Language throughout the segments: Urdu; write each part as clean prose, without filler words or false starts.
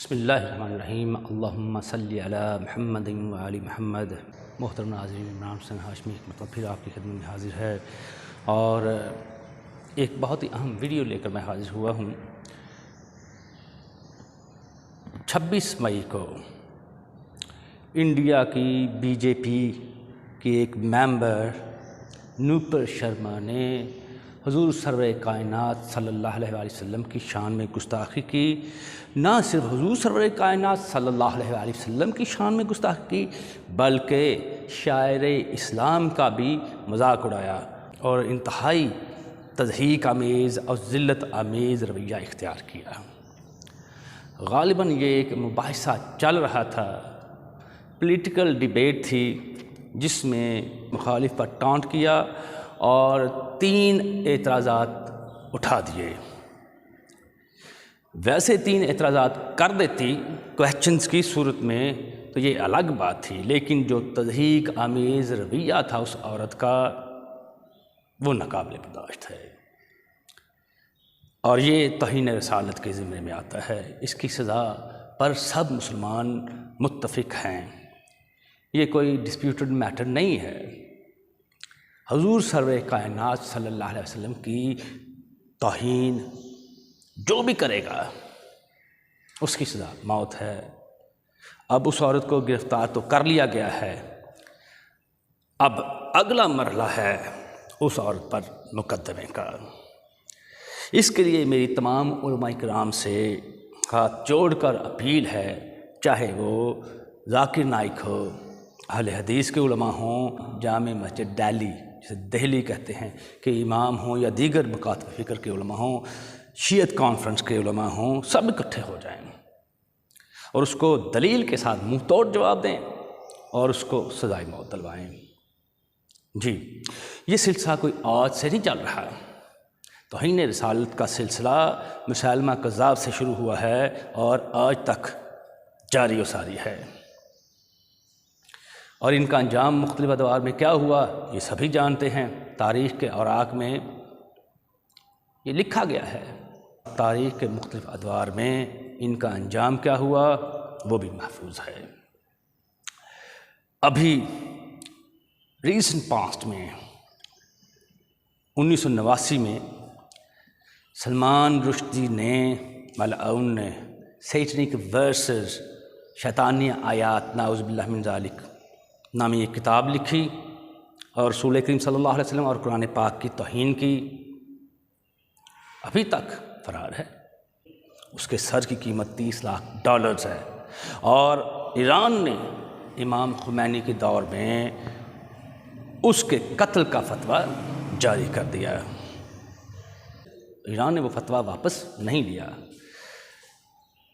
بسم اللہ الرحمن الرحیم اللہم صلی علی محمد وعلی محمد۔ محترم ناظرین، عمران حسین ہاشمی ایک مرتبہ پھر آپ کی خدمت میں حاضر ہے اور ایک بہت ہی اہم ویڈیو لے کر میں حاضر ہوا ہوں۔ 26 مئی کو انڈیا کی بی جے پی کی ایک ممبر نوپر شرما نے حضور سرور کائنات صلی اللہ علیہ وآلہ وسلم کی شان میں گستاخی کی۔ نہ صرف حضور سرور کائنات صلی اللہ علیہ وآلہ وسلم کی شان میں گستاخی کی بلکہ شاعر اسلام کا بھی مذاق اڑایا اور انتہائی تضحیک آمیز اور ذلت آمیز رویہ اختیار کیا۔ غالباً یہ ایک مباحثہ چل رہا تھا، پولیٹیکل ڈیبیٹ تھی جس میں مخالف پر ٹانٹ کیا اور 3 اعتراضات اٹھا دیے۔ ویسے 3 اعتراضات کر دیتی کویسچنز کی صورت میں تو یہ الگ بات تھی، لیکن جو تضحیک آمیز رویہ تھا اس عورت کا وہ ناقابل برداشت ہے اور یہ توہین رسالت کے ذمے میں آتا ہے۔ اس کی سزا پر سب مسلمان متفق ہیں، یہ کوئی ڈسپیوٹڈ میٹر نہیں ہے۔ حضور سرور کائنات صلی اللہ علیہ وسلم کی توہین جو بھی کرے گا اس کی سزا موت ہے۔ اب اس عورت کو گرفتار تو کر لیا گیا ہے، اب اگلا مرحلہ ہے اس عورت پر مقدمے کا۔ اس کے لیے میری تمام علماء کرام سے ہاتھ جوڑ کر اپیل ہے، چاہے وہ ذاکر نائک ہو، اہل حدیث کے علماء ہوں، جامع مسجد دہلی جسے دہلی کہتے ہیں کہ امام ہوں، یا دیگر مکاتب فکر کے علماء ہوں، شیعت کانفرنس کے علماء ہوں، سب اکٹھے ہو جائیں اور اس کو دلیل کے ساتھ منہ توڑ جواب دیں اور اس کو سزائے موت دلوائیں۔ جی، یہ سلسلہ کوئی آج سے نہیں چل رہا، توہین رسالت کا سلسلہ مسیلمہ کذاب سے شروع ہوا ہے اور آج تک جاری و ساری ہے، اور ان کا انجام مختلف ادوار میں کیا ہوا یہ سبھی جانتے ہیں۔ تاریخ کے اوراق میں یہ لکھا گیا ہے، تاریخ کے مختلف ادوار میں ان کا انجام کیا ہوا وہ بھی محفوظ ہے۔ ابھی ریسنٹ پاسٹ میں 1989 میں سلمان رشدی نے ملعون نے سیٹنک ورسز شیطانی آیات نعوذ باللہ من ذالک نامی ایک کتاب لکھی اور رسول کریم صلی اللہ علیہ وسلم اور قرآن پاک کی توہین کی۔ ابھی تک فرار ہے، اس کے سر کی قیمت $30 لاکھ ہے اور ایران نے امام خمینی کے دور میں اس کے قتل کا فتویٰ جاری کر دیا۔ ایران نے وہ فتویٰ واپس نہیں لیا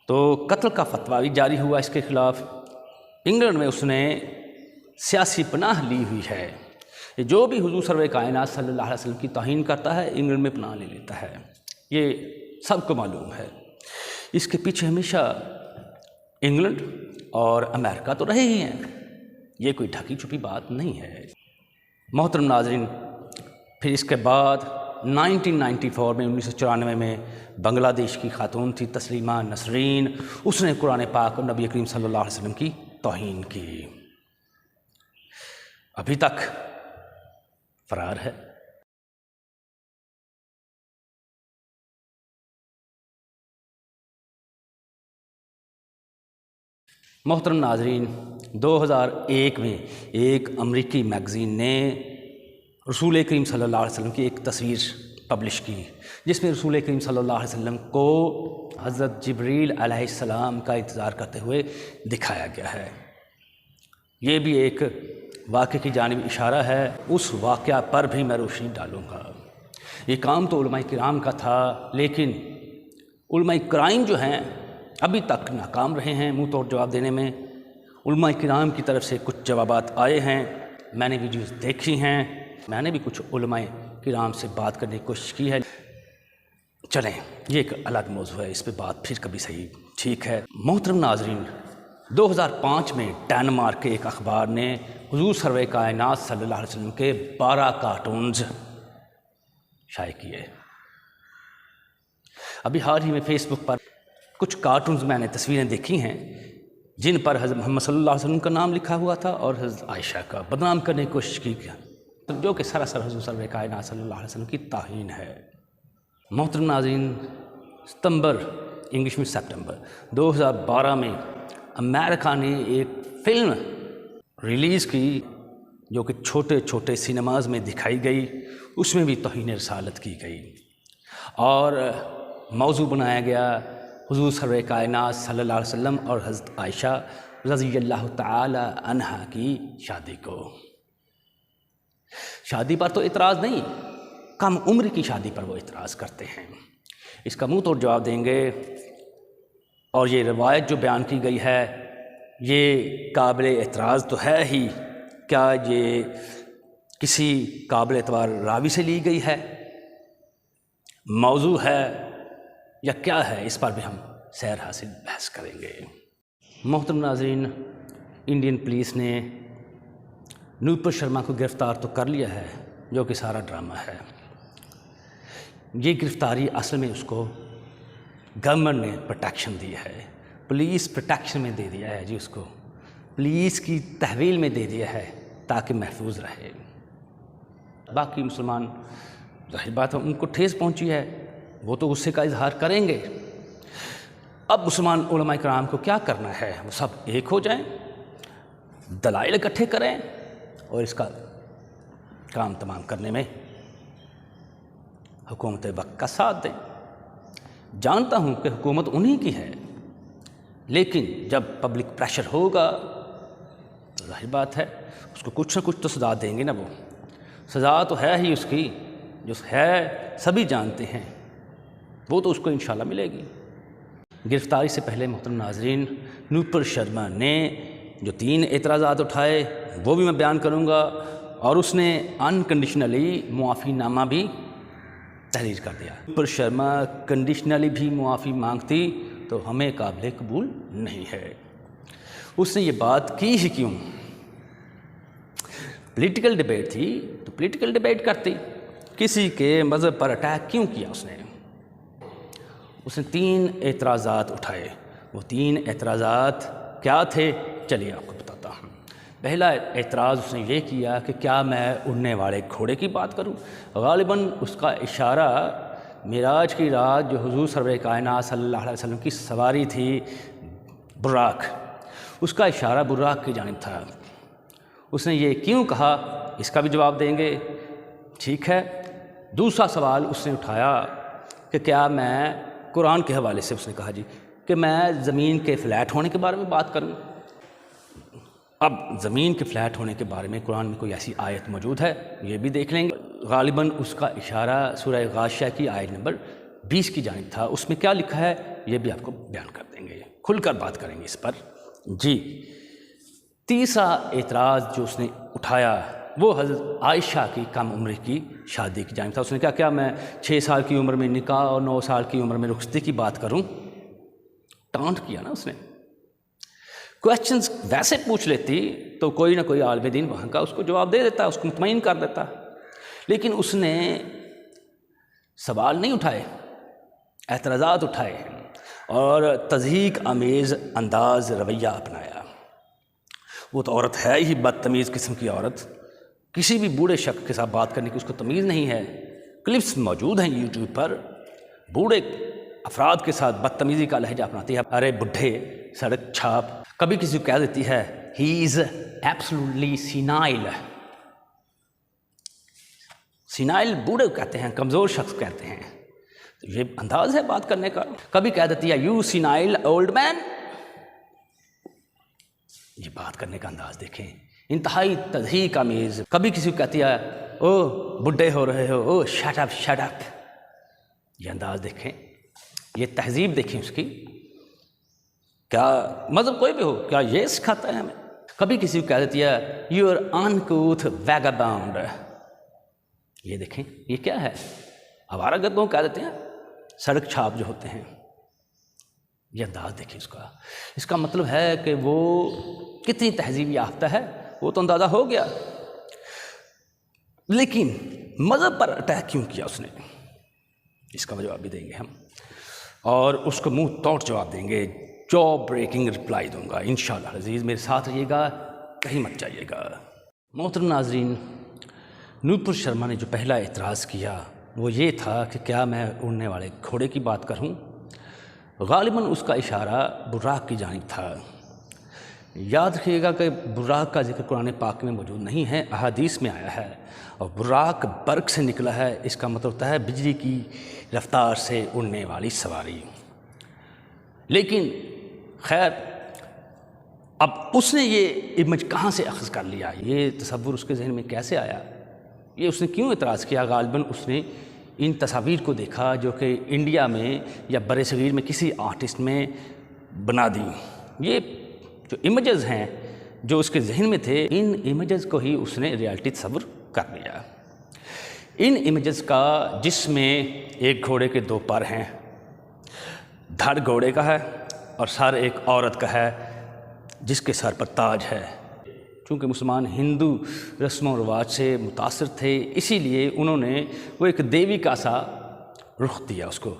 تو قتل کا فتویٰ بھی جاری ہوا اس کے خلاف۔ انگلینڈ میں اس نے سیاسی پناہ لی ہوئی ہے، جو بھی حضور سرور کائنات صلی اللہ علیہ وسلم کی توہین کرتا ہے انگلینڈ میں پناہ لے لیتا ہے، یہ سب کو معلوم ہے۔ اس کے پیچھے ہمیشہ انگلینڈ اور امریکہ تو رہے ہی ہیں، یہ کوئی ڈھکی چھپی بات نہیں ہے۔ محترم ناظرین، پھر اس کے بعد 1994 میں 1994 میں بنگلہ دیش کی خاتون تھی تسلیمہ نسرین، اس نے قرآن پاک اور نبی کریم صلی اللہ علیہ وسلم کی توہین کی، ابھی تک فرار ہے۔ محترم ناظرین، 2001 میں ایک امریکی میگزین نے رسول کریم صلی اللہ علیہ وسلم کی ایک تصویر پبلش کی جس میں رسول کریم صلی اللہ علیہ وسلم کو حضرت جبریل علیہ السلام کا انتظار کرتے ہوئے دکھایا گیا ہے۔ یہ بھی ایک واقعے کی جانب اشارہ ہے، اس واقعہ پر بھی میں روشنی ڈالوں گا۔ یہ کام تو علماء کرام کا تھا، لیکن علماء کرام جو ہیں ابھی تک ناکام رہے ہیں منہ توڑ جواب دینے میں۔ علماء کرام کی طرف سے کچھ جوابات آئے ہیں، میں نے ویڈیوز دیکھی ہیں، میں نے بھی کچھ علماء کرام سے بات کرنے کی کوشش کی ہے۔ چلیں، یہ ایک الگ موضوع ہے، اس پہ بات پھر کبھی صحیح ٹھیک ہے۔ محترم ناظرین، 2005 میں ڈنمارک کے ایک اخبار نے حضور سرور کائنات صلی اللہ علیہ وسلم کے 12 کارٹونز شائع کیے۔ ابھی حال ہی میں فیس بک پر کچھ کارٹونز میں نے تصویریں دیکھی ہیں جن پر حضرت محمد صلی اللہ علیہ وسلم کا نام لکھا ہوا تھا اور حضرت عائشہ کا بدنام کرنے کی کوشش کی جو کہ سراسر حضور سرور کائنات صلی اللہ علیہ وسلم کی توہین ہے۔ محترم ناظرین، ستمبر، انگلش میں سپٹمبر 2012 میں امریکہ نے ایک فلم ریلیز کی جو کہ چھوٹے چھوٹے سینماز میں دکھائی گئی، اس میں بھی توہین رسالت کی گئی اور موضوع بنایا گیا حضور سرور کائنات صلی اللہ علیہ وسلم اور حضرت عائشہ رضی اللہ تعالی عنہا کی شادی کو۔ شادی پر تو اعتراض نہیں، کم عمر کی شادی پر وہ اعتراض کرتے ہیں۔ اس کا منہ توڑ جواب دیں گے، اور یہ روایت جو بیان کی گئی ہے یہ قابل اعتراض تو ہے ہی، کیا یہ کسی قابل اعتبار راوی سے لی گئی ہے، موضوع ہے یا کیا ہے، اس پر بھی ہم سیر حاصل بحث کریں گے۔ محترم ناظرین، انڈین پولیس نے نوپر شرما کو گرفتار تو کر لیا ہے جو کہ سارا ڈرامہ ہے۔ یہ گرفتاری اصل میں اس کو گورنمنٹ نے پروٹیکشن دی ہے، پولیس پروٹیکشن میں دے دیا ہے جی، اس کو پولیس کی تحویل میں دے دیا ہے تاکہ محفوظ رہے۔ باقی مسلمان ظاہر بات ہے ان کو ٹھیس پہنچی ہے، وہ تو غصے کا اظہار کریں گے۔ اب مسلمان علماء کرام کو کیا کرنا ہے، وہ سب ایک ہو جائیں، دلائل اکٹھے کریں اور اس کا کام تمام کرنے میں حکومت وقت کا ساتھ دیں۔ جانتا ہوں کہ حکومت انہی کی ہے، لیکن جب پبلک پریشر ہوگا تو ظاہر بات ہے اس کو کچھ نہ کچھ تو سزا دیں گے نا، وہ سزا تو ہے ہی اس کی، جو ہے سبھی جانتے ہیں، وہ تو اس کو انشاءاللہ ملے گی۔ گرفتاری سے پہلے محترم ناظرین، نوپر شرما نے جو 3 اعتراضات اٹھائے وہ بھی میں بیان کروں گا، اور اس نے انکنڈیشنلی معافی نامہ بھی تحریر کر دیا۔ نوپر شرما کنڈیشنلی بھی معافی مانگتی تو ہمیں قابل قبول نہیں ہے۔ اس نے یہ بات کی ہی کیوں؟ پولیٹیکل ڈیبیٹ تھی تو پولیٹیکل ڈیبیٹ کرتی، کسی کے مذہب پر اٹیک کیوں کیا اس نے؟ اس نے 3 اعتراضات اٹھائے، وہ 3 اعتراضات کیا تھے چلیے آپ کو بتاتا ہوں۔ پہلا اعتراض اس نے یہ کیا کہ کیا میں اڑنے والے گھوڑے کی بات کروں؟ غالباً اس کا اشارہ معراج کی رات جو حضور سرور کائنات صلی اللہ علیہ وسلم کی سواری تھی براق، اس کا اشارہ براق کی جانب تھا۔ اس نے یہ کیوں کہا اس کا بھی جواب دیں گے، ٹھیک ہے۔ دوسرا سوال اس نے اٹھایا کہ کیا میں قرآن کے حوالے سے اس نے کہا جی کہ میں زمین کے فلیٹ ہونے کے بارے میں بات کروں۔ اب زمین کے فلیٹ ہونے کے بارے میں قرآن میں کوئی ایسی آیت موجود ہے یہ بھی دیکھ لیں گے۔ غالباً اس کا اشارہ سورہ غاشیہ کی آیت نمبر 20 کی جانب تھا، اس میں کیا لکھا ہے یہ بھی آپ کو بیان کر دیں گے، کھل کر بات کریں گے اس پر جی۔ تیسرا اعتراض جو اس نے اٹھایا وہ حضرت عائشہ کی کم عمری کی شادی کی جانب تھا۔ اس نے کہا کیا میں 6 سال کی عمر میں نکاح اور 9 سال کی عمر میں رخصتی کی بات کروں؟ ٹانٹ کیا نا اس نے۔ کویسچنز ویسے پوچھ لیتی تو کوئی نہ کوئی عالم دین وہاں کا اس کو جواب دے دیتا، اس کو مطمئن کر دیتا، لیکن اس نے سوال نہیں اٹھائے، اعتراضات اٹھائے اور تضحیک آمیز انداز رویہ اپنایا۔ وہ تو عورت ہے ہی بدتمیز قسم کی عورت، کسی بھی بوڑھے شخص کے ساتھ بات کرنے کی اس کو تمیز نہیں ہے۔ کلپس موجود ہیں یوٹیوب پر، بوڑھے افراد کے ساتھ بدتمیزی کا لہجہ اپناتی ہے، ارے بڈھے، سڑک چھاپ، کبھی کسی کو کہہ دیتی ہے ہی از ایبسلوٹلی سینائل۔ سینائل بوڑھے کو کہتے ہیں، کمزور شخص کہتے ہیں، یہ انداز ہے بات کرنے کا۔ کبھی کہہ دیتی ہے یو سینائل اولڈ مین، یہ بات کرنے کا انداز دیکھیں، انتہائی تضحیک آمیز۔ کبھی کسی کو کہتی ہے او بڈھے ہو رہے ہو، او شٹ اپ شٹ اپ، یہ انداز دیکھیں، یہ تہذیب دیکھیں اس کی۔ کیا مذہب کوئی بھی ہو کیا یہ سکھاتا ہے ہمیں؟ کبھی کسی کو کہہ دیتی ہے یو آر انکوتھ ویگاباؤنڈ، یہ دیکھیں یہ کیا ہے؟ آوارہ گردوں کو کہہ دیتے ہیں، سڑک چھاپ جو ہوتے ہیں، یہ انداز دیکھیں اس کا۔ اس کا مطلب ہے کہ وہ کتنی تہذیب یافتہ ہے وہ تو اندازہ ہو گیا، لیکن مذہب پر اٹیک کیوں کیا اس نے؟ اس کا جواب بھی دیں گے ہم۔ اور اس کو منہ توڑ جواب دیں گے، جو بریکنگ رپلائی دوں گا انشاءاللہ عزیز۔ میرے ساتھ رہیے گا، کہیں مت جائیے گا۔ محترم ناظرین، نورپور شرما نے جو پہلا اعتراض کیا وہ یہ تھا کہ کیا میں اڑنے والے گھوڑے کی بات کروں؟ غالباً اس کا اشارہ براق کی جانب تھا۔ یاد رکھیے گا کہ براق کا ذکر قرآن پاک میں موجود نہیں ہے، احادیث میں آیا ہے، اور براق برق سے نکلا ہے، اس کا مطلب ہوتا ہے بجلی کی رفتار سے اڑنے والی سواری۔ لیکن خیر، اب اس نے یہ امیج کہاں سے اخذ کر لیا، یہ تصور اس کے ذہن میں کیسے آیا، یہ اس نے کیوں اعتراض کیا؟ غالباً اس نے ان تصاویر کو دیکھا جو کہ انڈیا میں یا بر صغیر میں کسی آرٹسٹ میں بنا دی۔ یہ جو امیجز ہیں جو اس کے ذہن میں تھے، ان امیجز کو ہی اس نے ریالٹی تصور کر لیا۔ ان امیجز کا جس میں ایک گھوڑے کے دو پر ہیں، دھڑ گھوڑے کا ہے اور سر ایک عورت کا ہے جس کے سر پر تاج ہے۔ چونکہ مسلمان ہندو رسم و رواج سے متاثر تھے، اسی لیے انہوں نے وہ ایک دیوی کا سا رخ دیا، اس کو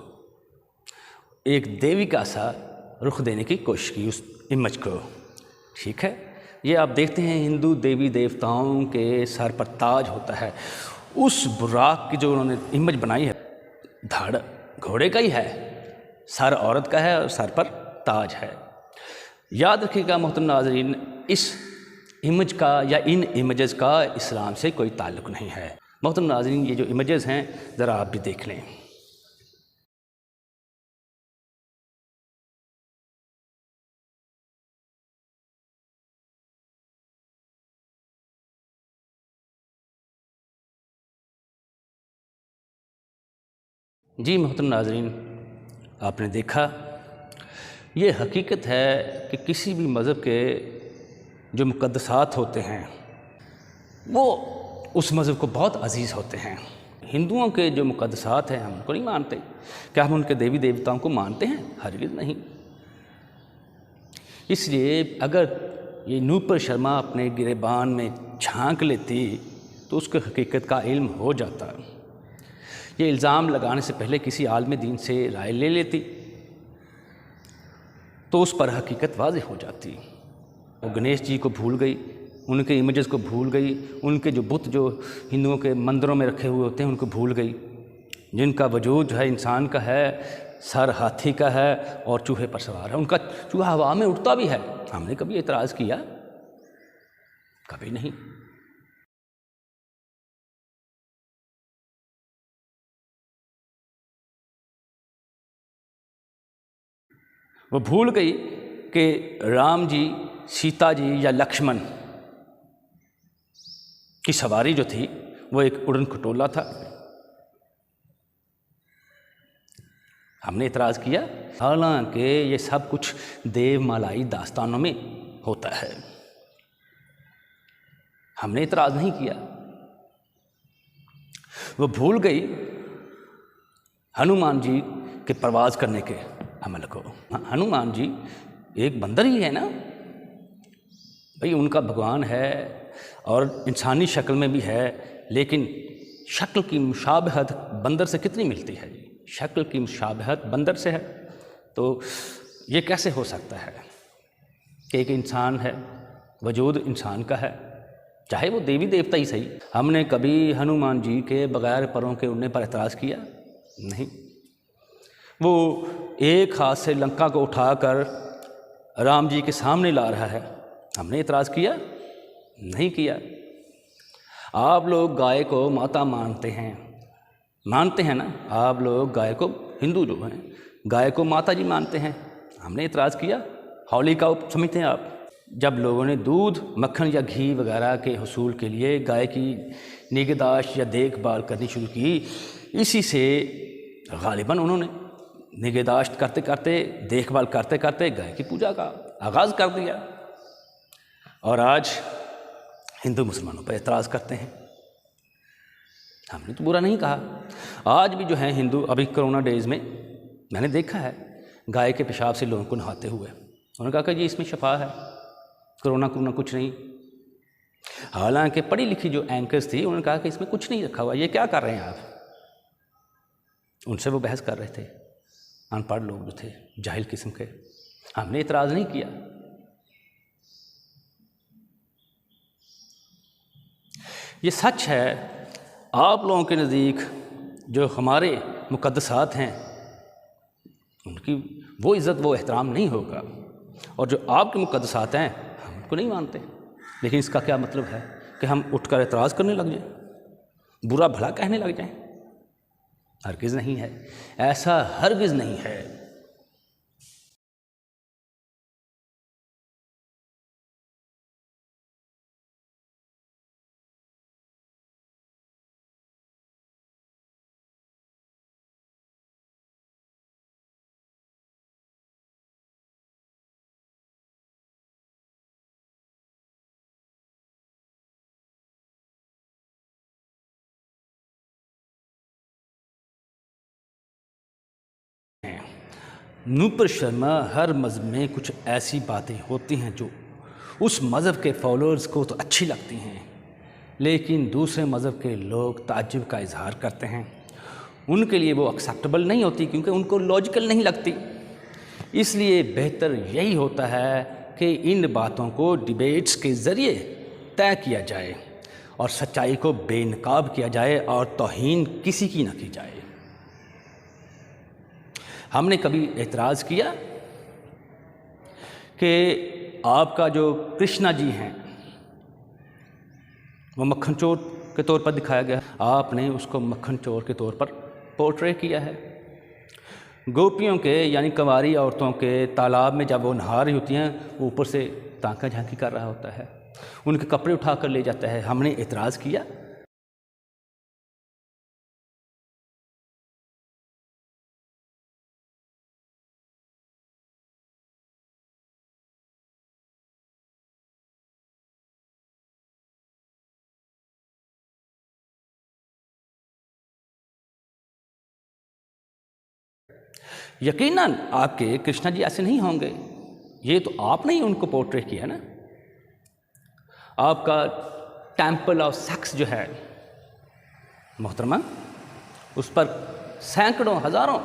ایک دیوی کا سا رخ دینے کی کوشش کی اس امیج کو۔ ٹھیک ہے، یہ آپ دیکھتے ہیں ہندو دیوی دیوتاؤں کے سر پر تاج ہوتا ہے۔ اس براق کی جو انہوں نے امیج بنائی ہے، دھڑ گھوڑے کا ہی ہے، سر عورت کا ہے اور سر پر تاج ہے۔ یاد رکھیے گا محترم ناظرین، اس امیج کا یا ان امیجز کا اسلام سے کوئی تعلق نہیں ہے۔ محترم ناظرین، یہ جو امیجز ہیں ذرا آپ بھی دیکھ لیں۔ جی محترم ناظرین، آپ نے دیکھا، یہ حقیقت ہے کہ کسی بھی مذہب کے جو مقدسات ہوتے ہیں وہ اس مذہب کو بہت عزیز ہوتے ہیں۔ ہندوؤں کے جو مقدسات ہیں ہم ان کو نہیں مانتے، کیا ہم ان کے دیوی دیوتاؤں کو مانتے ہیں؟ ہرگز نہیں۔ اس لیے اگر یہ نورپور شرما اپنے گریبان میں جھانک لیتی تو اس کو حقیقت کا علم ہو جاتا۔ یہ الزام لگانے سے پہلے کسی عالم دین سے رائے لے لیتی تو اس پر حقیقت واضح ہو جاتی۔ وہ گنیش جی کو بھول گئی، ان کے امیجز کو بھول گئی، ان کے جو بت جو ہندوؤں کے مندروں میں رکھے ہوئے ہوتے ہیں ان کو بھول گئی، جن کا وجود جو ہے انسان کا ہے، سر ہاتھی کا ہے اور چوہے پر سوار ہے، ان کا چوہا ہوا میں اڑتا بھی ہے۔ ہم نے کبھی اعتراض کیا؟ کبھی نہیں۔ وہ بھول گئی کہ رام جی، سیتا جی یا لکشمن کی سواری جو تھی وہ ایک اڑن کھٹولا تھا۔ ہم نے اعتراض کیا، حالانکہ یہ سب کچھ دیو مالائی داستانوں میں ہوتا ہے، ہم نے اعتراض نہیں کیا۔ وہ بھول گئی ہنومان جی کے پرواز کرنے کے عمل کو۔ ہنومان جی ایک بندر ہی ہے نا بھئی، ان کا بھگوان ہے اور انسانی شکل میں بھی ہے، لیکن شکل کی مشابہت بندر سے کتنی ملتی ہے؟ شکل کی مشابہت بندر سے ہے، تو یہ کیسے ہو سکتا ہے کہ ایک انسان ہے، وجود انسان کا ہے، چاہے وہ دیوی دیوتا ہی صحیح۔ ہم نے کبھی ہنومان جی کے بغیر پروں کے اڑنے پر اعتراض کیا؟ نہیں۔ وہ ایک ہاتھ سے لنکا کو اٹھا کر رام جی کے سامنے لا رہا ہے، ہم نے اعتراض کیا؟ نہیں کیا۔ آپ لوگ گائے کو ماتا مانتے ہیں نا، آپ لوگ گائے کو، ہندو جو ہیں گائے کو ماتا جی مانتے ہیں، ہم نے اعتراض کیا؟ ہولی کا سمجھتے ہیں آپ؟ جب لوگوں نے دودھ، مکھن یا گھی وغیرہ کے حصول کے لیے گائے کی نگہداشت یا دیکھ بھال کرنی شروع کی، اسی سے غالباً انہوں نے نگہداشت کرتے کرتے، دیکھ بھال کرتے کرتے گائے کی پوجا کا آغاز کر دیا، اور آج ہندو مسلمانوں پر اعتراض کرتے ہیں۔ ہم نے تو برا نہیں کہا۔ آج بھی جو ہیں ہندو، ابھی کرونا ڈیز میں میں نے دیکھا ہے گائے کے پیشاب سے لوگوں کو نہاتے ہوئے، انہوں نے کہا کہ جی اس میں شفا ہے، کرونا کچھ نہیں۔ حالانکہ پڑھی لکھی جو اینکرز تھی انہوں نے کہا کہ اس میں کچھ نہیں رکھا ہوا، یہ کیا کر رہے ہیں آپ؟ ان سے وہ بحث کر رہے تھے۔ ان پڑھ لوگ جو تھے جاہل قسم کے، ہم نے اعتراض نہیں کیا۔ یہ سچ ہے، آپ لوگوں کے نزدیک جو ہمارے مقدسات ہیں ان کی وہ عزت وہ احترام نہیں ہوگا، اور جو آپ کے مقدسات ہیں ہم ان کو نہیں مانتے، لیکن اس کا کیا مطلب ہے کہ ہم اٹھ کر اعتراض کرنے لگ جائیں، برا بھلا کہنے لگ جائیں؟ ہرگز نہیں ہے، ایسا ہرگز نہیں ہے۔ نوپر شرما ہر مذہب میں کچھ ایسی باتیں ہوتی ہیں جو اس مذہب کے فالوورز کو تو اچھی لگتی ہیں، لیکن دوسرے مذہب کے لوگ تعجب کا اظہار کرتے ہیں، ان کے لیے وہ ایکسیپٹیبل نہیں ہوتی کیونکہ ان کو لاجیکل نہیں لگتی۔ اس لیے بہتر یہی ہوتا ہے کہ ان باتوں کو ڈیبیٹس کے ذریعے طے کیا جائے اور سچائی کو بے نقاب کیا جائے اور توہین کسی کی نہ کی جائے۔ ہم نے کبھی اعتراض کیا کہ آپ کا جو کرشنا جی ہیں وہ مکھن چور کے طور پر دکھایا گیا، آپ نے اس کو مکھن چور کے طور پر پورٹرے کیا ہے۔ گوپیوں کے یعنی کنواری عورتوں کے تالاب میں جب وہ نہا رہی ہوتی ہیں وہ اوپر سے تانکا جھانکی کر رہا ہوتا ہے، ان کے کپڑے اٹھا کر لے جاتا ہے۔ ہم نے اعتراض کیا؟ یقیناً آپ کے کرشنا جی ایسے نہیں ہوں گے، یہ تو آپ نے ہی ان کو پورٹرے کیا نا۔ آپ کا ٹیمپل آف سیکس جو ہے محترمہ، اس پر سینکڑوں ہزاروں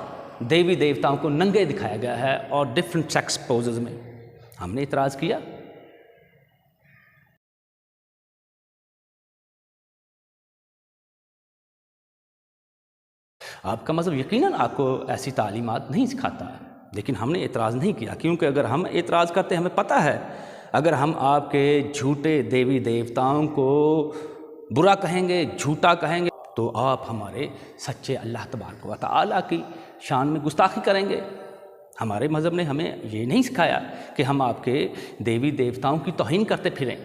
دیوی دیوتاؤں کو ننگے دکھایا گیا ہے اور ڈفرینٹ سیکس پوزز میں۔ ہم نے اعتراض کیا؟ آپ کا مذہب یقیناً آپ کو ایسی تعلیمات نہیں سکھاتا، لیکن ہم نے اعتراض نہیں کیا کیونکہ اگر ہم اعتراض کرتے ہمیں پتہ ہے اگر ہم آپ کے جھوٹے دیوی دیوتاؤں کو برا کہیں گے، جھوٹا کہیں گے، تو آپ ہمارے سچے اللہ تبارک و تعالیٰ کی شان میں گستاخی کریں گے۔ ہمارے مذہب نے ہمیں یہ نہیں سکھایا کہ ہم آپ کے دیوی دیوتاؤں کی توہین کرتے پھریں۔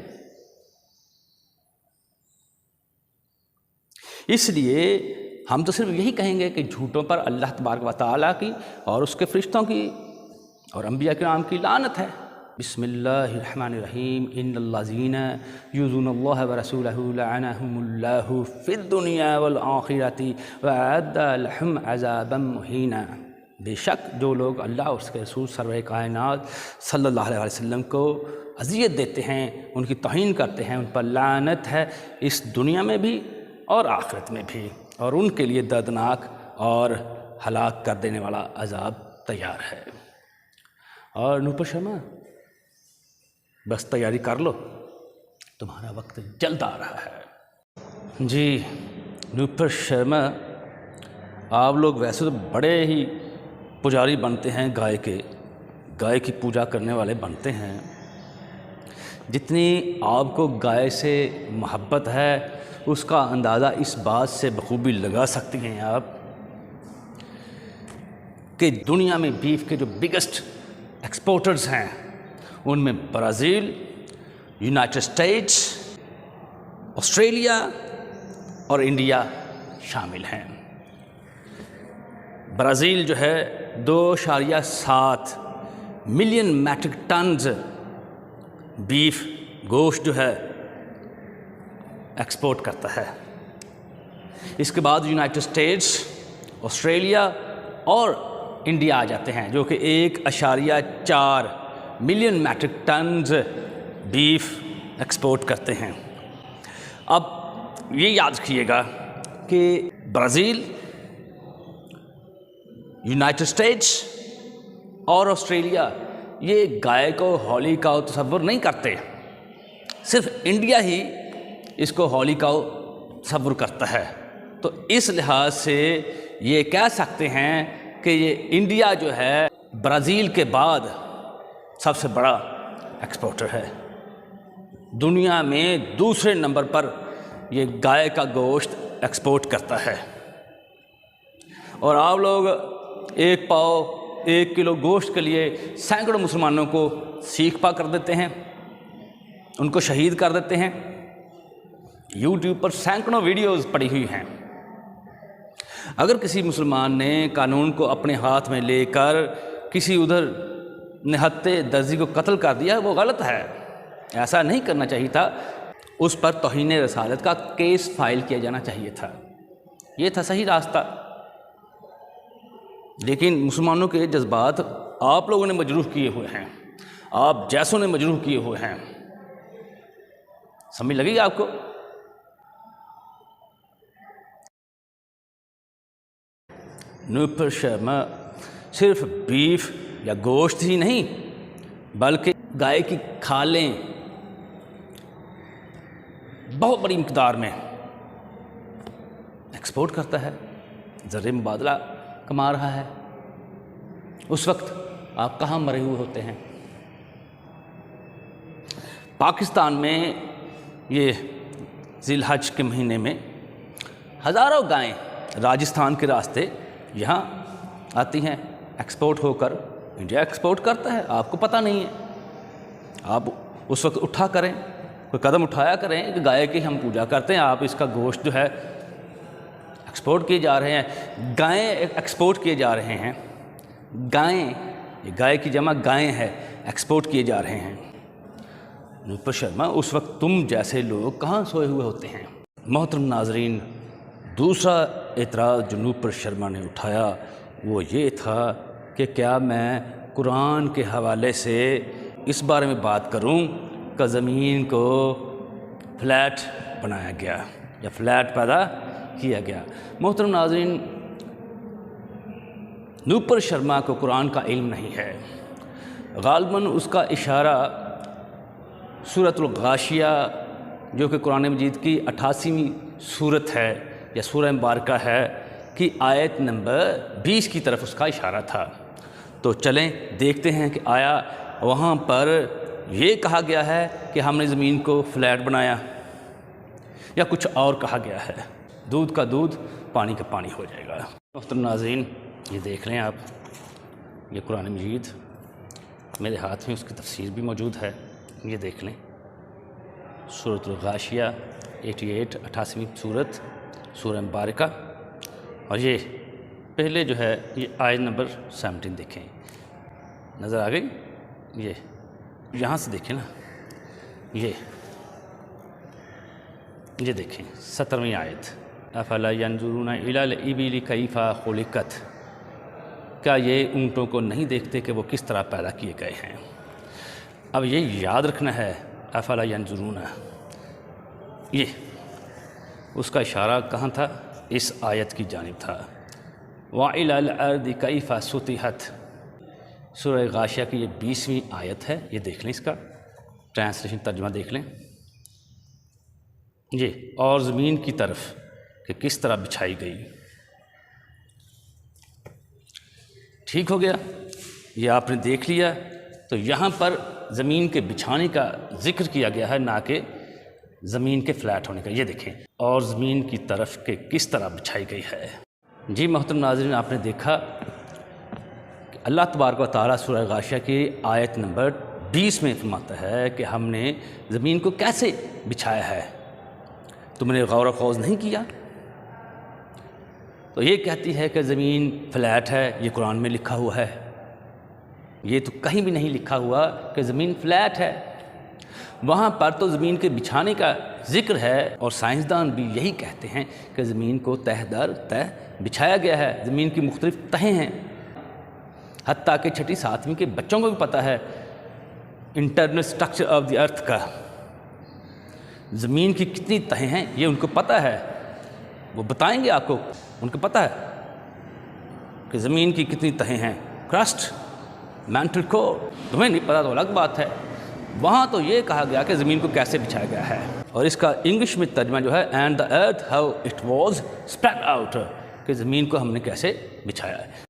اس لیے ہم تو صرف یہی کہیں گے کہ جھوٹوں پر اللہ تبارک و تعالیٰ کی اور اس کے فرشتوں کی اور انبیاء کرام کی لعنت ہے۔ بسم اللہ الرحمن الرحیم، ان الذین یؤذون اللہ ورسولہ لعنہم اللہ فی الدنیا والآخرۃ وأعد لہم عذابا مہینا۔ بے شک جو لوگ اللہ اور اس کے رسول سرور کائنات صلی اللہ علیہ وسلم کو اذیت دیتے ہیں، ان کی توہین کرتے ہیں، ان پر لعنت ہے اس دنیا میں بھی اور آخرت میں بھی، اور ان کے لیے دردناک اور ہلاک کر دینے والا عذاب تیار ہے۔ اور نوپر شرما بس تیاری کر لو، تمہارا وقت جلد آ رہا ہے۔ جی نوپر شرما، آپ لوگ ویسے تو بڑے ہی پجاری بنتے ہیں، گائے کی پوجا کرنے والے بنتے ہیں۔ جتنی آپ کو گائے سے محبت ہے اس کا اندازہ اس بات سے بخوبی لگا سکتی ہیں آپ کہ دنیا میں بیف کے جو بگسٹ ایکسپورٹرز ہیں ان میں برازیل، یونائٹڈ اسٹیٹس، آسٹریلیا اور انڈیا شامل ہیں۔ برازیل جو ہے 2.7 ملین میٹرک ٹنز بیف گوشت جو ہے ایکسپورٹ کرتا ہے۔ اس کے بعد یونائٹڈ اسٹیٹس، آسٹریلیا اور انڈیا آ جاتے ہیں جو کہ 1.4 million matric tons beef export کرتے ہیں۔ اب یہ یاد رکھیے گا کہ برازیل، یونائٹڈ اسٹیٹس اور آسٹریلیا یہ گائے کو ہولی کاؤ تصور نہیں کرتے، صرف انڈیا ہی اس کو ہولی کاؤ تصور کرتا ہے۔ تو اس لحاظ سے یہ کہہ سکتے ہیں کہ یہ انڈیا جو ہے برازیل کے بعد سب سے بڑا ایکسپورٹر ہے، دنیا میں دوسرے نمبر پر یہ گائے کا گوشت ایکسپورٹ کرتا ہے۔ اور آپ لوگ ایک پاؤ 1 کلو گوشت کے لیے سینکڑوں مسلمانوں کو سیخ پا کر دیتے ہیں، ان کو شہید کر دیتے ہیں۔ یوٹیوب پر سینکڑوں ویڈیوز پڑی ہوئی ہیں۔ اگر کسی مسلمان نے قانون کو اپنے ہاتھ میں لے کر کسی ادھر نہتے درزی کو قتل کر دیا، وہ غلط ہے، ایسا نہیں کرنا چاہیے تھا۔ اس پر توہین رسالت کا کیس فائل کیا جانا چاہیے تھا، یہ تھا صحیح راستہ۔ لیکن مسلمانوں کے جذبات آپ لوگوں نے مجروح کیے ہوئے ہیں، آپ جیسوں نے مجروح کیے ہوئے ہیں۔ سمجھ لگی آپ کو؟ نوپر شرما صرف بیف یا گوشت ہی نہیں بلکہ گائے کی کھالیں بہت بڑی مقدار میں ایکسپورٹ کرتا ہے، زر مبادلہ کما رہا ہے۔ اس وقت آپ کہاں مرے ہوئے ہوتے ہیں؟ پاکستان میں یہ ذی الحج کے مہینے میں ہزاروں گائیں راجستھان کے راستے یہاں آتی ہیں، ایکسپورٹ ہو کر انڈیا ایکسپورٹ کرتا ہے، آپ کو پتہ نہیں ہے۔ آپ اس وقت اٹھا کریں، کوئی قدم اٹھایا کریں کہ گائے کی ہم پوجا کرتے ہیں، آپ اس کا گوشت جو ہے ایکسپورٹ کیے جا رہے ہیں، گائیں ایکسپورٹ کیے جا رہے ہیں، گائیں، یہ گائے کی جمع گائیں ہے، ایکسپورٹ کیے جا رہے ہیں۔ نوپر شرما اس وقت تم جیسے لوگ کہاں سوئے ہوئے ہوتے ہیں؟ محترم ناظرین، دوسرا اعتراض جو نوپر شرما نے اٹھایا وہ یہ تھا کہ کیا میں قرآن کے حوالے سے اس بارے میں بات کروں کہ زمین کو فلیٹ بنایا گیا یا فلیٹ پیدا کیا گیا۔ محترم ناظرین، نوپر شرما کو قرآن کا علم نہیں ہے، غالباً اس کا اشارہ سورۃ الغاشیہ جو کہ قرآن مجید کی 88ویں سورت ہے یا سورہ مبارکہ ہے کہ آیت نمبر 20 کی طرف اس کا اشارہ تھا۔ تو چلیں دیکھتے ہیں کہ آیا وہاں پر یہ کہا گیا ہے کہ ہم نے زمین کو فلیٹ بنایا یا کچھ اور کہا گیا ہے۔ دودھ کا دودھ، پانی کا پانی ہو جائے گا۔ محترم ناظرین، یہ دیکھ لیں آپ، یہ قرآن مجید میرے ہاتھ میں، اس کی تفسیر بھی موجود ہے، یہ دیکھ لیں، سورۃ الغاشیہ 88ویں سورت، سورہ مبارکہ، اور یہ پہلے جو ہے یہ آیت نمبر 17 دیکھیں، نظر آ گئی؟ یہ یہاں سے دیکھیں نا، یہ دیکھیں 17ویں آیت، افلا ینظرون الی الابل کیف خلقت، کیا یہ اونٹوں کو نہیں دیکھتے کہ وہ کس طرح پیدا کیے گئے ہیں؟ اب یہ یاد رکھنا ہے، افلا ینظرون، یہ اس کا اشارہ کہاں تھا؟ اس آیت کی جانب تھا۔ وَإِلَى الْأَرْضِ كَيْفَ سُطِحَتْ، سورہ غاشیہ کی یہ 20ویں آیت ہے، یہ دیکھ لیں، اس کا ٹرانسلیشن ترجمہ دیکھ لیں، یہ اور زمین کی طرف کہ کس طرح بچھائی گئی۔ ٹھیک ہو گیا، یہ آپ نے دیکھ لیا۔ تو یہاں پر زمین کے بچھانے کا ذکر کیا گیا ہے، نہ کہ زمین کے فلیٹ ہونے کا۔ یہ دیکھیں، اور زمین کی طرف کہ کس طرح بچھائی گئی ہے۔ جی محترم ناظرین، آپ نے دیکھا کہ اللہ تبارک و تعالیٰ سورہ غاشیہ کی آیت نمبر 20 میں فرماتا ہے کہ ہم نے زمین کو کیسے بچھایا ہے، تم نے غور و خوض نہیں کیا؟ تو یہ کہتی ہے کہ زمین فلیٹ ہے، یہ قرآن میں لکھا ہوا ہے، یہ تو کہیں بھی نہیں لکھا ہوا کہ زمین فلیٹ ہے۔ وہاں پر تو زمین کے بچھانے کا ذکر ہے، اور سائنسدان بھی یہی کہتے ہیں کہ زمین کو تہ در تہ بچھایا گیا ہے، زمین کی مختلف تہیں ہیں، حتیٰ کہ 6 7ویں کے بچوں کو بھی پتہ ہے انٹرنل سٹرکچر آف دی ارتھ کا، زمین کی کتنی تہیں ہیں یہ ان کو پتہ ہے، وہ بتائیں گے آپ کو، ان کو پتہ ہے کہ زمین کی کتنی تہیں ہیں، کرسٹ مینٹل کور، تمہیں نہیں پتہ تو الگ بات ہے۔ وہاں تو یہ کہا گیا کہ زمین کو کیسے بچھایا گیا ہے، اور اس کا انگلش میں ترجمہ جو ہے and the earth how it was spread out, کہ زمین کو ہم نے کیسے بچھایا ہے۔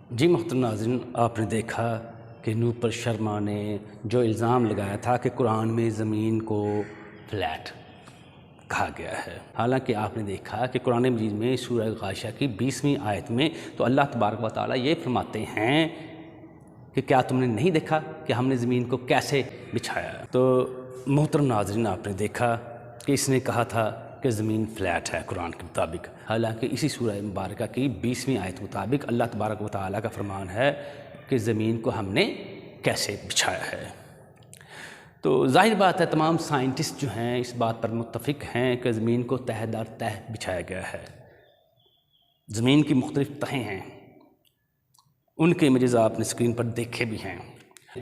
جی محترم ناظرین، آپ نے دیکھا کہ نوپر شرما نے جو الزام لگایا تھا کہ قرآن میں زمین کو فلیٹ کہا گیا ہے، حالانکہ آپ نے دیکھا کہ قرآن مجید میں سورہ غاشیہ کی 20ویں آیت میں تو اللہ تبارک و تعالیٰ یہ فرماتے ہیں کہ کیا تم نے نہیں دیکھا کہ ہم نے زمین کو کیسے بچھایا۔ تو محترم ناظرین، آپ نے دیکھا کہ اس نے کہا تھا کہ زمین فلیٹ ہے قرآن کے مطابق، حالانکہ اسی سورہ مبارکہ کی 20ویں آیت مطابق اللہ تبارک و تعالیٰ کا فرمان ہے کہ زمین کو ہم نے کیسے بچھایا ہے۔ تو ظاہر بات ہے تمام سائنٹسٹ جو ہیں اس بات پر متفق ہیں کہ زمین کو تہہ در تہہ بچھایا گیا ہے۔ زمین کی مختلف تہیں ہیں، ان کے امیجز آپ نے اسکرین پر دیکھے بھی ہیں۔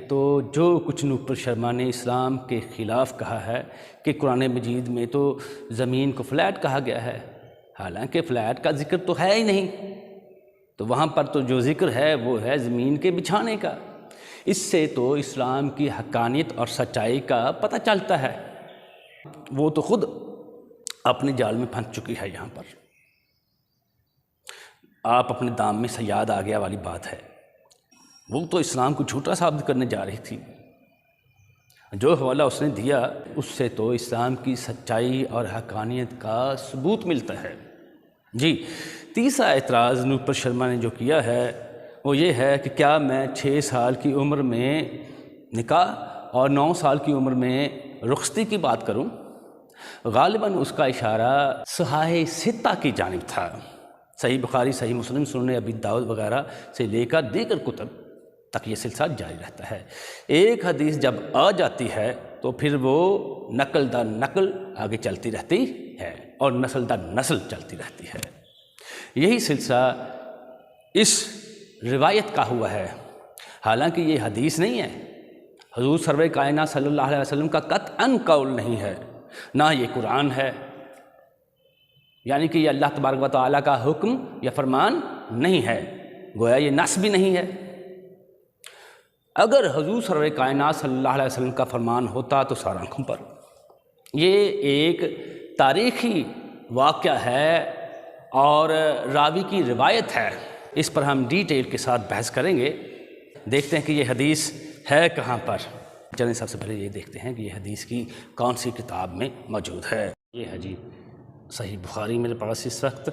تو جو کچھ نوپر شرما نے اسلام کے خلاف کہا ہے کہ قرآن مجید میں تو زمین کو فلیٹ کہا گیا ہے، حالانکہ فلیٹ کا ذکر تو ہے ہی نہیں، تو وہاں پر تو جو ذکر ہے وہ ہے زمین کے بچھانے کا۔ اس سے تو اسلام کی حقانیت اور سچائی کا پتہ چلتا ہے، وہ تو خود اپنے جال میں پھنس چکی ہے۔ یہاں پر آپ اپنے دام میں صیاد آ گیا والی بات ہے، وہ تو اسلام کو جھوٹا ثابت کرنے جا رہی تھی۔ جو حوالہ اس نے دیا اس سے تو اسلام کی سچائی اور حقانیت کا ثبوت ملتا ہے۔ جی، تیسرا اعتراض نوپر شرما نے جو کیا ہے وہ یہ ہے کہ کیا میں 6 سال کی عمر میں نکاح اور 9 سال کی عمر میں رخصتی کی بات کروں؟ غالباً اس کا اشارہ صحاح ستہ کی جانب تھا، صحیح بخاری، صحیح مسلم، سنن ابی داؤد وغیرہ سے لے کر دیگر کتب تک یہ سلسلہ جاری رہتا ہے۔ ایک حدیث جب آ جاتی ہے تو پھر وہ نقل در نقل آگے چلتی رہتی ہے اور نسل در نسل چلتی رہتی ہے۔ یہی سلسلہ اس روایت کا ہوا ہے، حالانکہ یہ حدیث نہیں ہے، حضور سرور کائنات صلی اللہ علیہ وسلم کا قطعاً قول نہیں ہے، نہ یہ قرآن ہے، یعنی کہ یہ اللہ تبارک و تعالیٰ کا حکم یا فرمان نہیں ہے، گویا یہ نص بھی نہیں ہے۔ اگر حضور سرور کائنات صلی اللہ علیہ وسلم کا فرمان ہوتا تو سارا آنکھوں پر۔ یہ ایک تاریخی واقعہ ہے اور راوی کی روایت ہے، اس پر ہم ڈیٹیل کے ساتھ بحث کریں گے۔ دیکھتے ہیں کہ یہ حدیث ہے کہاں پر۔ چلیں سب سے پہلے یہ دیکھتے ہیں کہ یہ حدیث کی کون سی کتاب میں موجود ہے۔ یہ ہے جی صحیح بخاری میرے پاس اس وقت،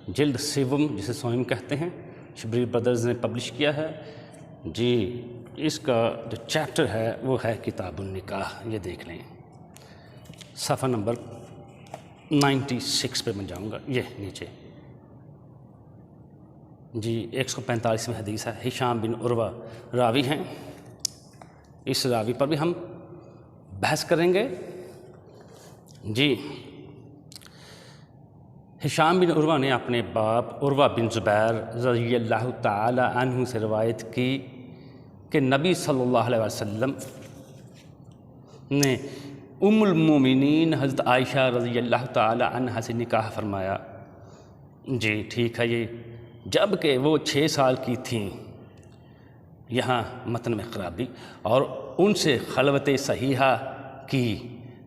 جلد سیوم جسے سوئم کہتے ہیں، شبیر بردرز نے پبلش کیا ہے۔ جی اس کا جو چیپٹر ہے وہ ہے کتاب النکاح، یہ دیکھ لیں، صفحہ نمبر 96 پہ میں جاؤں گا، یہ نیچے جی 145 میں حدیث ہے۔ ہشام بن عروہ راوی ہیں، اس راوی پر بھی ہم بحث کریں گے۔ جی ہشام بن عروہ نے اپنے باپ عروہ بن زبیر رضی اللہ تعالی عنہ سے روایت کی کہ نبی صلی اللہ علیہ وسلم نے ام المومنین حضرت عائشہ رضی اللہ تعالی عنہ سے نکاح فرمایا۔ جی ٹھیک ہے، یہ جب کہ وہ 6 سال کی تھیں، یہاں متن میں خرابی، اور ان سے خلوت صحیحہ کی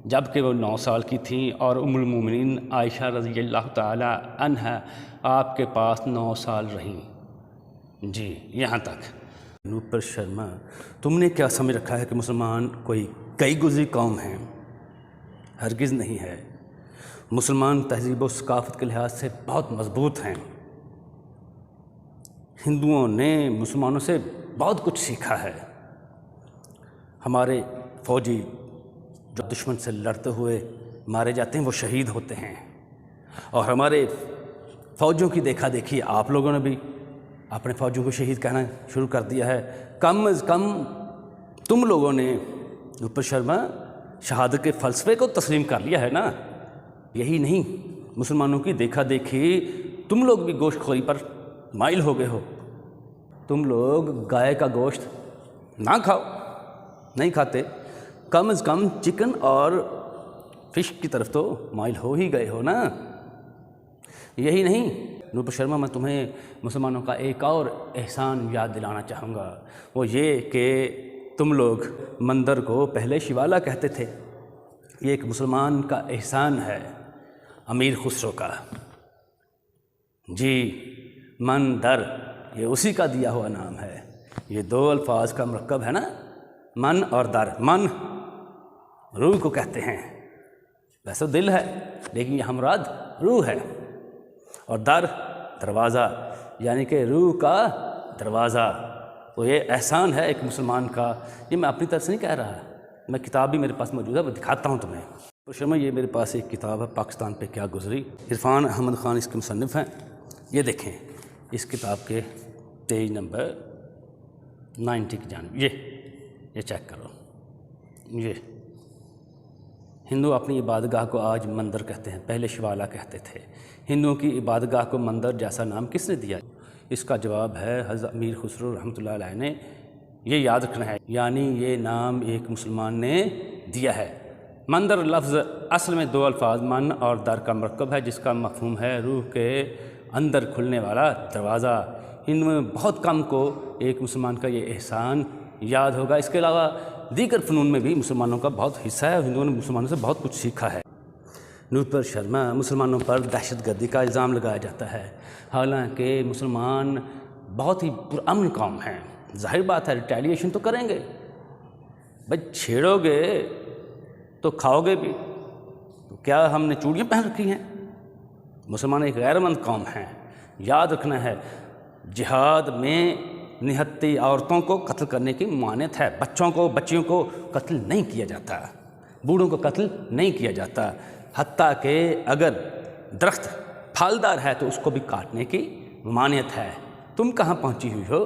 جب کہ وہ 9 سال کی تھیں، اور ام المومنین عائشہ رضی اللہ تعالی عنہ آپ کے پاس 9 سال رہیں۔ جی یہاں تک۔ نوپر شرما، تم نے کیا سمجھ رکھا ہے کہ مسلمان کوئی کئی گزری قوم ہیں؟ ہرگز نہیں ہے۔ مسلمان تہذیب و ثقافت کے لحاظ سے بہت مضبوط ہیں۔ ہندوؤں نے مسلمانوں سے بہت کچھ سیکھا ہے۔ ہمارے فوجی جو دشمن سے لڑتے ہوئے مارے جاتے ہیں وہ شہید ہوتے ہیں، اور ہمارے فوجیوں کی دیکھا دیکھی آپ لوگوں نے بھی اپنے فوجیوں کو شہید کہنا شروع کر دیا ہے۔ کم از کم تم لوگوں نے نوپر شرما شہادت کے فلسفے کو تسلیم کر لیا ہے نا۔ یہی نہیں، مسلمانوں کی دیکھا دیکھی تم لوگ بھی گوشت خوری پر مائل ہو گئے ہو۔ تم لوگ گائے کا گوشت نہ کھاؤ، نہیں کھاتے، کم از کم چکن اور فش کی طرف تو مائل ہو ہی گئے ہو نا۔ یہی نہیں، نوپر شرما، میں تمہیں مسلمانوں کا ایک اور احسان یاد دلانا چاہوں گا، وہ یہ کہ تم لوگ مندر کو پہلے شیوالا کہتے تھے۔ یہ ایک مسلمان کا احسان ہے امیر خسرو کا۔ جی، مندر یہ اسی کا دیا ہوا نام ہے۔ یہ دو الفاظ کا مرکب ہے نا، من اور در۔ من روح کو کہتے ہیں، ویسے دل ہے لیکن یہ مراد روح ہے، اور در دروازہ، یعنی کہ روح کا دروازہ۔ تو یہ احسان ہے ایک مسلمان کا۔ یہ میں اپنی طرف سے نہیں کہہ رہا، میں کتاب بھی میرے پاس موجود ہے، وہ دکھاتا ہوں تمہیں۔ تو شرما، یہ میرے پاس ایک کتاب ہے، پاکستان پہ کیا گزری، عرفان احمد خان اس کے مصنف ہیں۔ یہ دیکھیں اس کتاب کے پیج نمبر 90 کی جانب، یہ چیک کرو۔ یہ ہندو اپنی عبادتگاہ کو آج مندر کہتے ہیں، پہلے شیوالا کہتے تھے۔ ہندوؤں کی عبادتگاہ کو مندر جیسا نام کس نے دیا؟ اس کا جواب ہے حضرت امیر خسرو رحمۃ اللہ علیہ نے۔ یہ یاد رکھنا ہے، یعنی یہ نام ایک مسلمان نے دیا ہے۔ مندر لفظ اصل میں دو الفاظ من اور در کا مرکب ہے، جس کا مفہوم ہے روح کے اندر کھلنے والا دروازہ۔ ہندو میں بہت کم کو ایک مسلمان کا یہ احسان یاد ہوگا۔ اس کے علاوہ دیگر فنون میں بھی مسلمانوں کا بہت حصہ ہے، اور ہندوؤں نے مسلمانوں سے بہت کچھ سیکھا ہے۔ نوپر شرما، مسلمانوں پر دہشت گردی کا الزام لگایا جاتا ہے، حالانکہ مسلمان بہت ہی پرامن قوم ہیں۔ ظاہر بات ہے ریٹیلیشن تو کریں گے، بھائی چھیڑو گے تو کھاؤ گے بھی۔ تو کیا ہم نے چوڑیاں پہن رکھی ہیں؟ مسلمان ایک غیر مند قوم ہیں۔ یاد رکھنا ہے، جہاد میں نہتی عورتوں کو قتل کرنے کی ممانعت ہے، بچیوں کو قتل نہیں کیا جاتا، بوڑھوں کو قتل نہیں کیا جاتا، حتیٰ کہ اگر درخت پھلدار ہے تو اس کو بھی کاٹنے کی ممانعت ہے۔ تم کہاں پہنچی ہوئی ہو؟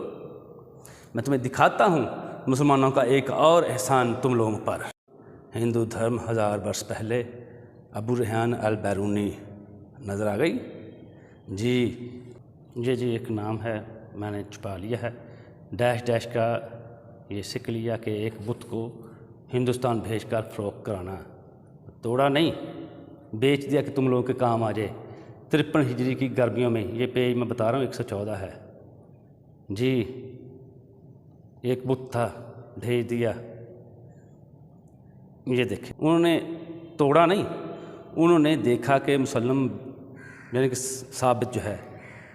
میں تمہیں دکھاتا ہوں مسلمانوں کا ایک اور احسان تم لوگوں پر۔ ہندو دھرم 1000 برس پہلے، ابو ریحان البیرونی نظر آ گئی؟ جی ایک نام ہے، میں نے چھپا لیا ہے، ڈیش کا یہ سکھ لیا کہ ایک بت کو ہندوستان بھیج کر فروخت کرانا، توڑا نہیں، بیچ دیا کہ تم لوگوں کے کام آ جائے۔ 53 ہجری کی گرمیوں میں، یہ پیج میں بتا رہا ہوں 114 ہے۔ جی، ایک بت تھا، بھیج دیا۔ یہ دیکھیں، انہوں نے توڑا نہیں، انہوں نے دیکھا کہ مسلم یعنی کہ ثابت جو ہے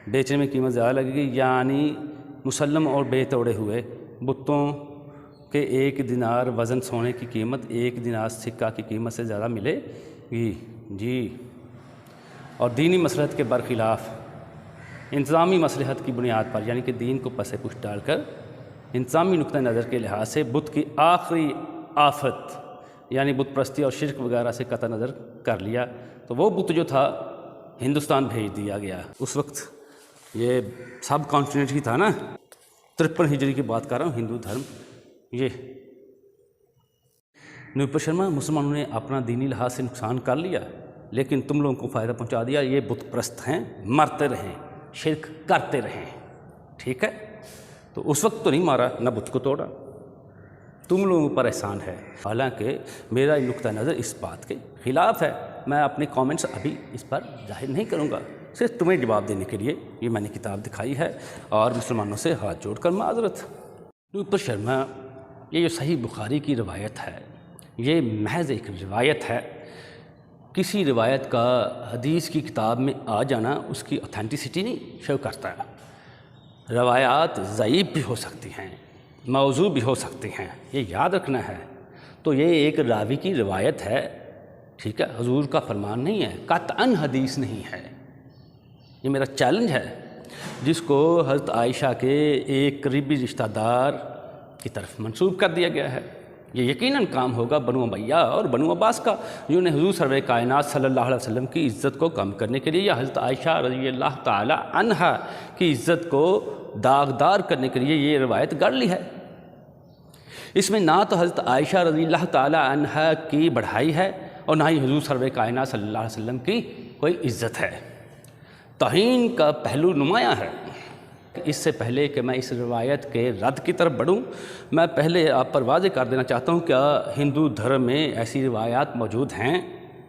بیچنے میں قیمت زیادہ لگے گی، یعنی مسلم اور بے توڑے ہوئے بتوں کے 1 دینار وزن سونے کی قیمت 1 دینار سکہ کی قیمت سے زیادہ ملے گی۔ جی، اور دینی مصلحت کے برخلاف انتظامی مصلحت کی بنیاد پر، یعنی کہ دین کو پس پش ڈال کر انتظامی نقطہ نظر کے لحاظ سے بت کی آخری آفت یعنی بت پرستی اور شرک وغیرہ سے قطع نظر کر لیا، تو وہ بت جو تھا ہندوستان بھیج دیا گیا۔ اس وقت یہ سب کانٹیننٹ ہی تھا نا، 53 ہجری کی بات کر رہا ہوں، ہندو دھرم۔ یہ نوپر شرما، مسلمانوں نے اپنا دینی لحاظ سے نقصان کر لیا، لیکن تم لوگوں کو فائدہ پہنچا دیا۔ یہ بت پرست ہیں، مرتے رہیں، شرک کرتے رہیں، ٹھیک ہے؟ تو اس وقت تو نہیں مارا، نہ بت کو توڑا، تم لوگوں پر احسان ہے۔ حالانکہ میرا یہ نقطہ نظر اس بات کے خلاف ہے، میں اپنے کامنٹس ابھی اس پر ظاہر نہیں کروں گا، صرف تمہیں جواب دینے کے لیے یہ میں نے کتاب دکھائی ہے، اور مسلمانوں سے ہاتھ جوڑ کر معذرت۔ نوپر شرما، یہ جو صحیح بخاری کی روایت ہے، یہ محض ایک روایت ہے۔ کسی روایت کا حدیث کی کتاب میں آ جانا اس کی اوتھینٹسٹی نہیں شو کرتا۔ روایات ضعیف بھی ہو سکتی ہیں، موضوع بھی ہو سکتی ہیں، یہ یاد رکھنا ہے۔ تو یہ ایک راوی کی روایت ہے، ٹھیک ہے، حضور کا فرمان نہیں ہے، قطعاً حدیث نہیں ہے۔ یہ میرا چیلنج ہے، جس کو حضرت عائشہ کے ایک قریبی رشتہ دار کی طرف منسوب کر دیا گیا ہے۔ یہ یقیناً کام ہوگا بنو امیہ اور بنو عباس کا، جنہوں نے حضور سرور کائنات صلی اللہ علیہ وسلم کی عزت کو کم کرنے کے لیے، یا حضرت عائشہ رضی اللہ تعالی عنہا کی عزت کو داغدار کرنے کے لیے یہ روایت گڑھ لی ہے۔ اس میں نہ تو حضرت عائشہ رضی اللہ تعالی عنہا کی بڑھائی ہے، اور نہ ہی حضور سرور کائنات صلی اللہ علیہ وسلم کی کوئی عزت ہے۔ توہین کا پہلو نمایاں ہے۔ اس سے پہلے کہ میں اس روایت کے رد کی طرف بڑھوں، میں پہلے آپ پر واضح کر دینا چاہتا ہوں، کیا ہندو دھرم میں ایسی روایات موجود ہیں؟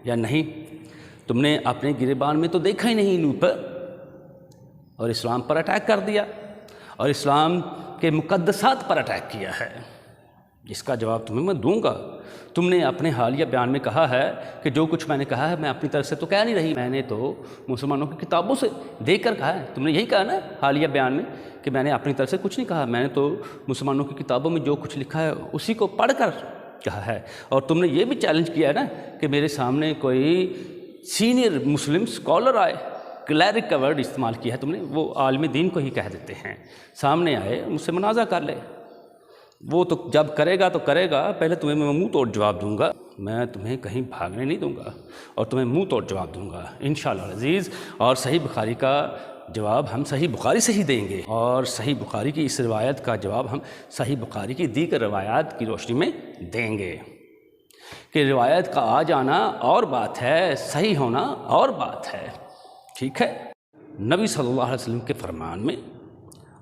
یا نہیں؟ تم نے اپنے گریبان میں تو دیکھا ہی نہیں لوپ، اور اسلام پر اٹیک کر دیا اور اسلام کے مقدسات پر اٹیک کیا ہے۔ اس کا جواب تمہیں میں دوں گا۔ تم نے اپنے حالیہ بیان میں کہا ہے کہ جو کچھ میں نے کہا ہے میں اپنی طرف سے تو کہہ نہیں رہی، میں نے تو مسلمانوں کی کتابوں سے دیکھ کر کہا ہے۔ تم نے یہی کہا نا حالیہ بیان میں کہ میں نے اپنی طرف سے کچھ نہیں کہا، میں نے تو مسلمانوں کی کتابوں میں جو کچھ لکھا ہے اسی کو پڑھ کر کہا ہے۔ اور تم نے یہ بھی چیلنج کیا ہے نا کہ میرے سامنے کوئی سینئر مسلم اسکالر آئے، کلیرک کا ورڈ استعمال کیا ہے تم نے، وہ عالم دین کو ہی کہہ دیتے ہیں، سامنے آئے مجھ سے منازعہ کر لے۔ وہ تو جب کرے گا تو کرے گا، پہلے تمہیں میں منہ توڑ جواب دوں گا، میں تمہیں کہیں بھاگنے نہیں دوں گا اور تمہیں منہ توڑ جواب دوں گا انشاءاللہ العزیز۔ اور صحیح بخاری کا جواب ہم صحیح بخاری سے ہی دیں گے، اور صحیح بخاری کی اس روایت کا جواب ہم صحیح بخاری کی دیگر روایات کی روشنی میں دیں گے کہ روایت کا آ جانا اور بات ہے، صحیح ہونا اور بات ہے، ٹھیک ہے؟ نبی صلی اللہ علیہ وسلم کے فرمان میں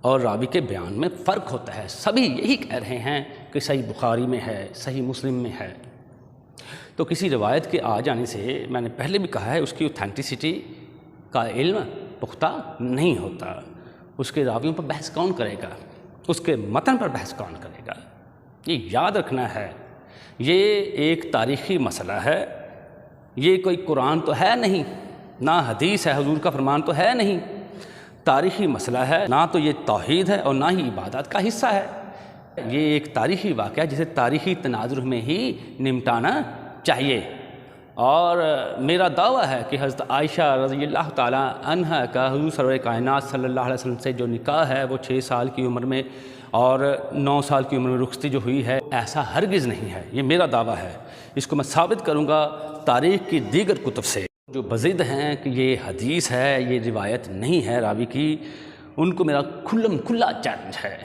اور راوی کے بیان میں فرق ہوتا ہے۔ سبھی یہی کہہ رہے ہیں کہ صحیح بخاری میں ہے، صحیح مسلم میں ہے۔ تو کسی روایت کے آ جانے سے میں نے پہلے بھی کہا ہے اس کی اوتھینٹسٹی کا علم پختہ نہیں ہوتا۔ اس کے راویوں پر بحث کون کرے گا؟ اس کے متن پر بحث کون کرے گا؟ یہ یاد رکھنا ہے، یہ ایک تاریخی مسئلہ ہے، یہ کوئی قرآن تو ہے نہیں، نہ حدیث ہے، حضور کا فرمان تو ہے نہیں، تاریخی مسئلہ ہے، نہ تو یہ توحید ہے اور نہ ہی عبادات کا حصہ ہے۔ یہ ایک تاریخی واقعہ ہے جسے تاریخی تناظر میں ہی نمٹانا چاہیے۔ اور میرا دعویٰ ہے کہ حضرت عائشہ رضی اللہ تعالیٰ عنہا کا حضور سرور کائنات صلی اللہ علیہ وسلم سے جو نکاح ہے وہ 6 سال کی عمر میں اور 9 سال کی عمر میں رخصتی جو ہوئی ہے، ایسا ہرگز نہیں ہے، یہ میرا دعویٰ ہے۔ اس کو میں ثابت کروں گا تاریخ کی دیگر کتب سے۔ جو بضد ہیں کہ یہ حدیث ہے، یہ روایت نہیں ہے راوی کی، ان کو میرا کھلا چیلنج ہے،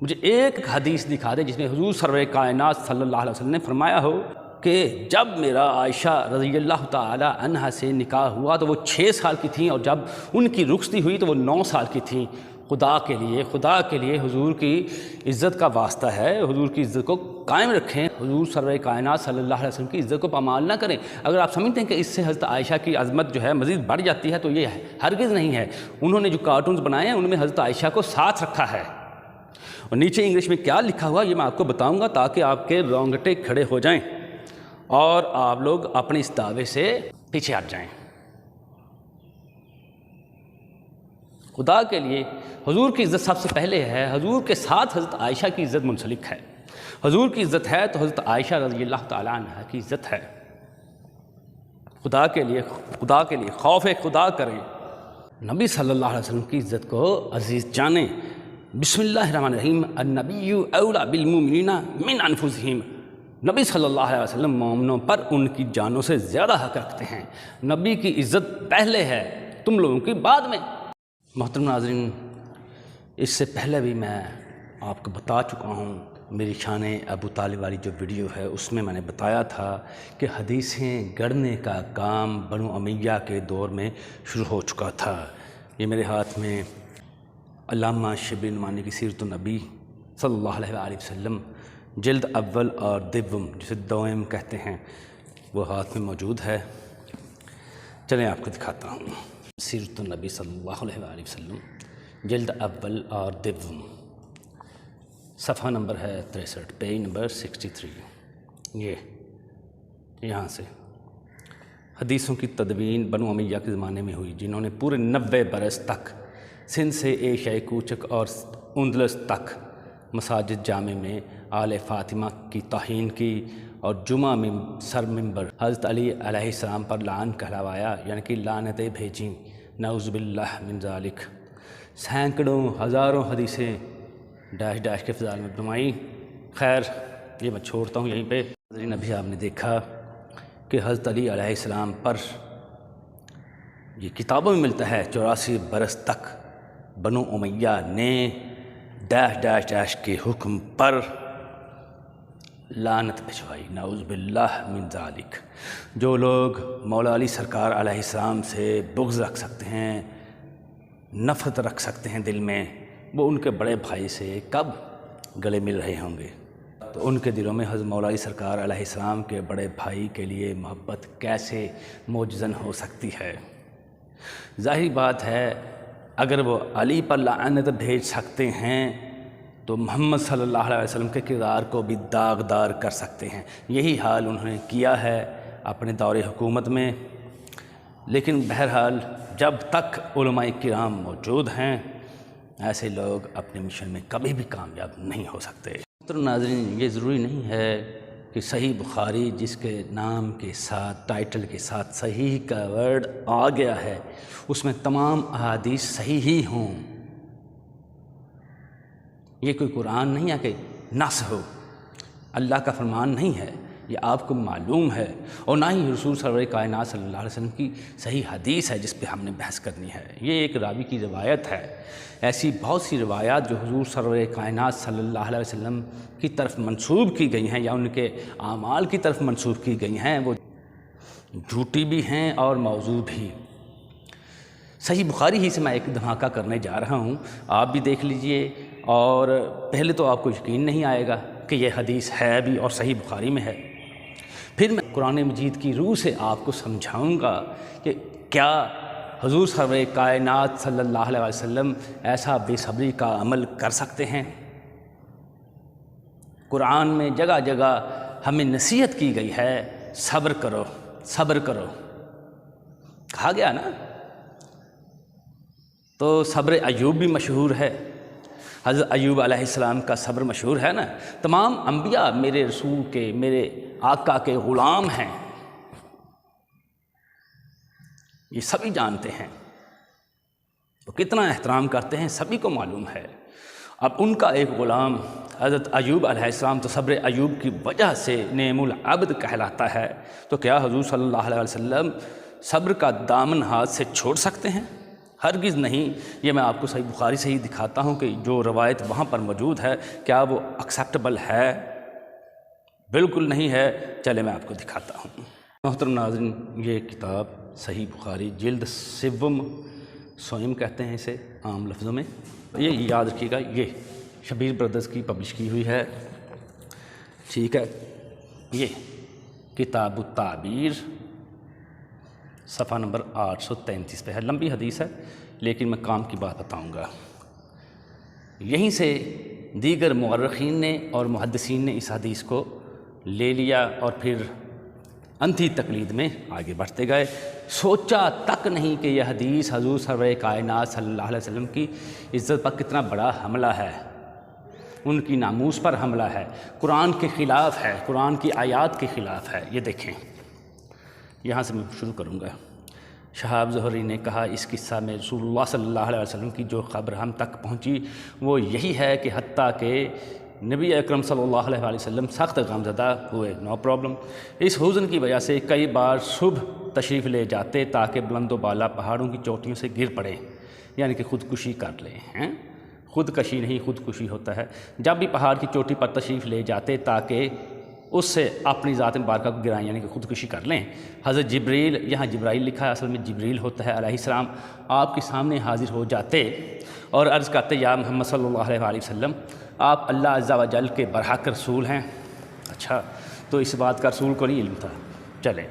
مجھے ایک حدیث دکھا دے جس میں حضور سرور کائنات صلی اللہ علیہ وسلم نے فرمایا ہو کہ جب میرا عائشہ رضی اللہ تعالی عنہا سے نکاح ہوا تو وہ 6 سال کی تھیں اور جب ان کی رخصتی ہوئی تو وہ 9 سال کی تھیں۔ خدا کے لیے حضور کی عزت کا واسطہ ہے، حضور کی عزت کو قائم رکھیں، حضور سرور کائنات صلی اللہ علیہ وسلم کی عزت کو پامال نہ کریں۔ اگر آپ سمجھتے ہیں کہ اس سے حضرت عائشہ کی عظمت جو ہے مزید بڑھ جاتی ہے تو یہ ہرگز نہیں ہے۔ انہوں نے جو کارٹونز بنائے ہیں ان میں حضرت عائشہ کو ساتھ رکھا ہے، اور نیچے انگلش میں کیا لکھا ہوا یہ میں آپ کو بتاؤں گا تاکہ آپ کے رونگٹے کھڑے ہو جائیں اور آپ لوگ اپنے اس دعوے سے پیچھے ہٹ جائیں۔ خدا کے لیے حضور کی عزت سب سے پہلے ہے، حضور کے ساتھ حضرت عائشہ کی عزت منسلک ہے۔ حضور کی عزت ہے تو حضرت عائشہ رضی اللہ تعالیٰ عنہا کی عزت ہے۔ خدا کے لیے خوف خدا کریں، نبی صلی اللہ علیہ وسلم کی عزت کو عزیز جانیں۔ بسم اللہ الرحمن الرحیم، النبی اولی بالمؤمنین من انفسہم۔ نبی صلی اللہ علیہ وسلم مومنوں پر ان کی جانوں سے زیادہ حق رکھتے ہیں۔ نبی کی عزت پہلے ہے، تم لوگوں کی بعد میں۔ محترم ناظرین، اس سے پہلے بھی میں آپ کو بتا چکا ہوں، میری شان ابو طالب والی جو ویڈیو ہے اس میں نے بتایا تھا کہ حدیثیں گڑھنے کا کام بنو امیہ کے دور میں شروع ہو چکا تھا۔ یہ میرے ہاتھ میں علامہ شبلی نعمانی کی سیرت النبی صلی اللہ علیہ وآلہ وسلم جلد اول اور دوم جسے دوم کہتے ہیں وہ ہاتھ میں موجود ہے۔ چلیں آپ کو دکھاتا ہوں۔ سیرت النبی صلی اللہ علیہ وآلہ وسلم جلد اول اور دوم، صفحہ نمبر ہے 63، پیج نمبر 63۔ یہ یہاں سے حدیثوں کی تدوین بنو امیہ کے زمانے میں ہوئی، جنہوں نے پورے 90 برس تک سندھ سے ایشیائے کوچک اور اندلس تک مساجد جامع میں آل فاطمہ کی توہین کی اور جمعہ میں سر منبر حضرت علی علیہ السلام پر لعن کہلوایا، یعنی کہ لعنتیں بھیجیں، نعوذ باللہ من ذالک۔ سینکڑوں ہزاروں حدیثیں ڈیش ڈیش کے فضائل میں بنوائی۔ خیر یہ میں چھوڑتا ہوں یہیں پہ۔ ناظرین، ابھی آپ نے دیکھا کہ حضرت علی علیہ السلام پر یہ کتابوں میں ملتا ہے 84 برس تک بنو امیہ نے ڈیش ڈیش ڈیش کے حکم پر لعنت بھجوائی، نعوذ باللہ من ذالک۔ جو لوگ مولا علی سرکار علیہ السلام سے بغض رکھ سکتے ہیں، نفرت رکھ سکتے ہیں دل میں، وہ ان کے بڑے بھائی سے کب گلے مل رہے ہوں گے؟ تو ان کے دلوں میں حضرت مولا علی سرکار علیہ السلام کے بڑے بھائی کے لیے محبت کیسے موجزن ہو سکتی ہے؟ ظاہری بات ہے اگر وہ علی پر لعنت بھیج سکتے ہیں تو محمد صلی اللہ علیہ وسلم کے کردار کو بھی داغدار کر سکتے ہیں۔ یہی حال انہوں نے کیا ہے اپنے دور حکومت میں، لیکن بہرحال جب تک علماء کرام موجود ہیں ایسے لوگ اپنے مشن میں کبھی بھی کامیاب نہیں ہو سکتے۔ محترم ناظرین، یہ ضروری نہیں ہے کہ صحیح بخاری جس کے نام کے ساتھ ٹائٹل کے ساتھ صحیح کا ورڈ آ گیا ہے اس میں تمام احادیث صحیح ہی ہوں۔ یہ کوئی قرآن نہیں ہے کہ نص ہو، اللہ کا فرمان نہیں ہے، یہ آپ کو معلوم ہے، اور نہ ہی رسول سرور کائنات صلی اللہ علیہ وسلم کی صحیح حدیث ہے جس پہ ہم نے بحث کرنی ہے۔ یہ ایک راوی کی روایت ہے۔ ایسی بہت سی روایات جو حضور سرور کائنات صلی اللہ علیہ وسلم کی طرف منسوب کی گئی ہیں یا ان کے اعمال کی طرف منسوب کی گئی ہیں وہ جھوٹی بھی ہیں اور موضوع بھی۔ صحیح بخاری ہی سے میں ایک دھماکہ کرنے جا رہا ہوں، آپ بھی دیکھ لیجئے، اور پہلے تو آپ کو یقین نہیں آئے گا کہ یہ حدیث ہے بھی اور صحیح بخاری میں ہے، پھر میں قرآن مجید کی روح سے آپ کو سمجھاؤں گا کہ کیا حضور سرور کائنات صلی اللہ علیہ وسلم ایسا بے صبری کا عمل کر سکتے ہیں۔ قرآن میں جگہ جگہ ہمیں نصیحت کی گئی ہے، صبر کرو صبر کرو، کہا گیا نا۔ تو صبر ایوب بھی مشہور ہے، حضرت ایوب علیہ السلام کا صبر مشہور ہے نا۔ تمام انبیاء میرے رسول کے، میرے آقا کے غلام ہیں، یہ سبھی جانتے ہیں، وہ کتنا احترام کرتے ہیں سبھی کو معلوم ہے۔ اب ان کا ایک غلام حضرت ایوب علیہ السلام تو صبر ایوب کی وجہ سے نعم العبد کہلاتا ہے، تو کیا حضور صلی اللہ علیہ وسلم صبر کا دامن ہاتھ سے چھوڑ سکتے ہیں؟ ہرگز نہیں۔ یہ میں آپ کو صحیح بخاری سے ہی دکھاتا ہوں کہ جو روایت وہاں پر موجود ہے کیا وہ ایکسیپٹیبل ہے؟ بالکل نہیں ہے۔ چلے میں آپ کو دکھاتا ہوں۔ محترم ناظرین، یہ کتاب صحیح بخاری جلد سوم سوئم کہتے ہیں اسے عام لفظوں میں، یہ یاد رکھیے گا، یہ شبیر بردرز کی پبلش کی ہوئی ہے، ٹھیک ہے۔ یہ کتاب التعبیر صفحہ نمبر 833 پہ ہے، لمبی حدیث ہے لیکن میں کام کی بات بتاؤں گا۔ یہیں سے دیگر مورخین نے اور محدثین نے اس حدیث کو لے لیا اور پھر انتھی تقلید میں آگے بڑھتے گئے۔ سوچا تک نہیں کہ یہ حدیث حضور سرور کائنات صلی اللہ علیہ وسلم کی عزت پر کتنا بڑا حملہ ہے، ان کی ناموس پر حملہ ہے، قرآن کے خلاف ہے، قرآن کی آیات کے خلاف ہے۔ یہ دیکھیں، یہاں سے میں شروع کروں گا۔ شہاب ظہری نے کہا اس قصہ میں رسول اللہ صلی اللہ علیہ وسلم کی جو خبر ہم تک پہنچی وہ یہی ہے کہ حتیٰ کہ نبی اکرم صلی اللہ علیہ وسلم سخت غمزدہ ہوئے، نو پرابلم، اس حزن کی وجہ سے کئی بار صبح تشریف لے جاتے تاکہ بلند و بالا پہاڑوں کی چوٹیوں سے گر پڑے، یعنی کہ خودکشی کر لیں ہیں۔ خودکشی نہیں، خودکشی ہوتا ہے۔ جب بھی پہاڑ کی چوٹی پر تشریف لے جاتے تاکہ اس سے اپنی ذات مبارکہ کو گرائیں، یعنی کہ خودکشی کر لیں، حضرت جبریل، یہاں جبرائیل لکھا ہے، اصل میں جبریل ہوتا ہے، علیہ السلام آپ کے سامنے حاضر ہو جاتے اور عرض کرتے یا محمد صلی اللہ علیہ وسلم آپ اللہ عز و جل کے برحق رسول ہیں۔ اچھا، تو اس بات کا رسول کو نہیں علم تھا، چلیں،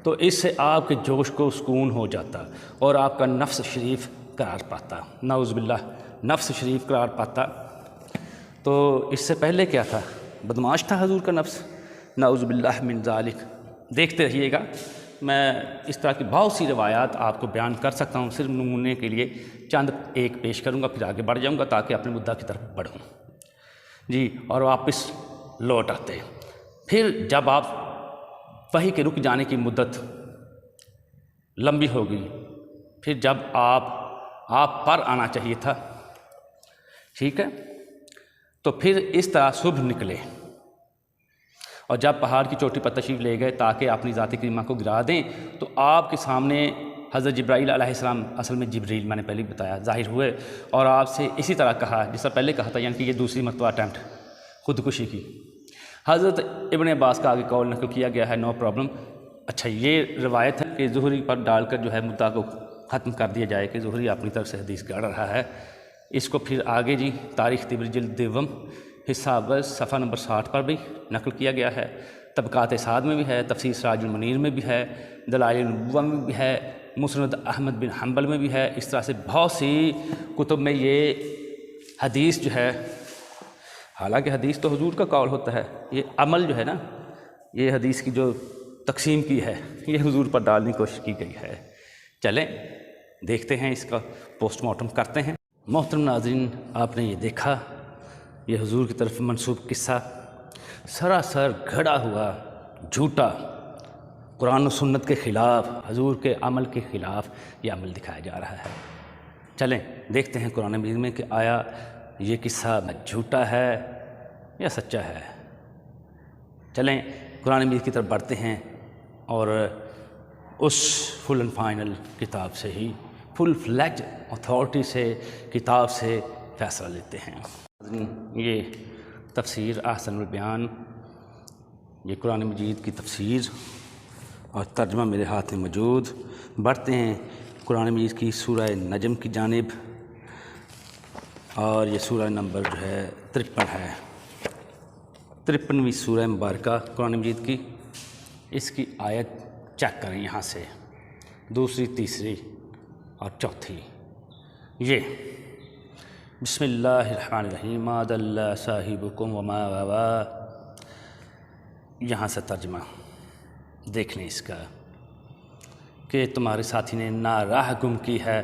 تو اس سے آپ کے جوش کو سکون ہو جاتا اور آپ کا نفس شریف قرار پاتا، نعوذ باللہ نفس شریف قرار پاتا۔ تو اس سے پہلے کیا تھا؟ بدمعاش تھا حضور کا نفس، نعوذ باللہ من ذالک۔ دیکھتے رہیے گا، میں اس طرح کی بہت سی روایات آپ کو بیان کر سکتا ہوں، صرف نمونے کے لیے چند ایک پیش کروں گا، پھر آگے بڑھ جاؤں گا تاکہ اپنے مدعا کی طرف بڑھوں جی، اور واپس لوٹ آتے۔ پھر جب آپ وحی کے رک جانے کی مدت لمبی ہو گئی، پھر جب آپ پر آنا چاہیے تھا، ٹھیک ہے، تو پھر اس طرح صبح نکلے اور جب پہاڑ کی چوٹی پر تشریف لے گئے تاکہ اپنی ذات کریمہ کو گرا دیں تو آپ کے سامنے حضرت جبرائیل علیہ السلام، اصل میں جبریل میں نے پہلے بتایا، ظاہر ہوئے اور آپ سے اسی طرح کہا جس طرح پہلے کہا تھا، یعنی کہ یہ دوسری مرتبہ اٹیمپٹ خودکشی کی۔ حضرت ابن عباس کا آگے قول نقل کیا گیا ہے، نو پرابلم۔ اچھا، یہ روایت ہے کہ زہری پر ڈال کر جو ہے مدعا کو ختم کر دیا جائے کہ زہری اپنی طرف سے حدیث گڑھ رہا ہے۔ اس کو پھر آگے جی تاریخ طبری جلد دوم حصہ بس صفحہ نمبر 60 پر بھی نقل کیا گیا ہے، طبقات سعد میں بھی ہے، تفسیر سراج المنیر میں بھی ہے، دلائل النبوہ میں بھی ہے، مسند احمد بن حنبل میں بھی ہے۔ اس طرح سے بہت سی کتب میں یہ حدیث جو ہے، حالانکہ حدیث تو حضور کا قول ہوتا ہے، یہ عمل جو ہے نا، یہ حدیث کی جو تقسیم کی ہے یہ حضور پر ڈالنے کی کوشش کی گئی ہے۔ چلیں دیکھتے ہیں، اس کا پوسٹ مارٹم کرتے ہیں۔ محترم ناظرین، آپ نے یہ دیکھا، یہ حضور کی طرف منسوب قصہ سراسر گھڑا ہوا جھوٹا، قرآن و سنت کے خلاف، حضور کے عمل کے خلاف یہ عمل دکھایا جا رہا ہے۔ چلیں دیکھتے ہیں قرآن مجید میں کہ آیا یہ قصہ جھوٹا ہے یا سچا ہے۔ چلیں قرآن مجید کی طرف بڑھتے ہیں اور اس فل اینڈ فائنل کتاب سے ہی، فل فلیج اتھارٹی سے، کتاب سے فیصلہ لیتے ہیں۔ یہ تفسیر احسن البیان، یہ قرآن مجید کی تفسیر اور ترجمہ میرے ہاتھ میں موجود۔ بڑھتے ہیں قرآن مجید کی سورہ نجم کی جانب، اور یہ سورہ نمبر جو ہے 53 ہے، 53ویں سورہ مبارکہ قرآن مجید کی۔ اس کی آیت چیک کریں یہاں سے، دوسری، تیسری اور چوتھی۔ یہ بسم اللہ الرحمن الرحیم، ما ضل صاحبکم وما غویٰ، یہاں سے ترجمہ دیکھ لیں اس کا، کہ تمہارے ساتھی نے نہ راہ گم کی ہے،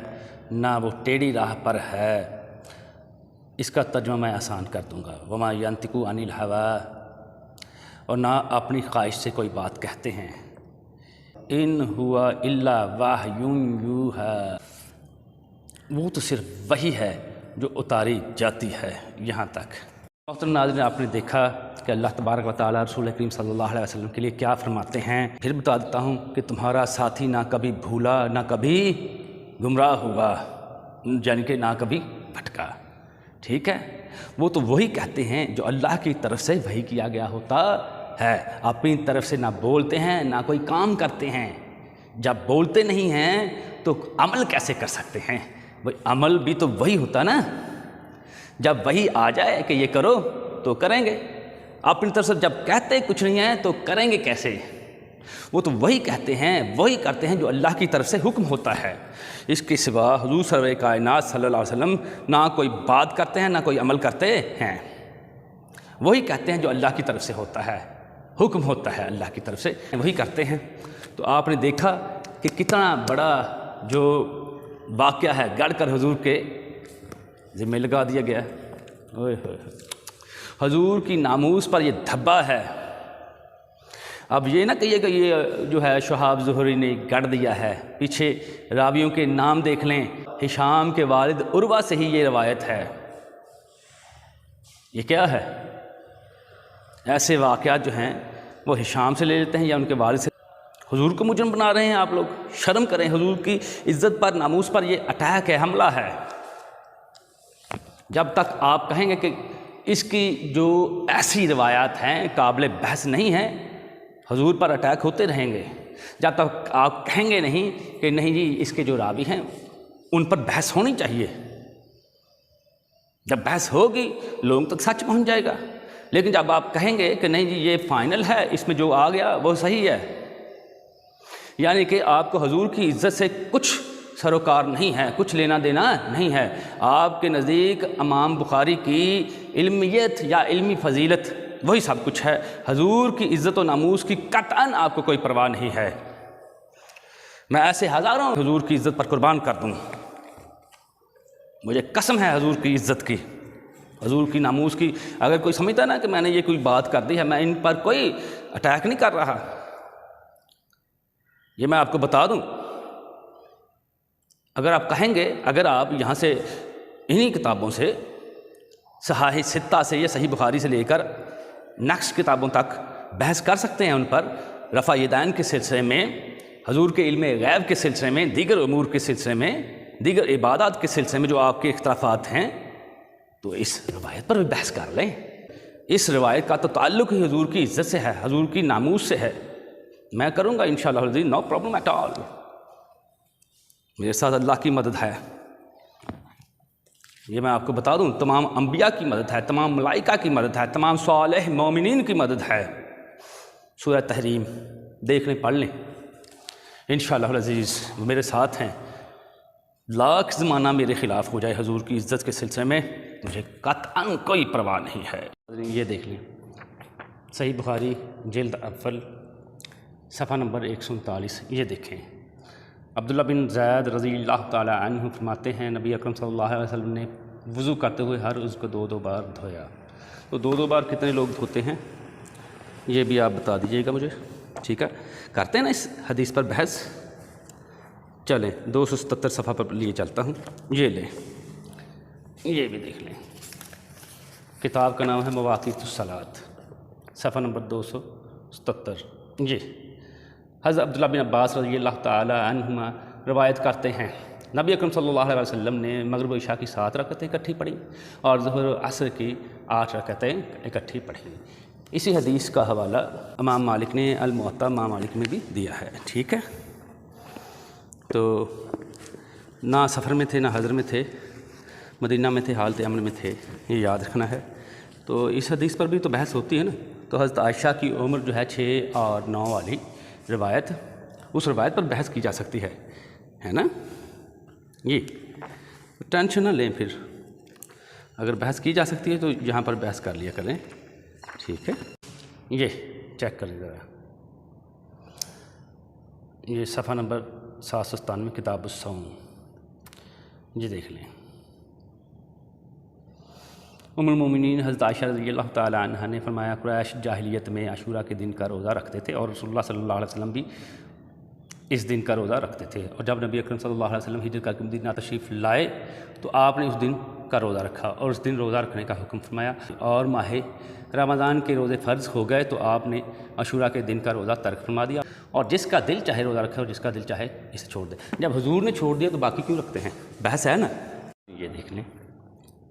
نہ وہ ٹیڑھی راہ پر ہے۔ اس کا ترجمہ میں آسان کر دوں گا، وما ینطق عن الہویٰ، اور نہ اپنی خواہش سے کوئی بات کہتے ہیں، ان ہوا الا وحی یوحیٰ، وہ تو صرف وحی ہے جو اتاری جاتی ہے۔ یہاں تک محترم ناظرین، آپ نے دیکھا کہ اللہ تبارک و تعالیٰ رسول کریم صلی اللہ علیہ وسلم کے لیے کیا فرماتے ہیں۔ پھر بتا دیتا ہوں کہ تمہارا ساتھی نہ کبھی بھولا، نہ کبھی گمراہ ہوا، یعنی کہ نہ کبھی بھٹکا، ٹھیک ہے؟ وہ تو وہی کہتے ہیں جو اللہ کی طرف سے وحی کیا گیا ہوتا ہے، اپنی طرف سے نہ بولتے ہیں نہ کوئی کام کرتے ہیں۔ جب بولتے نہیں ہیں تو عمل کیسے کر سکتے ہیں؟ بھائی عمل بھی تو وہی ہوتا نا، جب وہی آ جائے کہ یہ کرو تو کریں گے، اپنی طرف سے جب کہتے کچھ نہیں ہیں تو کریں گے کیسے؟ وہ تو وہی کہتے ہیں، وہی کرتے ہیں جو اللہ کی طرف سے حکم ہوتا ہے۔ اس کے سوا حضور سرور کائنات صلی اللہ علیہ وسلم نہ کوئی بات کرتے ہیں نہ کوئی عمل کرتے ہیں، وہی کہتے ہیں جو اللہ کی طرف سے ہوتا ہے، حکم ہوتا ہے اللہ کی طرف سے، وہی کرتے ہیں۔ تو آپ نے دیکھا کہ کتنا بڑا جو واقعہ ہے گڑھ کر حضور کے ذمہ لگا دیا گیا ہے۔ حضور کی ناموس پر یہ دھبا ہے۔ اب یہ نہ کہیے کہ یہ جو ہے شہاب زہری نے گڑھ دیا ہے، پیچھے راویوں کے نام دیکھ لیں، ہشام کے والد عروہ سے ہی یہ روایت ہے۔ یہ کیا ہے؟ ایسے واقعات جو ہیں وہ ہشام سے لے لیتے ہیں یا ان کے والد سے۔ حضور کو مجرم بنا رہے ہیں آپ لوگ، شرم کریں، حضور کی عزت پر، ناموس پر یہ اٹیک ہے، حملہ ہے۔ جب تک آپ کہیں گے کہ اس کی جو ایسی روایات ہیں قابل بحث نہیں ہیں، حضور پر اٹیک ہوتے رہیں گے۔ جب تک آپ کہیں گے نہیں کہ نہیں جی اس کے جو راوی ہیں ان پر بحث ہونی چاہیے، جب بحث ہوگی لوگوں تک سچ پہنچ جائے گا۔ لیکن جب آپ کہیں گے کہ نہیں جی یہ فائنل ہے، اس میں جو آ گیا وہ صحیح ہے، یعنی کہ آپ کو حضور کی عزت سے کچھ سروکار نہیں ہے، کچھ لینا دینا نہیں ہے۔ آپ کے نزدیک امام بخاری کی علمیت یا علمی فضیلت وہی سب کچھ ہے، حضور کی عزت و ناموس کی قطعاً آپ کو کوئی پرواہ نہیں ہے۔ میں ایسے ہزاروں حضور کی عزت پر قربان کر دوں، مجھے قسم ہے حضور کی عزت کی، حضور کی ناموس کی۔ اگر کوئی سمجھتا نا کہ میں نے یہ کوئی بات کر دی ہے، میں ان پر کوئی اٹیک نہیں کر رہا، یہ میں آپ کو بتا دوں۔ اگر آپ کہیں گے، اگر آپ یہاں سے انہی کتابوں سے، صحاح ستہ سے یا صحیح بخاری سے لے کر نیکسٹ کتابوں تک بحث کر سکتے ہیں ان پر، رفع یدین کے سلسلے میں، حضور کے علم غیب کے سلسلے میں، دیگر امور کے سلسلے میں، دیگر عبادات کے سلسلے میں جو آپ کے اختلافات ہیں، تو اس روایت پر بھی بحث کر لیں۔ اس روایت کا تو تعلق ہی حضور کی عزت سے ہے، حضور کی ناموس سے ہے۔ میں کروں گا انشاءاللہ، نو پرابلم ایٹ آل، میرے ساتھ اللہ کی مدد ہے۔ یہ میں آپ کو بتا دوں تمام انبیاء کی مدد ہے، تمام ملائکہ کی مدد ہے، تمام صالح مومنین کی مدد ہے۔ سورہ تحریم دیکھ لیں، پڑھ لیں، انشاءاللہ العزیز وہ میرے ساتھ ہیں۔ لاکھ زمانہ میرے خلاف ہو جائے حضور کی عزت کے سلسلے میں، مجھے قطعاً کوئی پرواہ نہیں ہے۔ یہ دیکھ لیں صحیح بخاری جلد اول صفحہ نمبر 139، یہ دیکھیں عبداللہ بن زید رضی اللہ تعالیٰ عنہ فرماتے ہیں نبی اکرم صلی اللہ علیہ وسلم نے وضو کرتے ہوئے ہر عضو کو 2 بار دھویا۔ تو 2 بار کتنے لوگ دھوتے ہیں یہ بھی آپ بتا دیجیے گا مجھے، ٹھیک ہے؟ کرتے ہیں نا اس حدیث پر بحث؟ چلیں 277 صفحہ پر لیے چلتا ہوں، یہ لیں، یہ بھی دیکھ لیں۔ کتاب کا نام ہے مواقیت الصلاۃ، صفحہ نمبر 277۔ جی حضرت عبداللہ بن عباس رضی اللہ تعالی عنہما روایت کرتے ہیں نبی اکرم صلی اللہ علیہ وسلم نے مغرب و عشاء کی 7 رکعتیں اکٹھی پڑھی اور ظہر و عصر کی 8 رکعتیں اکٹھی پڑھی۔ اسی حدیث کا حوالہ امام مالک نے الموطا امام مالک میں بھی دیا ہے، ٹھیک ہے؟ تو نہ سفر میں تھے نہ حضر میں تھے، مدینہ میں تھے، حالت امن میں تھے، یہ یاد رکھنا ہے۔ تو اس حدیث پر بھی تو بحث ہوتی ہے نا۔ تو حضرت عائشہ کی عمر جو ہے 6 اور 9 والی روایت، اس روایت پر بحث کی جا سکتی ہے نا؟ یہ ٹینشن نہ لیں، پھر اگر بحث کی جا سکتی ہے تو یہاں پر بحث کر لیا کریں، ٹھیک ہے؟ یہ چیک کریں ذرا، یہ صفحہ نمبر 797 کتاب الصوم، یہ دیکھ لیں۔ ام المومنین حضرت عائشہ رضی اللہ تعالی عنہ نے فرمایا قریش جاہلیت میں عاشورہ کے دن کا روزہ رکھتے تھے اور رسول اللہ صلی اللہ علیہ وسلم بھی اس دن کا روزہ رکھتے تھے، اور جب نبی اکرم صلی اللہ علیہ وسلم ہجرت کر کے مدینہ تشریف لائے تو آپ نے اس دن کا روزہ رکھا اور اس دن روزہ رکھنے کا حکم فرمایا، اور ماہ رمضان کے روزے فرض ہو گئے تو آپ نے عاشورہ کے دن کا روزہ ترک فرما دیا، اور جس کا دل چاہے روزہ رکھے اور جس کا دل چاہے اسے چھوڑ دے۔ جب حضور نے چھوڑ دیا تو باقی کیوں رکھتے ہیں؟ بحث ہے نا۔ یہ دیکھ لیں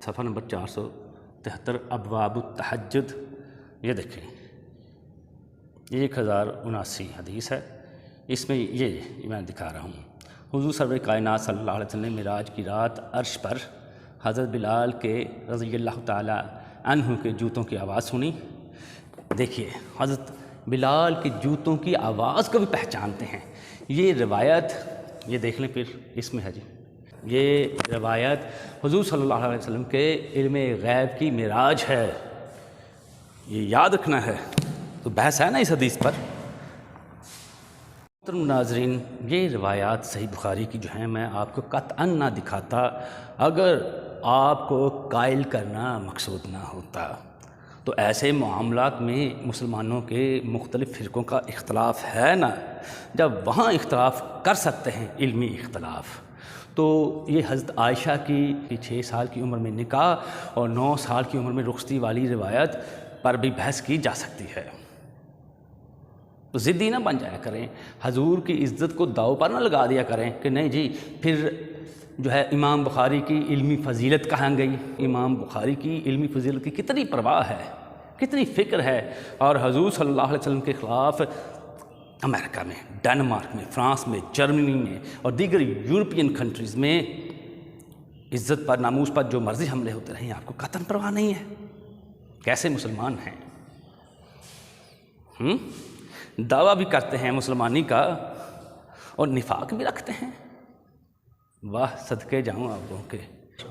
صفحہ نمبر 473 ابواب التہجد، یہ دیکھیں 1079 حدیث ہے، اس میں یہ میں دکھا رہا ہوں۔ حضور سرور کائنات صلی اللہ علیہ وسلم نے معراج کی رات عرش پر حضرت بلال کے رضی اللہ تعالی عنہ کے جوتوں کی آواز سنی۔ دیکھیے حضرت بلال کے جوتوں کی آواز کو بھی پہچانتے ہیں۔ یہ روایت یہ دیکھ لیں، پھر اس میں ہے جی یہ روایت حضور صلی اللہ علیہ وسلم کے علم غیب کی معراج ہے، یہ یاد رکھنا ہے۔ تو بحث ہے نا اس حدیث پر۔ محترم ناظرین، یہ روایات صحیح بخاری کی جو ہیں میں آپ کو قطعاً نہ دکھاتا اگر آپ کو قائل کرنا مقصود نہ ہوتا۔ تو ایسے معاملات میں مسلمانوں کے مختلف فرقوں کا اختلاف ہے نا، جب وہاں اختلاف کر سکتے ہیں علمی اختلاف، تو یہ حضرت عائشہ کی 6 سال کی عمر میں نکاح اور 9 سال کی عمر میں رخصتی والی روایت پر بھی بحث کی جا سکتی ہے۔ تو ضدی نہ بن جایا کریں، حضور کی عزت کو داؤ پر نہ لگا دیا کریں کہ نہیں جی پھر جو ہے امام بخاری کی علمی فضیلت کہاں گئی۔ امام بخاری کی علمی فضیلت کی کتنی پرواہ ہے، کتنی فکر ہے، اور حضور صلی اللہ علیہ وسلم کے خلاف امریکہ میں، ڈنمارک میں، فرانس میں، جرمنی میں اور دیگر یورپین کنٹریز میں عزت پر ناموس پر جو مرضی حملے ہوتے رہے ہیں، آپ کو قطعاً پرواہ نہیں ہے۔ کیسے مسلمان ہیں؟ دعویٰ بھی کرتے ہیں مسلمانی کا اور نفاق بھی رکھتے ہیں۔ واہ صدقے جاؤں آپ لوگوں کے۔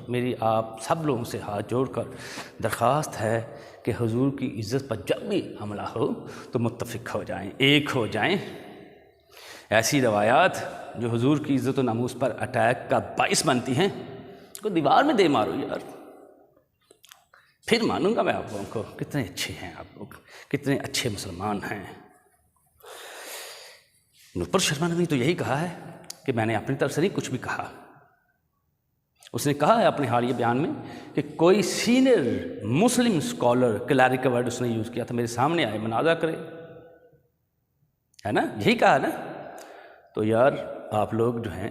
میری آپ سب لوگوں سے ہاتھ جوڑ کر درخواست ہے کہ حضور کی عزت پر جب بھی حملہ ہو تو متفق ہو جائیں، ایک ہو جائیں۔ ایسی روایات جو حضور کی عزت و ناموس پر اٹیک کا باعث بنتی ہیں کو دیوار میں دے مارو یار، پھر مانوں گا میں آپ لوگوں کو کتنے اچھے ہیں آپ لوگ، کتنے اچھے مسلمان ہیں۔ نوپر شرما نے بھی تو یہی کہا ہے کہ میں نے اپنی طرف سے نہیں کچھ بھی کہا۔ اس نے کہا ہے اپنے حالیہ بیان میں کہ کوئی سینئر مسلم اسکالر، کلیرک کا ورڈ اس نے یوز کیا تھا، میرے سامنے آئے مناظرہ کرے، ہے نا، یہی کہا نا۔ تو یار آپ لوگ جو ہیں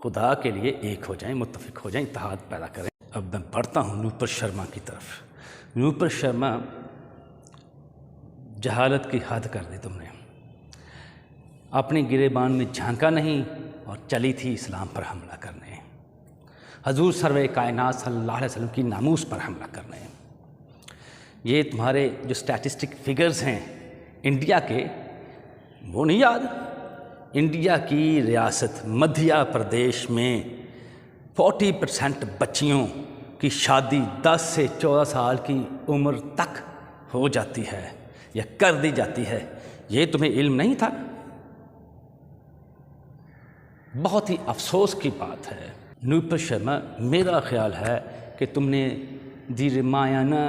خدا کے لیے ایک ہو جائیں، متفق ہو جائیں، اتحاد پیدا کریں۔ اب میں پڑھتا ہوں نوپر شرما کی طرف۔ نوپر شرما، جہالت کی حد کر دی تم نے، اپنی گریبان میں جھانکا نہیں اور چلی تھی اسلام پر حملہ کرنے۔ حضور سرور کائنات صلی اللہ علیہ وسلم کی ناموس پر حملہ کرنے. یہ تمہارے جو سٹیٹسٹک فگرز ہیں انڈیا کے، وہ نہیں یاد؟ انڈیا کی ریاست مدھیہ پردیش میں 40% بچیوں کی شادی 10 سے 14 سال کی عمر تک ہو جاتی ہے یا کر دی جاتی ہے. یہ تمہیں علم نہیں تھا؟ بہت ہی افسوس کی بات ہے. نوپر شرما، میرا خیال ہے کہ تم نے دی رامائنا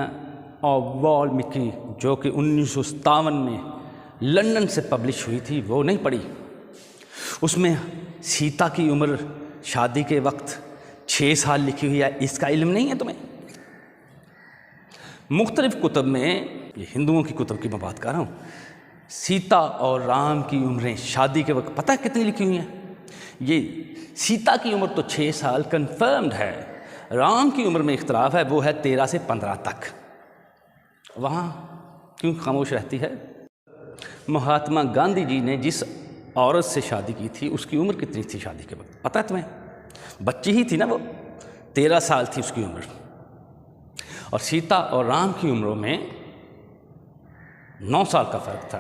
آف والمیکی جو کہ 1957 میں لندن سے پبلش ہوئی تھی وہ نہیں پڑھی. اس میں سیتا کی عمر شادی کے وقت 6 سال لکھی ہوئی ہے. اس کا علم نہیں ہے تمہیں؟ مختلف کتب میں، یہ ہندوؤں کی کتب کی میں بات کر رہا ہوں، سیتا اور رام کی عمریں شادی کے وقت پتہ ہے کتنی لکھی ہوئی ہیں؟ یہ سیتا کی عمر تو 6 سال کنفرمڈ ہے، رام کی عمر میں اختلاف ہے، وہ ہے 13 سے 15 تک. وہاں کیوں خاموش رہتی ہے؟ مہاتما گاندھی جی نے جس عورت سے شادی کی تھی اس کی عمر کتنی تھی شادی کے وقت؟ پتہ ہے تمہیں؟ بچی ہی تھی نا، وہ 13 سال تھی اس کی عمر. اور سیتا اور رام کی عمروں میں 9 سال کا فرق تھا.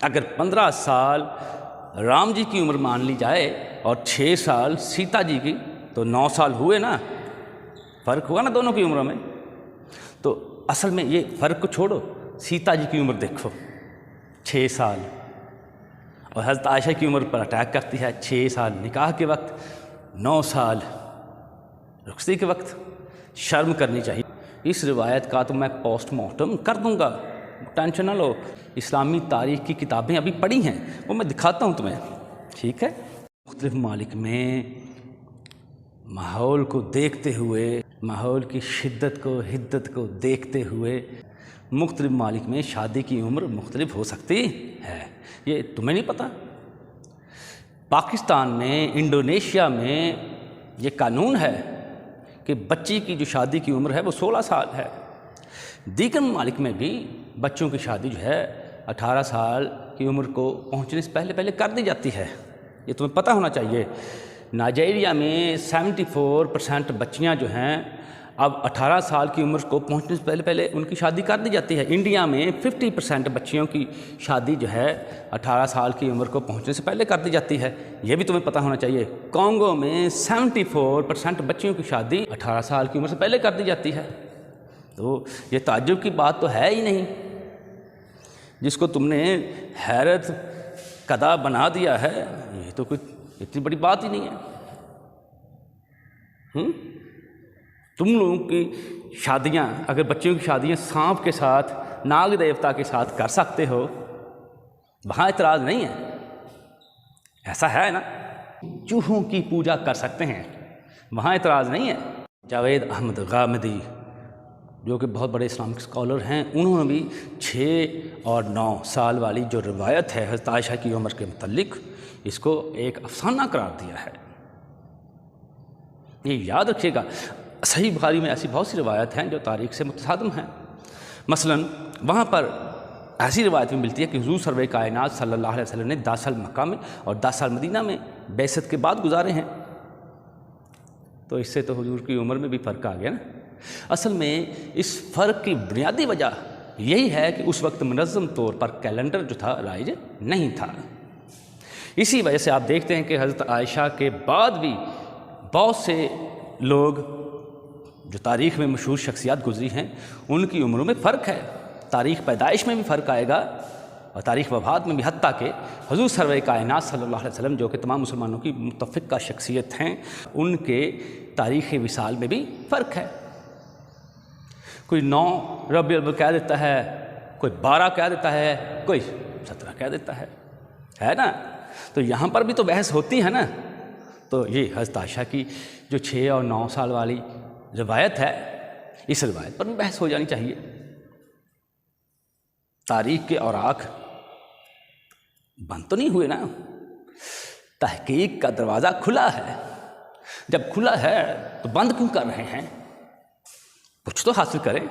اگر 15 سال رام جی کی عمر مان لی جائے اور 6 سال سیتا جی کی، تو 9 سال ہوئے نا، فرق ہوا نا دونوں کی عمروں میں. تو اصل میں یہ فرق کو چھوڑو، سیتا جی کی عمر دیکھو 6 سال، اور حضرت عائشہ کی عمر پر اٹیک کرتی ہے 6 سال نکاح کے وقت، 9 سال رخصتی کے وقت. شرم کرنی چاہیے. اس روایت کا تو میں پوسٹ مارٹم کر دوں گا، ٹینشن نہ لو. اسلامی تاریخ کی کتابیں ابھی پڑھی ہیں، وہ میں دکھاتا ہوں تمہیں، ٹھیک ہے؟ مختلف ممالک میں ماحول کو دیکھتے ہوئے، ماحول کی شدت کو، حدت کو دیکھتے ہوئے مختلف ممالک میں شادی کی عمر مختلف ہو سکتی ہے. یہ تمہیں نہیں پتہ؟ پاکستان میں، انڈونیشیا میں یہ قانون ہے کہ بچی کی جو شادی کی عمر ہے وہ 16 سال ہے. دیگر ممالک میں بھی بچوں کی شادی جو ہے 18 سال کی عمر کو پہنچنے سے پہلے کر دی جاتی ہے. یہ تمہیں پتہ ہونا چاہیے. نائجیریا میں 74% بچیاں جو ہیں اب 18 سال کی عمر کو پہنچنے سے پہلے ان کی شادی کر دی جاتی ہے. انڈیا میں 50% بچیوں کی شادی جو ہے 18 سال کی عمر کو پہنچنے سے پہلے کر دی جاتی ہے. یہ بھی تمہیں پتہ ہونا چاہیے. کانگو میں 74% بچیوں کی شادی 18 سال کی عمر سے پہلے کر دی جاتی ہے. تو یہ تعجب کی بات تو ہے ہی نہیں. جس کو تم نے حیرت کدا بنا دیا ہے، یہ تو کوئی اتنی بڑی بات ہی نہیں ہے. تم لوگوں کی شادیاں، اگر بچیوں کی شادیاں سانپ کے ساتھ، ناگ دیوتا کے ساتھ کر سکتے ہو، وہاں اعتراض نہیں ہے. ایسا ہے نا؟ چوہوں کی پوجا کر سکتے ہیں، وہاں اعتراض نہیں ہے. جاوید احمد غامدی جو کہ بہت بڑے اسلامک اسکالر ہیں، انہوں نے بھی 6 اور 9 سال والی جو روایت ہے حضرت عائشہ کی عمر کے متعلق، اس کو ایک افسانہ قرار دیا ہے. یہ یاد رکھیے گا. صحیح بخاری میں ایسی بہت سی روایت ہیں جو تاریخ سے متصادم ہیں. مثلا وہاں پر ایسی روایت بھی ملتی ہے کہ حضور سرور کائنات صلی اللہ علیہ وسلم نے 10 سال مکہ میں اور 10 سال مدینہ میں بعثت کے بعد گزارے ہیں. تو اس سے تو حضور کی عمر میں بھی فرق آ گیا نا. اصل میں اس فرق کی بنیادی وجہ یہی ہے کہ اس وقت منظم طور پر کیلنڈر جو تھا رائج نہیں تھا. اسی وجہ سے آپ دیکھتے ہیں کہ حضرت عائشہ کے بعد بھی بہت سے لوگ جو تاریخ میں مشہور شخصیات گزری ہیں ان کی عمروں میں فرق ہے. تاریخ پیدائش میں بھی فرق آئے گا اور تاریخ وفات میں بھی. حتیٰ کہ حضور سرور کائنات صلی اللہ علیہ وسلم جو کہ تمام مسلمانوں کی متفقہ شخصیت ہیں، ان کے تاریخ وصال میں بھی فرق ہے. کوئی 9 ربیع الاول کہہ دیتا ہے، کوئی 12 کہہ دیتا ہے، کوئی 17 کہہ دیتا ہے نا. تو یہاں پر بھی تو بحث ہوتی ہے نا. تو یہ حضرت عائشہ کی جو 6 اور 9 سال والی روایت ہے، اس روایت پر بھی بحث ہو جانی چاہیے. تاریخ کے اوراق بند تو نہیں ہوئے نا. تحقیق کا دروازہ کھلا ہے. جب کھلا ہے تو بند کیوں کر رہے ہیں؟ کچھ تو حاصل کریں.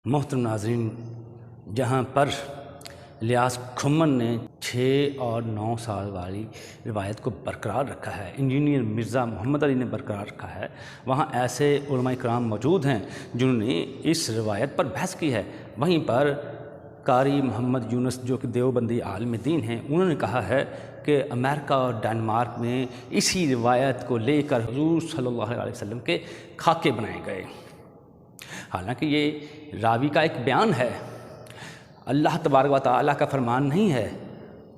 محترم ناظرین، جہاں پر الیاس کھمن نے 6 اور 9 سال والی روایت کو برقرار رکھا ہے، انجینئر مرزا محمد علی نے برقرار رکھا ہے، وہاں ایسے علماء کرام موجود ہیں جنہوں نے اس روایت پر بحث کی ہے۔ وہیں پر قاری محمد یونس جو کہ دیوبندی عالم دین ہیں، انہوں نے کہا ہے کہ امریکہ اور ڈنمارک میں اسی روایت کو لے کر حضور صلی اللہ علیہ وسلم کے خاکے بنائے گئے، حالانکہ یہ راوی کا ایک بیان ہے، اللہ تبارک و تعالیٰ کا فرمان نہیں ہے۔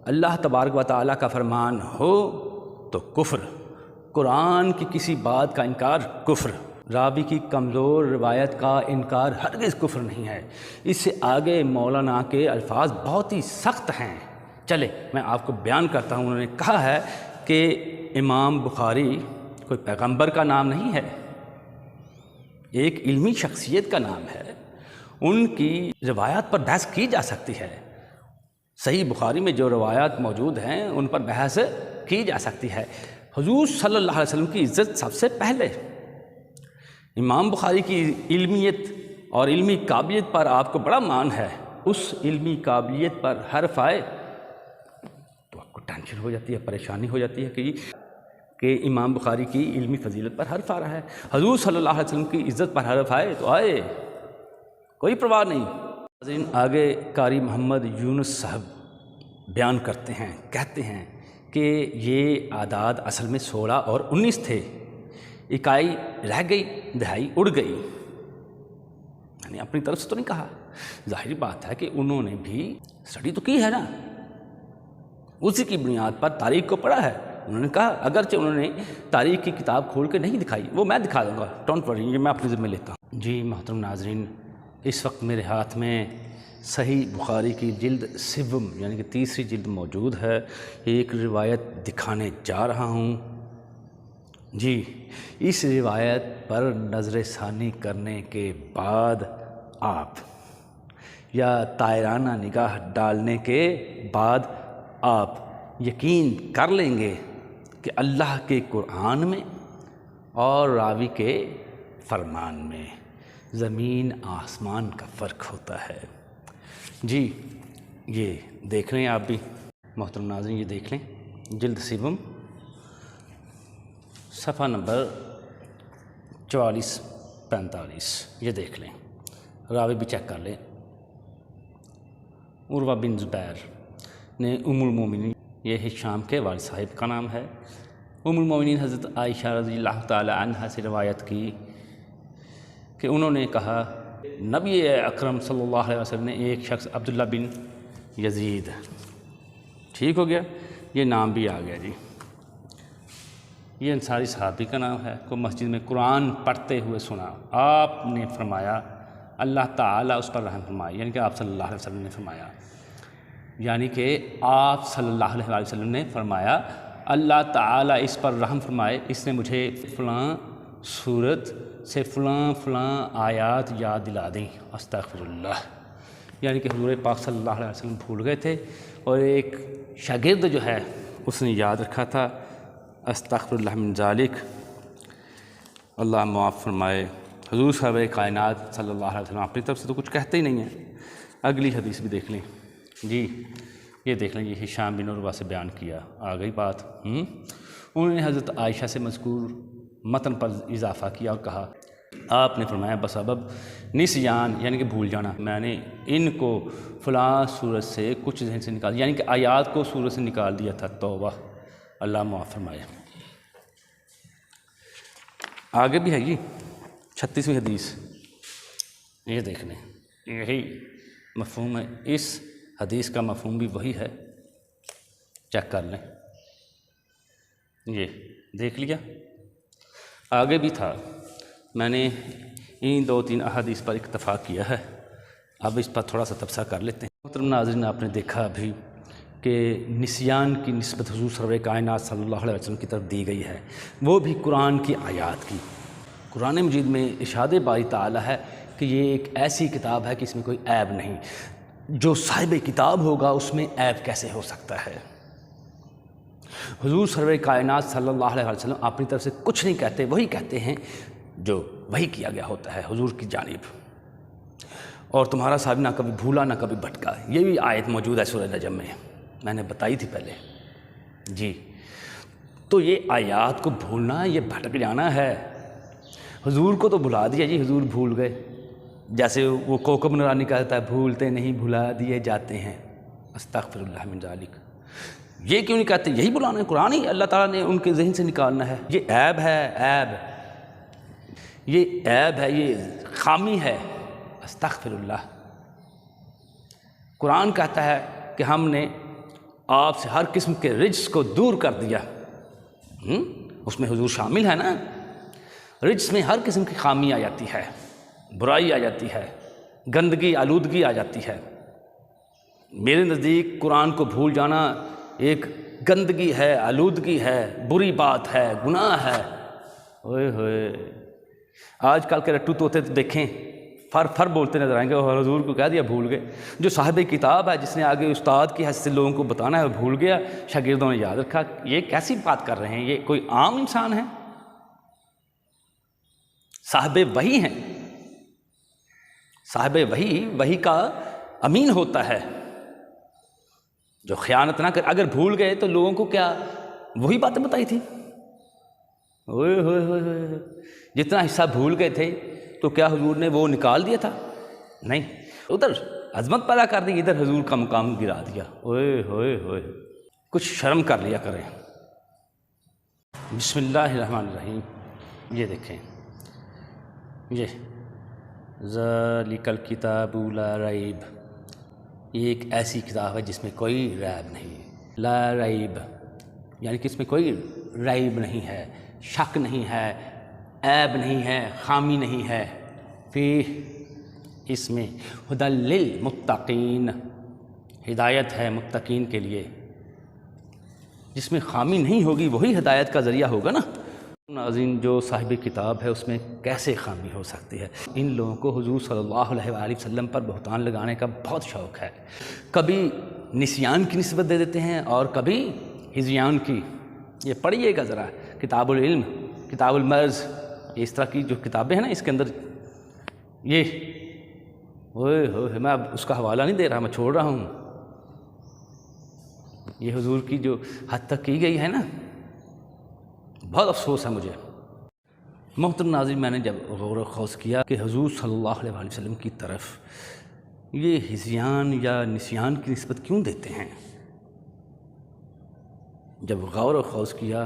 اللہ تبارک و تعالیٰ کا فرمان ہو تو کفر، قرآن کی کسی بات کا انکار کفر، راوی کی کمزور روایت کا انکار ہرگز کفر نہیں ہے۔ اس سے آگے مولانا کے الفاظ بہت ہی سخت ہیں، چلے میں آپ کو بیان کرتا ہوں۔ انہوں نے کہا ہے کہ امام بخاری کوئی پیغمبر کا نام نہیں ہے، ایک علمی شخصیت کا نام ہے، ان کی روایات پر بحث کی جا سکتی ہے، صحیح بخاری میں جو روایات موجود ہیں ان پر بحث کی جا سکتی ہے۔ حضور صلی اللہ علیہ وسلم کی عزت سب سے پہلے، امام بخاری کی علمیت اور علمی قابلیت پر آپ کو بڑا مان ہے، اس علمی قابلیت پر حرف آئے تو آپ کو ٹینشن ہو جاتی ہے، پریشانی ہو جاتی ہے کہ امام بخاری کی علمی فضیلت پر حرف آ رہا ہے۔ حضور صلی اللہ علیہ وسلم کی عزت پر حرف آئے تو آئے، کوئی پرواہ نہیں۔ ناظرین، آگے قاری محمد یونس صاحب بیان کرتے ہیں، کہتے ہیں کہ یہ اعداد اصل میں 16 اور 19 تھے، اکائی رہ گئی، دہائی اڑ گئی، یعنی اپنی طرف سے تو نہیں کہا۔ ظاہری بات ہے کہ انہوں نے بھی اسٹڈی تو کی ہے نا، اسی کی بنیاد پر تاریخ کو پڑھا ہے۔ انہوں نے کہا اگرچہ انہوں نے تاریخ کی کتاب کھول کے نہیں دکھائی، وہ میں دکھا دوں گا، ڈونٹ وری، یہ میں اپنے ذمہ لیتا ہوں۔ جی محترم ناظرین، اس وقت میرے ہاتھ میں صحیح بخاری کی جلد 7 یعنی کہ 3ری جلد موجود ہے، ایک روایت دکھانے جا رہا ہوں۔ جی، اس روایت پر نظر ثانی کرنے کے بعد آپ، یا تائرانہ نگاہ ڈالنے کے بعد آپ یقین کر لیں گے کہ اللہ کے قرآن میں اور راوی کے فرمان میں زمین آسمان کا فرق ہوتا ہے۔ جی، یہ دیکھ لیں آپ بھی محترم ناظرین، یہ دیکھ لیں جلد 7 صفحہ نمبر 44-45، یہ دیکھ لیں، راوی بھی چیک کر لیں۔ عروہ بن زبیر نے ام المومنین، یہ ہشام کے والد صاحب کا نام ہے، ام المومنین حضرت عائشہ رضی اللہ تعالی عنہا سے روایت کی کہ انہوں نے کہا نبی اکرم صلی اللہ علیہ وسلم نے ایک شخص عبداللہ بن یزید، ٹھیک ہو گیا، یہ نام بھی آ گیا جی، یہ انصاری صحابی کا نام ہے، کو مسجد میں قرآن پڑھتے ہوئے سنا، آپ نے فرمایا اللہ تعالیٰ اس پر رحم فرمائے، یعنی کہ آپ صلی اللہ علیہ وسلم نے فرمایا، یعنی کہ آپ صلی اللہ علیہ وسلم نے فرمایا اللہ تعالیٰ اس پر رحم فرمائے، اس نے مجھے فلاں صورت سے فلاں فلاں آیات یاد دلا دیں، استغفر اللہ، یعنی کہ حضور پاک صلی اللہ علیہ وسلم بھول گئے تھے اور ایک شاگرد جو ہے اس نے یاد رکھا تھا، استغفر اللہ من ذالک، اللہ معاف فرمائے۔ حضور صاحب کائنات صلی اللہ علیہ وسلم اپنی طرف سے تو کچھ کہتے ہی نہیں ہیں۔ اگلی حدیث بھی دیکھ لیں جی، یہ دیکھ لیں، یہ ہشام بن عروہ سے بیان کیا، آ گئی بات۔ انہوں نے حضرت عائشہ سے مذکور متن پر اضافہ کیا اور کہا آپ نے فرمایا بسبب نسیان، یعنی کہ بھول جانا، میں نے ان کو فلاں صورت سے کچھ ذہن سے نکال، یعنی کہ آیات کو صورت سے نکال دیا تھا، توبہ، اللہ معاف فرمائے۔ آگے بھی ہے جی 36ویں حدیث، یہ دیکھ لیں، یہی مفہوم ہے، اس حدیث کا مفہوم بھی وہی ہے، چیک کر لیں، یہ دیکھ لیا۔ آگے بھی تھا، میں نے ان 2-3 احادیث پر اکتفا کیا ہے، اب اس پر تھوڑا سا تبصرہ کر لیتے ہیں۔ محترم ناظرین، آپ نے دیکھا ابھی کہ نسیان کی نسبت حضور سرور کائنات صلی اللہ علیہ وسلم کی طرف دی گئی ہے، وہ بھی قرآن کی آیات کی۔ قرآن مجید میں ارشاد باری تعالیٰ ہے کہ یہ ایک ایسی کتاب ہے کہ اس میں کوئی عیب نہیں، جو صاحب کتاب ہوگا اس میں عیب کیسے ہو سکتا ہے؟ حضور سرور کائنات صلی اللہ علیہ وسلم اپنی طرف سے کچھ نہیں کہتے، وہی کہتے ہیں جو وہی کیا گیا ہوتا ہے حضور کی جانب۔ اور تمہارا صحابی نہ کبھی بھولا نہ کبھی بھٹکا. یہ بھی آیت موجود ہے سورہ نجم میں نے بتائی تھی پہلے. جی تو یہ آیات کو بھولنا یہ بھٹک جانا ہے. حضور کو تو بھلا دیا جی، حضور بھول گئے. جیسے وہ کوکب نورانی کہتا ہے بھولتے نہیں بھلا دیے جاتے ہیں. استغفر اللہ من ذالک. یہ کیوں نہیں کہتے؟ یہی بلانا ہے، قرآن ہی اللہ تعالیٰ نے ان کے ذہن سے نکالنا ہے. یہ عیب ہے، عیب، یہ عیب ہے، یہ خامی ہے. استغفر اللہ. قرآن کہتا ہے کہ ہم نے آپ سے ہر قسم کے رجس کو دور کر دیا. اس میں حضور شامل ہے نا. رجس میں ہر قسم کی خامی آ جاتی ہے، برائی آ جاتی ہے، گندگی آلودگی آ جاتی ہے. میرے نزدیک قرآن کو بھول جانا ایک گندگی ہے، آلودگی ہے، بری بات ہے، گناہ ہے. اوئے ہوئے آج کل کے رٹو طوطے تو دیکھیں فر بولتے نظر آئیں گے اور حضور کو کہہ دیا بھول گئے. جو صاحب کتاب ہے، جس نے آگے استاد کی حیثیت سے لوگوں کو بتانا ہے، وہ بھول گیا، شاگردوں نے یاد رکھا. یہ کیسی بات کر رہے ہیں؟ یہ کوئی عام انسان ہے؟ صاحب وحی ہیں. صاحب وحی کا امین ہوتا ہے جو خیانت نہ کر. اگر بھول گئے تو لوگوں کو کیا وہی باتیں بتائی تھی؟ اوئے ہوئے ہوئے جتنا حصہ بھول گئے تھے تو کیا حضور نے وہ نکال دیا تھا؟ نہیں، ادھر عظمت پیدا کر دی، ادھر حضور کا مقام گرا دیا. اوئے ہوئے ہوئے کچھ شرم کر لیا کریں. بسم اللہ الرحمن الرحیم. یہ دیکھیں، یہ ذالک الکتاب لا ریب، یہ ایک ایسی کتاب ہے جس میں کوئی ریب نہیں. لا ریب یعنی کہ اس میں کوئی ریب نہیں ہے، شک نہیں ہے، عیب نہیں ہے، خامی نہیں ہے. فیہ، اس میں ھدی للمتقین، ہدایت ہے متقین کے لیے. جس میں خامی نہیں ہوگی وہی ہدایت کا ذریعہ ہوگا نا. ناظرین، جو صاحب کتاب ہے اس میں کیسے خامی ہو سکتی ہے؟ ان لوگوں کو حضور صلی اللہ علیہ وآلہ وسلم پر بہتان لگانے کا بہت شوق ہے. کبھی نسیان کی نسبت دے دیتے ہیں اور کبھی ہذیان کی. یہ پڑھیے گا ذرا، کتاب العلم، کتاب المرض، اس طرح کی جو کتابیں ہیں نا، اس کے اندر یہ اوئے ہوئے، میں اب اس کا حوالہ نہیں دے رہا، میں چھوڑ رہا ہوں. یہ حضور کی جو حد تک کی گئی ہے نا، بہت افسوس ہے مجھے. محترم ناظرین، میں نے جب غور و خوض کیا کہ حضور صلی اللہ علیہ وآلہ وسلم کی طرف یہ ہذیان یا نسیان کی نسبت کیوں دیتے ہیں، جب غور و خوض کیا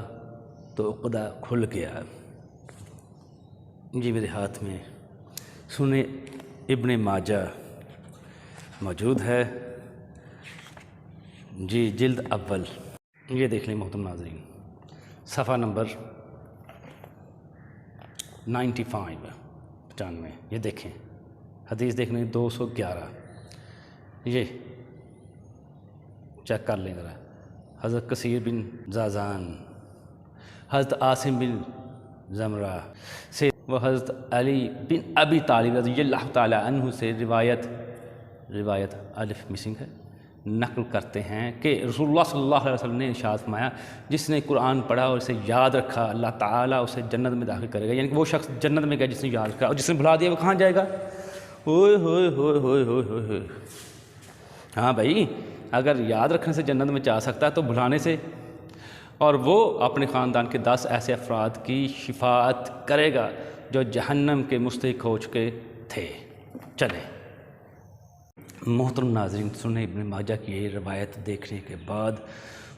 تو عقدہ کھل گیا. جی میرے ہاتھ میں سنن ابن ماجہ موجود ہے، جی جلد اول. یہ دیکھ لیں محترم ناظرین، صفحہ نمبر 95. یہ دیکھیں، حدیث دیکھ لیں 211. یہ چیک کر لیں ذرا. حضرت کثیر بن زازان، حضرت عاصم بن زمرہ سے وہ حضرت علی بن ابی طالب رضی اللہ تعالی عنہ سے روایت الف مسنگ ہے، نقل کرتے ہیں کہ رسول اللہ صلی اللہ علیہ وسلم نے ارشاد فرمایا، جس نے قرآن پڑھا اور اسے یاد رکھا اللہ تعالیٰ اسے جنت میں داخل کرے گا. یعنی کہ وہ شخص جنت میں گیا جس نے یاد رکھا، اور جس نے بھلا دیا وہ کہاں جائے گا؟ ہوئے ہوئے ہوئے ہوئے ہوئے ہوئے. ہاں بھائی، اگر یاد رکھنے سے جنت میں جا سکتا ہے تو بھلانے سے. اور وہ اپنے خاندان کے 10 ایسے افراد کی شفاعت کرے گا جو جہنم کے مستحق ہو چکے تھے. چلیں محترم ناظرین، سنن ابن ماجہ کی یہ روایت دیکھنے کے بعد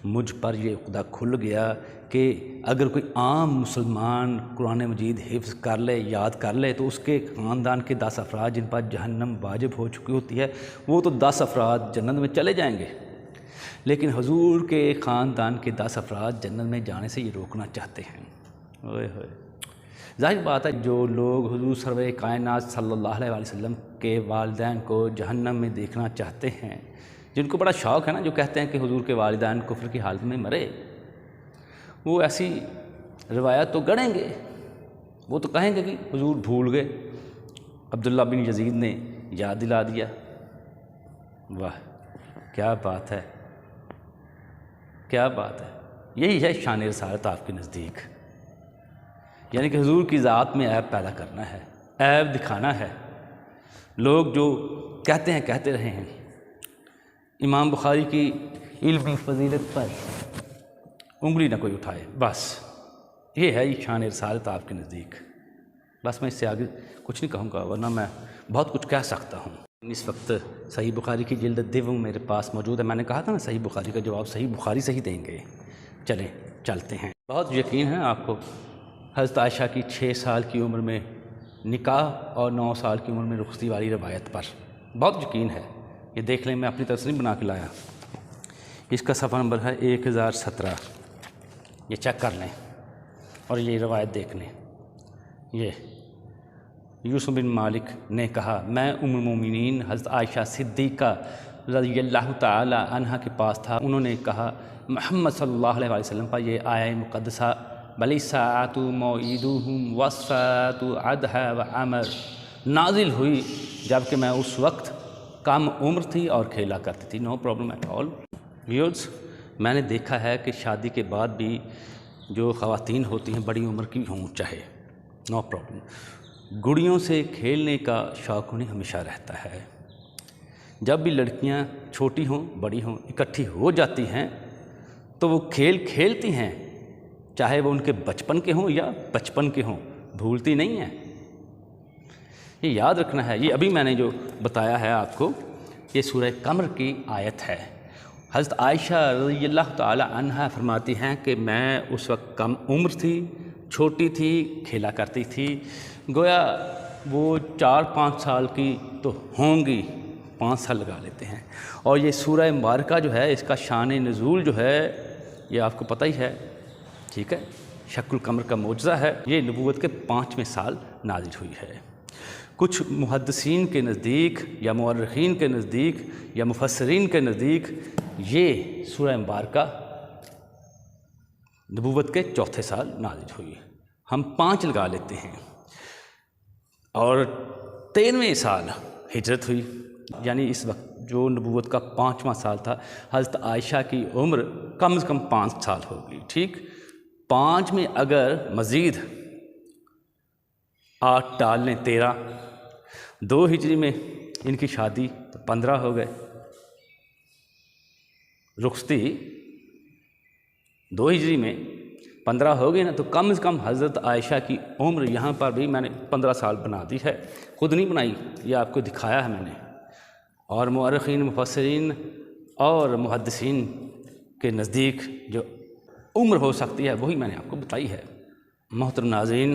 مجھ پر یہ عقدہ کھل گیا کہ اگر کوئی عام مسلمان قرآن مجید حفظ کر لے، یاد کر لے، تو اس کے خاندان کے 10 افراد جن پر جہنم واجب ہو چکی ہوتی ہے، وہ تو 10 افراد جنت میں چلے جائیں گے. لیکن حضور کے خاندان کے 10 افراد جنت میں جانے سے یہ روکنا چاہتے ہیں. اوئے ہوئے، ظاہر بات ہے جو لوگ حضور سرور کائنات صلی اللہ علیہ وآلہ وسلم کے والدین کو جہنم میں دیکھنا چاہتے ہیں، جن کو بڑا شوق ہے نا، جو کہتے ہیں کہ حضور کے والدین کفر کی حالت میں مرے، وہ ایسی روایت تو گڑھیں گے. وہ تو کہیں گے کہ حضور بھول گئے، عبداللہ بن یزید نے یاد دلا دیا. واہ، کیا بات ہے، کیا بات ہے. یہی ہے شان رسالت آپ کے نزدیک. یعنی کہ حضور کی ذات میں عیب پیدا کرنا ہے، عیب دکھانا ہے. لوگ جو کہتے رہے ہیں امام بخاری کی علمی فضیلت پر انگلی نہ کوئی اٹھائے، بس یہ ہے یہ شان رسالت آپ کے نزدیک۔ بس میں اس سے آگے کچھ نہیں کہوں گا، ورنہ میں بہت کچھ کہہ سکتا ہوں۔ اس وقت صحیح بخاری کی جلد 2 میرے پاس موجود ہے۔ میں نے کہا تھا نا صحیح بخاری کا جواب صحیح بخاری سے ہی دیں گے۔ چلیں چلتے ہیں۔ بہت یقین ہے آپ کو حضرت عائشہ کی 6 سال کی عمر میں نکاح اور 9 سال کی عمر میں رخصتی والی روایت پر بہت یقین ہے۔ یہ دیکھ لیں، میں اپنی طرف سے نہیں بنا کے لایا، اس کا صفحہ نمبر ہے 1017، یہ چیک کر لیں اور یہ روایت دیکھ لیں۔ یہ یوسف بن مالک نے کہا میں ام المومنین حضرت عائشہ صدیقہ رضی اللہ تعالی عنہا کے پاس تھا، انہوں نے کہا محمد صلی اللہ علیہ وسلم پر یہ آیہ مقدسہ بل الساعۃ موعدہم والساعۃ ادھیٰ وعمر نازل ہوئی جبکہ میں اس وقت کم عمر تھی اور کھیلا کرتی تھی۔ No problem at all. Viewers, میں نے دیکھا ہے کہ شادی کے بعد بھی جو خواتین ہوتی ہیں بڑی عمر کی ہوں چاہے، نو پرابلم، گڑیوں سے کھیلنے کا شوق انہیں ہمیشہ رہتا ہے۔ جب بھی لڑکیاں چھوٹی ہوں بڑی ہوں اکٹھی ہو جاتی ہیں تو وہ کھیل کھیلتی ہیں، چاہے وہ ان کے بچپن کے ہوں یا بچپن کے ہوں، بھولتی نہیں ہیں۔ یہ یاد رکھنا ہے۔ یہ ابھی میں نے جو بتایا ہے آپ کو، یہ سورہ قمر کی آیت ہے۔ حضرت عائشہ رضی اللہ تعالی عنہا فرماتی ہیں کہ میں اس وقت کم عمر تھی، چھوٹی تھی، کھیلا کرتی تھی، گویا وہ 4-5 سال کی تو ہوں گی، 5 سال لگا لیتے ہیں۔ اور یہ سورہ مبارکہ جو ہے اس کا شان نزول جو ہے یہ آپ کو پتہ ہی ہے، ٹھیک ہے، شق القمر کا معجزہ ہے۔ یہ نبوت کے 5ویں سال نازل ہوئی ہے۔ کچھ محدثین کے نزدیک یا مورخین کے نزدیک یا مفسرین کے نزدیک یہ سورہ مبارکہ نبوت کے 4تھے سال نازل ہوئی، ہم 5 لگا لیتے ہیں، اور 13ویں سال ہجرت ہوئی، یعنی اس وقت جو نبوت کا 5واں سال تھا حضرت عائشہ کی عمر کم از کم 5 سال ہوگی، ٹھیک۔ 5 میں اگر مزید 8 ڈال لیں 13، 2 ہجری میں ان کی شادی تو 15 ہو گئے، رخصتی 2 ہجری میں 15 ہو گئی نا، تو کم از کم حضرت عائشہ کی عمر یہاں پر بھی میں نے 15 سال بنا دی ہے، خود نہیں بنائی، یہ آپ کو دکھایا ہے میں نے، اور مورخین مفسرین اور محدثین کے نزدیک جو عمر ہو سکتی ہے وہی میں نے آپ کو بتائی ہے۔ محترم ناظرین،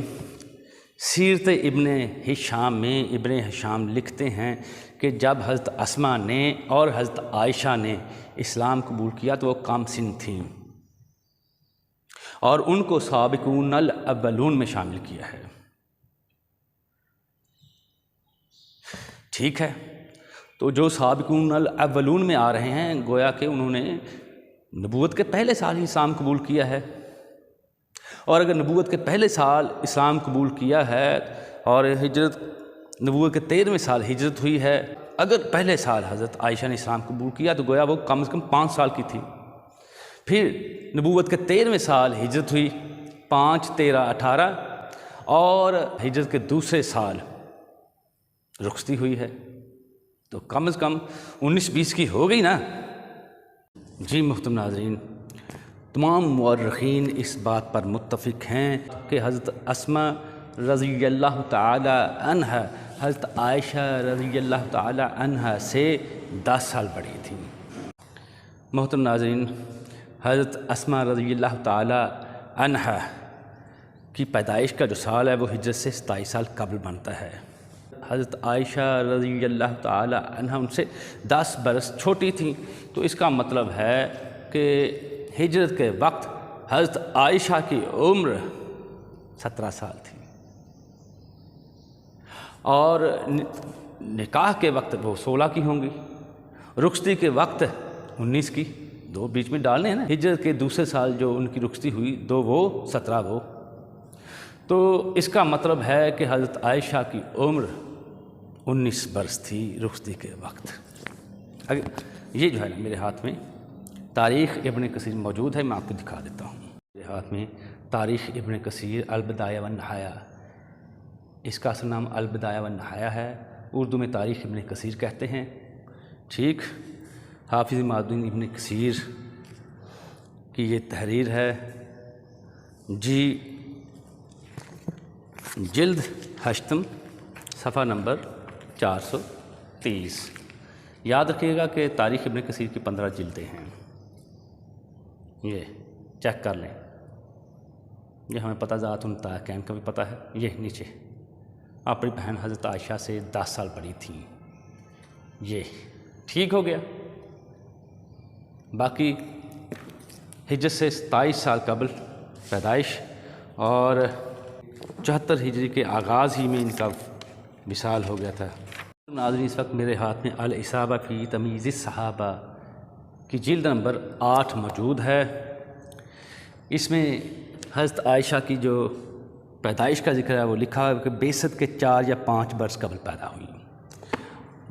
سیرت ابن ہشام میں ابن ہشام لکھتے ہیں کہ جب حضرت اسماء نے اور حضرت عائشہ نے اسلام قبول کیا تو وہ کم سن تھیں اور ان کو سابقون الاولون میں شامل کیا ہے، ٹھیک ہے۔ تو جو سابقون الاولون میں آ رہے ہیں گویا کہ انہوں نے نبوت کے پہلے سال ہی اسلام قبول کیا ہے، اور اگر نبوت کے پہلے سال اسلام قبول کیا ہے اور ہجرت نبوت کے 13ویں سال ہجرت ہوئی ہے، اگر پہلے سال حضرت عائشہ نے اسلام قبول کیا تو گویا وہ کم از کم 5 سال کی تھی، پھر نبوت کے 13ویں سال ہجرت ہوئی، 5 13 18، اور ہجرت کے دوسرے سال رخصتی ہوئی ہے، تو کم از کم 19-20 کی ہو گئی نا۔ جی محترم ناظرین، تمام مورخین اس بات پر متفق ہیں کہ حضرت اسماء رضی اللہ تعالی عنہا حضرت عائشہ رضی اللہ تعالی عنہا سے 10 سال بڑی تھیں۔ محترم ناظرین، حضرت اسماء رضی اللہ تعالی عنہا کی پیدائش کا جو سال ہے وہ ہجرت سے 27 سال قبل بنتا ہے۔ حضرت عائشہ رضی اللہ تعالی عنہا ان سے 10 برس چھوٹی تھیں، تو اس کا مطلب ہے کہ ہجرت کے وقت حضرت عائشہ کی عمر 17 سال تھی، اور نکاح کے وقت وہ 16 کی ہوں گی، رخصتی کے وقت 19 کی، 2 بیچ میں ڈالنے ہیں نا، ہجرت کے دوسرے سال جو ان کی رخصتی ہوئی 2 وہ 17 وہ، تو اس کا مطلب ہے کہ حضرت عائشہ کی عمر 19 برس تھی رخصتی کے وقت۔ یہ جو ہے نا میرے ہاتھ میں تاریخ ابن کثیر موجود ہے، میں آپ کو دکھا دیتا ہوں۔ میرے ہاتھ میں تاریخ ابن کثیر البدایہ والنہایہ، اس کا اصل نام البدایہ والنہایہ ہے، اردو میں تاریخ ابن کثیر کہتے ہیں، ٹھیک۔ حافظ معدن ابن کثیر کی یہ تحریر ہے جی، جلد ہشتم، صفحہ نمبر 430۔ یاد رکھیے گا کہ تاریخ ابن کثیر کی 15 جلدیں ہیں، یہ چیک کر لیں۔ یہ ہمیں پتہ ذات الطائقین کا بھی پتہ ہے۔ یہ نیچے اپنی بہن حضرت عائشہ سے 10 سال بڑی تھیں، یہ ٹھیک ہو گیا۔ باقی ہجرت سے 27 سال قبل پیدائش اور 74 ہجری کے آغاز ہی میں ان کا وصال ہو گیا تھا۔ ناظرین، اس وقت میرے ہاتھ میں الاصابہ فی تمییز الصحابہ کی جلد نمبر 8 موجود ہے۔ اس میں حضرت عائشہ کی جو پیدائش کا ذکر ہے وہ لکھا ہے کہ بعثت کے 4 یا 5 برس قبل پیدا ہوئی۔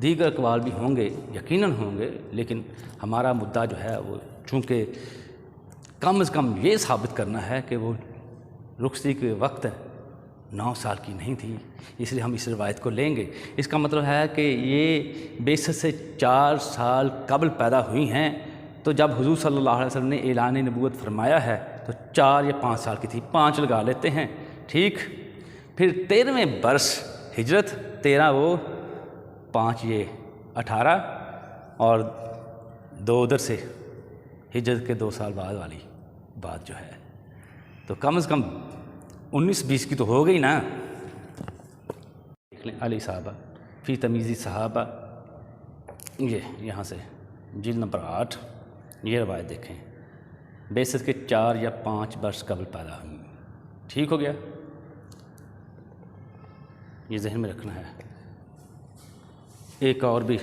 دیگر اقوال بھی ہوں گے، یقیناً ہوں گے، لیکن ہمارا مدعا جو ہے وہ چونکہ کم از کم یہ ثابت کرنا ہے کہ وہ رخصتی کے وقت 9 سال کی نہیں تھی، اس لیے ہم اس روایت کو لیں گے۔ اس کا مطلب ہے کہ یہ بعثت سے 4 سال قبل پیدا ہوئی ہیں، تو جب حضور صلی اللہ علیہ وسلم نے اعلان نبوت فرمایا ہے تو 4 یا 5 سال کی تھی، 5 لگا لیتے ہیں، ٹھیک۔ پھر 13ویں برس ہجرت، 13 وہ 5 یہ 18 اور 2 ادھر سے ہجرت کے 2 سال بعد والی بات جو ہے، تو کم از کم 19-20 کی تو ہو گئی نا۔ دیکھ لیں الاصابہ فی تمییز صحابہ، یہ یہاں سے جلد نمبر 8، یہ روایت دیکھیں، بعثت کے 4 یا 5 برس قبل پیدا ہوئی، ٹھیک ہو گیا۔ یہ ذہن میں رکھنا ہے۔ ایک اور بھی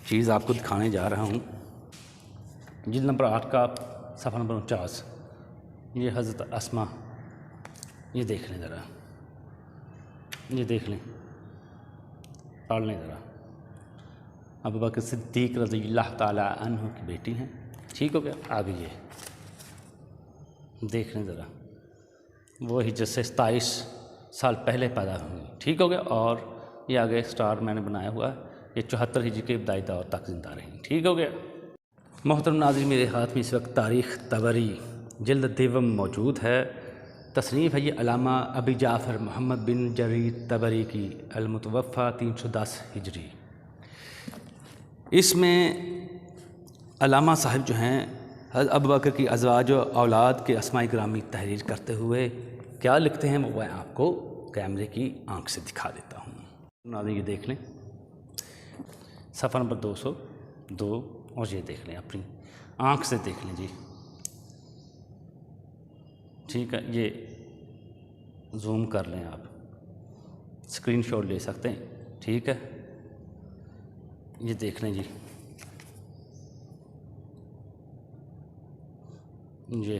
چیز آپ کو دکھانے جا رہا ہوں، جلد نمبر 8 کا صفحہ نمبر 49، یہ حضرت اسماء، یہ دیکھ لیں ذرا، یہ دیکھ لیں، پڑھ لیں ذرا۔ ابو بکر صدیق رضی اللہ تعالی عنہ کی بیٹی ہیں، ٹھیک ہو گیا۔ آگے یہ دیکھ لیں ذرا، وہ ہجرت سے 27 سال پہلے پیدا ہوئی، ٹھیک ہو گیا۔ اور یہ آگے سٹار میں نے بنایا ہوا ہے، یہ 74 ہجری کے ابتدائی دور تک زندہ رہیں، ٹھیک ہو گیا۔ محترم ناظرین، میرے ہاتھ میں اس وقت تاریخ طبری جلد دیوم موجود ہے۔ تصنیف ہے یہ علامہ ابی جعفر محمد بن جریر طبری کی، المتوفی 310 ہجری۔ اس میں علامہ صاحب جو ہیں حضرت ابو بکر کی ازواج و اولاد کے اسماء گرامی تحریر کرتے ہوئے کیا لکھتے ہیں وہ میں آپ کو کیمرے کی آنکھ سے دکھا دیتا ہوں۔ ناظرین یہ دیکھ لیں، صفحہ نمبر 202، اور یہ دیکھ لیں، اپنی آنکھ سے دیکھ لیں جی، ٹھیک ہے۔ یہ زوم کر لیں، آپ اسکرین شاٹ لے سکتے ہیں، ٹھیک ہے۔ یہ دیکھ لیں جی، یہ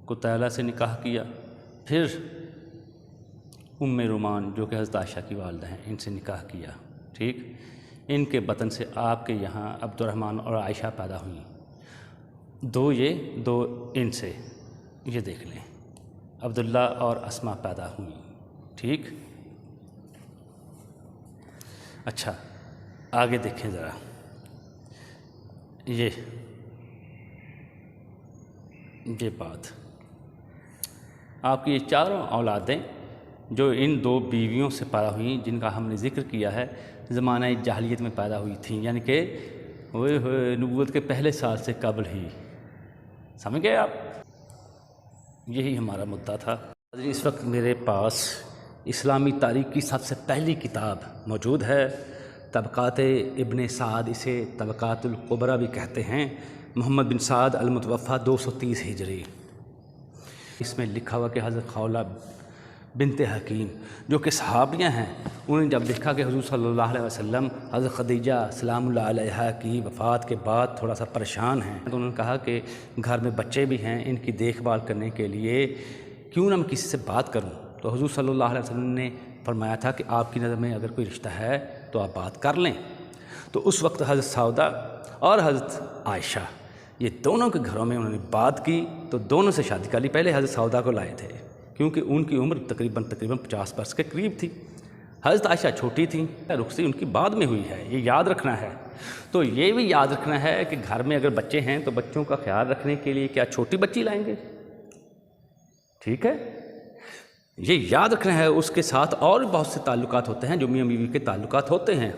قتیلہ سے نکاح کیا، پھر ام رومان جو کہ حضرت عائشہ کی والدہ ہیں، ان سے نکاح کیا، ٹھیک۔ ان کے بطن سے آپ کے یہاں عبد الرحمن اور عائشہ پیدا ہوئیں، 2 یہ 2 ان سے، یہ دیکھ لیں، عبداللہ اور اسماء پیدا ہوئیں، ٹھیک۔ اچھا آگے دیکھیں ذرا، یہ بات، آپ کی یہ 4 اولادیں جو ان 2 بیویوں سے پیدا ہوئیں، جن کا ہم نے ذکر کیا ہے، زمانہ جاہلیت میں پیدا ہوئی تھیں، یعنی کہ نبوت کے پہلے سال سے قبل ہی، سمجھ گئے آپ؟ یہی ہمارا مدعا تھا۔ اس وقت میرے پاس اسلامی تاریخ کی سب سے پہلی کتاب موجود ہے، طبقات ابن سعد، اسے طبقات الکبریٰ بھی کہتے ہیں، محمد بن سعد، المتوفی 230 ہجری۔ اس میں لکھا ہوا کہ حضرت خولہ بنت حکیم جو کہ صحابیہ ہیں، انہوں نے جب دیکھا کہ حضور صلی اللہ علیہ وسلم حضرت خدیجہ سلام اللہ علیہا کی وفات کے بعد تھوڑا سا پریشان ہیں، تو انہوں نے کہا کہ گھر میں بچے بھی ہیں، ان کی دیکھ بھال کرنے کے لیے کیوں نہ میں کسی سے بات کروں۔ تو حضور صلی اللہ علیہ وسلم نے فرمایا تھا کہ آپ کی نظر میں اگر کوئی رشتہ ہے تو آپ بات کر لیں۔ تو اس وقت حضرت سودا اور حضرت عائشہ یہ دونوں کے گھروں میں انہوں نے بات کی، تو دونوں سے شادی کر لی۔ پہلے حضرت سودا کو لائے تھے کیونکہ ان کی عمر تقریباً 50 برس کے قریب تھی، حضرت عائشہ چھوٹی تھیں، رخصتی ان کی بعد میں ہوئی ہے، یہ یاد رکھنا ہے۔ تو یہ بھی یاد رکھنا ہے کہ گھر میں اگر بچے ہیں تو بچوں کا خیال رکھنے کے لیے کیا چھوٹی بچی لائیں گے؟ ٹھیک ہے، یہ یاد رکھنا ہے۔ اس کے ساتھ اور بھی بہت سے تعلقات ہوتے ہیں جو میاں بیوی کے تعلقات ہوتے ہیں۔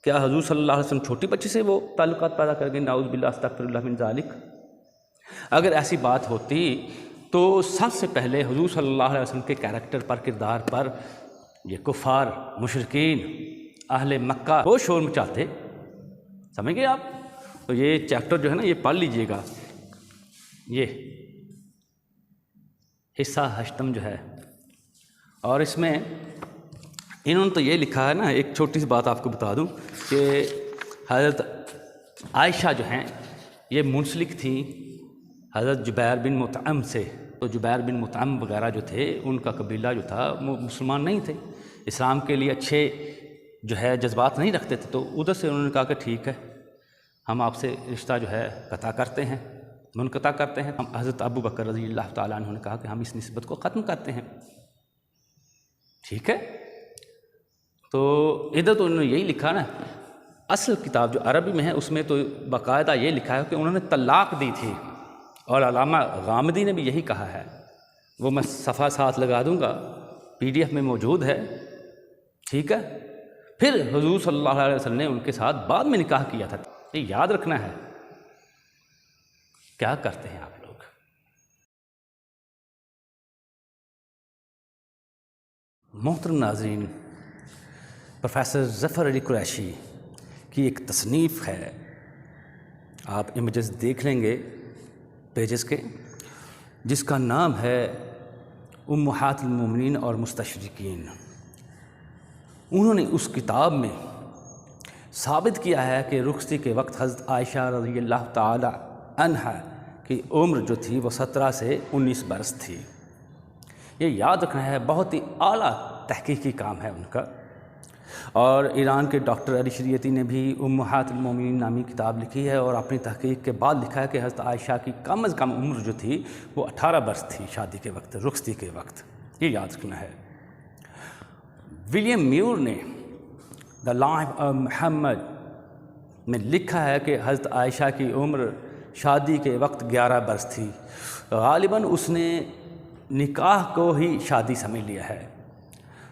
کیا حضور صلی اللہ علیہ وسلم چھوٹی بچی سے وہ تعلقات پیدا کر گئے؟ نعوذ باللہ، استغفر اللہ من ذالک۔ اگر ایسی بات ہوتی تو سب سے پہلے حضور صلی اللہ علیہ وسلم کے کیریکٹر پر، کردار پر یہ کفار، مشرکین، اہل مکہ وہ شور مچاتے، سمجھ گئے آپ؟ تو یہ چیپٹر جو ہے نا یہ پڑھ لیجئے گا، یہ حصہ ہشتم جو ہے، اور اس میں انہوں نے تو یہ لکھا ہے نا، ایک چھوٹی سی بات آپ کو بتا دوں کہ حضرت عائشہ جو ہیں یہ منسلک تھیں حضرت جبیر بن مطعم سے۔ تو جبیر بن مطعم وغیرہ جو تھے ان کا قبیلہ جو تھا وہ مسلمان نہیں تھے، اسلام کے لیے اچھے جو ہے جذبات نہیں رکھتے تھے، تو ادھر سے انہوں نے کہا کہ ٹھیک ہے ہم آپ سے رشتہ جو ہے قطع کرتے ہیں، منقطع کرتے ہیں۔ ہم حضرت ابو بکر رضی اللہ تعالیٰ عنہ نے کہا کہ ہم اس نسبت کو ختم کرتے ہیں، ٹھیک ہے۔ تو ادھر تو انہوں نے یہی لکھا نا، اصل کتاب جو عربی میں ہے اس میں تو باقاعدہ یہ لکھا ہے کہ انہوں نے طلاق دی تھی، اور علامہ غامدی نے بھی یہی کہا ہے، وہ میں صفحہ ساتھ لگا دوں گا، PDF میں موجود ہے، ٹھیک ہے۔ پھر حضور صلی اللہ علیہ وسلم نے ان کے ساتھ بعد میں نکاح کیا تھا، یہ یاد رکھنا ہے۔ کیا کرتے ہیں آپ لوگ؟ محترم ناظرین، پروفیسر ظفر علی قریشی کی ایک تصنیف ہے، آپ امیجز دیکھ لیں گے پیجز کے، جس کا نام ہے امہات المومنین اور مستشرقین۔ انہوں نے اس کتاب میں ثابت کیا ہے کہ رخصتی کے وقت حضرت عائشہ رضی اللہ تعالی عنہا کی عمر جو تھی وہ 17 سے 19 برس تھی۔ یہ یاد رکھنا ہے، بہت ہی اعلیٰ تحقیقی کام ہے ان کا۔ اور ایران کے ڈاکٹر علی شریعتی نے بھی امہات المومنین نامی کتاب لکھی ہے، اور اپنی تحقیق کے بعد لکھا ہے کہ حضرت عائشہ کی کم از کم عمر جو تھی وہ 18 برس تھی شادی کے وقت، رخصتی کے وقت، یہ یاد رکھنا ہے۔ ولیم میور نے دا لائف آف محمد میں لکھا ہے کہ حضرت عائشہ کی عمر شادی کے وقت 11 برس تھی، غالباً اس نے نکاح کو ہی شادی سمجھ لیا ہے۔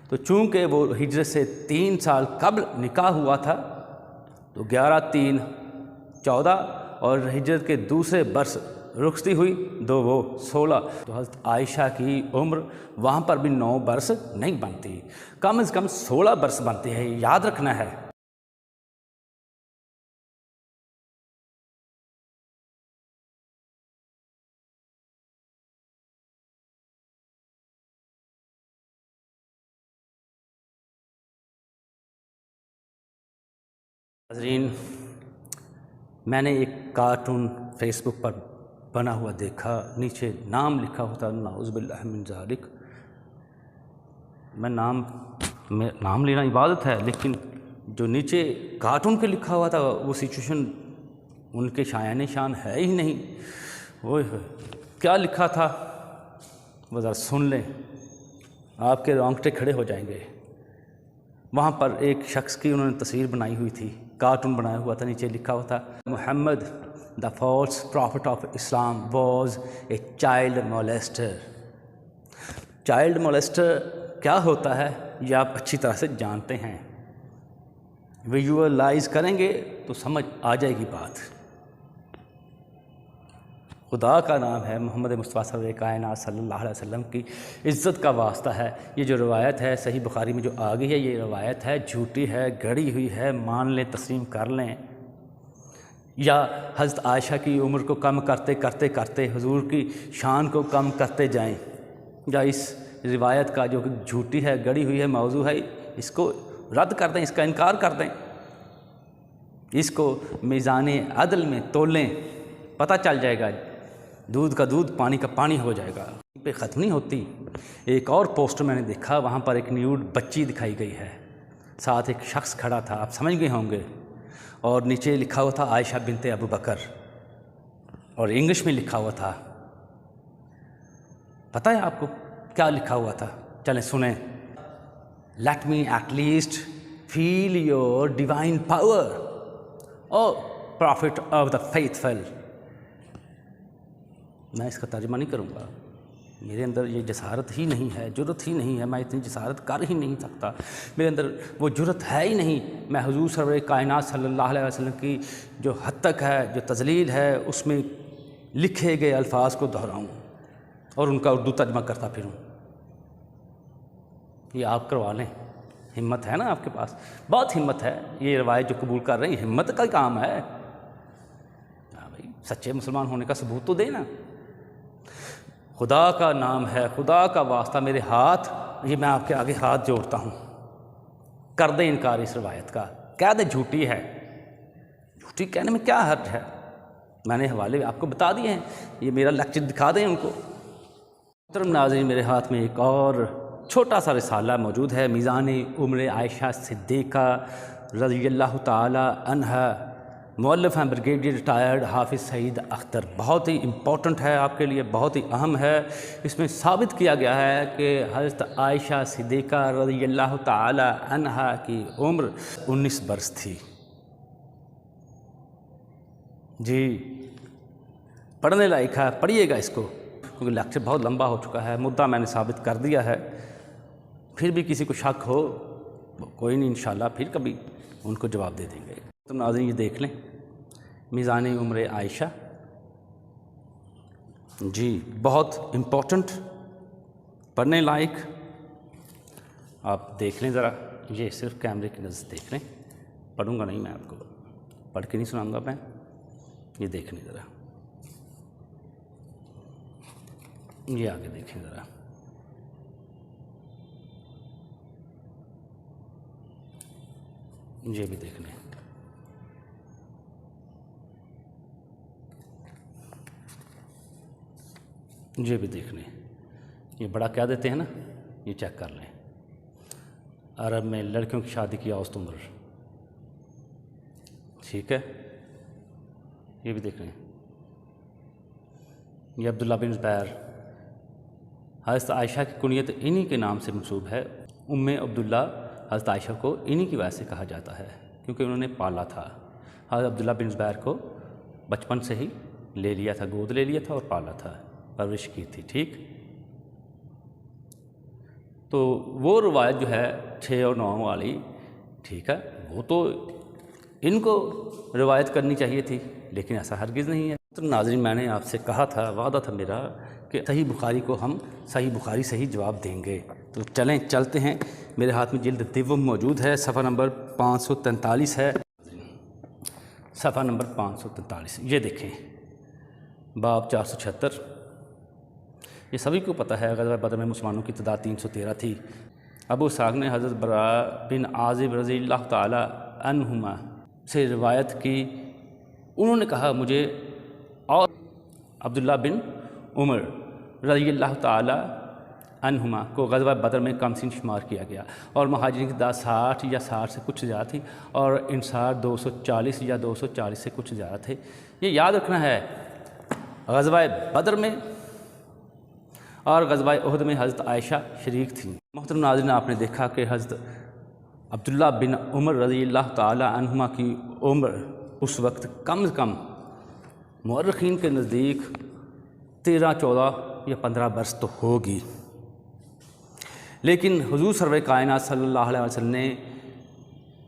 تو چونکہ وہ ہجرت سے 3 سال قبل نکاح ہوا تھا تو 11 3 14، اور ہجرت کے دوسرے برس رخصتی ہوئی 2 وہ 16، تو حضرت عائشہ کی عمر وہاں پر بھی 9 برس نہیں بنتی، کم از کم 16 برس بنتی ہے، یاد رکھنا ہے۔ ناظرین، میں نے ایک کارٹون فیس بک پر بنا ہوا دیکھا، نیچے نام لکھا ہوتا نعوذ باللہ من ذالک۔ میں نام لینا عبادت ہے، لیکن جو نیچے کارٹون کے لکھا ہوا تھا وہ سچویشن ان کے شایان شان ہے ہی نہیں۔ وہ کیا لکھا تھا وہ ذرا سن لیں، آپ کے رونگٹے کھڑے ہو جائیں گے۔ وہاں پر ایک شخص کی انہوں نے تصویر بنائی ہوئی تھی، کارٹون بنایا ہوا تھا، نیچے لکھا ہوا تھا Muhammad the false prophet of Islam was a child molester. Child molester کیا ہوتا ہے یہ آپ اچھی طرح سے جانتے ہیں، ویژولائز کریں گے تو سمجھ آ جائے گی بات۔ خدا کا نام ہے، محمد مصطفیٰ سرور کائنات صلی اللہ علیہ وسلم کی عزت کا واسطہ ہے، یہ جو روایت ہے صحیح بخاری میں جو آ گئی ہے یہ روایت ہے جھوٹی ہے، گڑی ہوئی ہے، مان لیں، تسلیم کر لیں، یا حضرت عائشہ کی عمر کو کم کرتے کرتے کرتے حضور کی شان کو کم کرتے جائیں، یا اس روایت کا جو جھوٹی ہے، گڑی ہوئی ہے، موضوع ہے، اس کو رد کر دیں، اس کا انکار کر دیں، اس کو میزان عدل میں تولیں، پتہ چل جائے گا، دودھ کا دودھ پانی کا پانی ہو جائے گا۔ پہ ختم نہیں ہوتی، ایک اور پوسٹر میں نے دیکھا، وہاں پر ایک نیوڈ بچی دکھائی گئی ہے، ساتھ ایک شخص کھڑا تھا، آپ سمجھ گئے ہوں گے، اور نیچے لکھا ہوا تھا عائشہ بنت ابو بکر، اور انگلش میں لکھا ہوا تھا۔ پتہ ہے آپ کو کیا لکھا ہوا تھا؟ چلیں سنیں، let me at least feel your divine power, O prophet of the faithful. میں اس کا ترجمہ نہیں کروں گا، میرے اندر یہ جسارت ہی نہیں ہے، جرت ہی نہیں ہے، میں اتنی جسارت کر ہی نہیں سکتا، میرے اندر وہ جرت ہے ہی نہیں، میں حضور سرور کائنات صلی اللہ علیہ وسلم کی جو حد تک ہے، جو تذلیل ہے، اس میں لکھے گئے الفاظ کو دہراؤں اور ان کا اردو ترجمہ کرتا پھروں۔ یہ آپ کروا لیں، ہمت ہے نا آپ کے پاس؟ بہت ہمت ہے، یہ روایت جو قبول کر رہے ہیں ہمت کا کام ہے۔ ہاں بھائی، سچے مسلمان ہونے کا ثبوت تو دے نا۔ خدا کا نام ہے، خدا کا واسطہ، میرے ہاتھ، یہ میں آپ کے آگے ہاتھ جوڑتا ہوں، کر دیں انکار اس روایت کا، کہہ دیں جھوٹی ہے، جھوٹی کہنے میں کیا حرج ہے؟ میں نے حوالے آپ کو بتا دیے ہیں، یہ میرا لیکچر دکھا دیں ان کو۔ محترم ناظرین، میرے ہاتھ میں ایک اور چھوٹا سا رسالہ موجود ہے، میزان عمر عائشہ صدیقہ رضی اللہ تعالی عنہا، مؤلف ہیں بریگیڈیئر ریٹائرڈ حافظ سعید اختر۔ بہت ہی امپورٹنٹ ہے آپ کے لیے، بہت ہی اہم ہے۔ اس میں ثابت کیا گیا ہے کہ حضرت عائشہ صدیقہ رضی اللہ تعالی عنہا کی عمر 19 برس تھی۔ جی، پڑھنے لائق ہے، پڑھیے گا اس کو، کیونکہ لیکچر بہت لمبا ہو چکا ہے، مدعا میں نے ثابت کر دیا ہے۔ پھر بھی کسی کو شک ہو، کوئی نہیں، انشاءاللہ پھر کبھی ان کو جواب دے دیں گے۔ تو ناظرین یہ دیکھ لیں، میزان عمر عائشہ، جی بہت امپورٹنٹ، پڑھنے لائق، آپ دیکھ لیں ذرا، یہ صرف کیمرے کی نظر دیکھ لیں، پڑھوں گا نہیں میں آپ کو، پڑھ کے نہیں سناؤں گا میں، یہ دیکھ لیں ذرا، یہ آگے دیکھیں ذرا، یہ بھی دیکھ لیں، یہ بھی دیکھ لیں، یہ بڑا کیا دیتے ہیں نا، یہ چیک کر لیں، عرب میں لڑکیوں کی شادی کی اوسط عمر، ٹھیک ہے، یہ بھی دیکھ لیں، یہ عبداللہ بن زبیر، حضرت عائشہ کی کنیت انہی کے نام سے منسوب ہے، ام عبداللہ، حضرت عائشہ کو انہی کی وجہ سے کہا جاتا ہے کیونکہ انہوں نے پالا تھا، حضرت عبداللہ بن زبیر کو بچپن سے ہی لے لیا تھا، گود لے لیا تھا اور پالا تھا، پرورش کی تھی، ٹھیک۔ تو وہ روایت جو ہے 6 اور 9 والی، ٹھیک ہے، وہ تو ان کو روایت کرنی چاہیے تھی، لیکن ایسا ہرگز نہیں ہے۔ تو ناظرین، میں نے آپ سے کہا تھا، وعدہ تھا میرا کہ صحیح بخاری کو ہم صحیح بخاری سے ہی جواب دیں گے، تو چلتے ہیں۔ میرے ہاتھ میں جلد دوم موجود ہے، صفحہ نمبر 543 ہے، صفحہ نمبر 543، یہ دیکھیں، باب 476۔ یہ سبھی کو پتہ ہے، غزوہ بدر میں مسلمانوں کی تعداد 313 تھی۔ ابو اسحاق نے حضرت براء بن عازب رضی اللہ تعالی عنہما سے روایت کی، انہوں نے کہا مجھے اور عبداللہ بن عمر رضی اللہ تعالی عنہما کو غزوہ بدر میں کمسن شمار کیا گیا، اور مہاجرین کی تعداد 60 یا 60 سے کچھ زیادہ تھی، اور انصار 240 یا 240 سے کچھ زیادہ تھے۔ یہ یاد رکھنا ہے، غزوہ بدر میں اور غزوہ احد میں حضرت عائشہ شریک تھیں۔ محترم ناظرین، آپ نے دیکھا کہ حضرت عبداللہ بن عمر رضی اللہ تعالی عنہما کی عمر اس وقت کم از کم مورخین کے نزدیک 13، 14 یا 15 برس تو ہوگی، لیکن حضور سرور کائنات صلی اللہ علیہ وسلم نے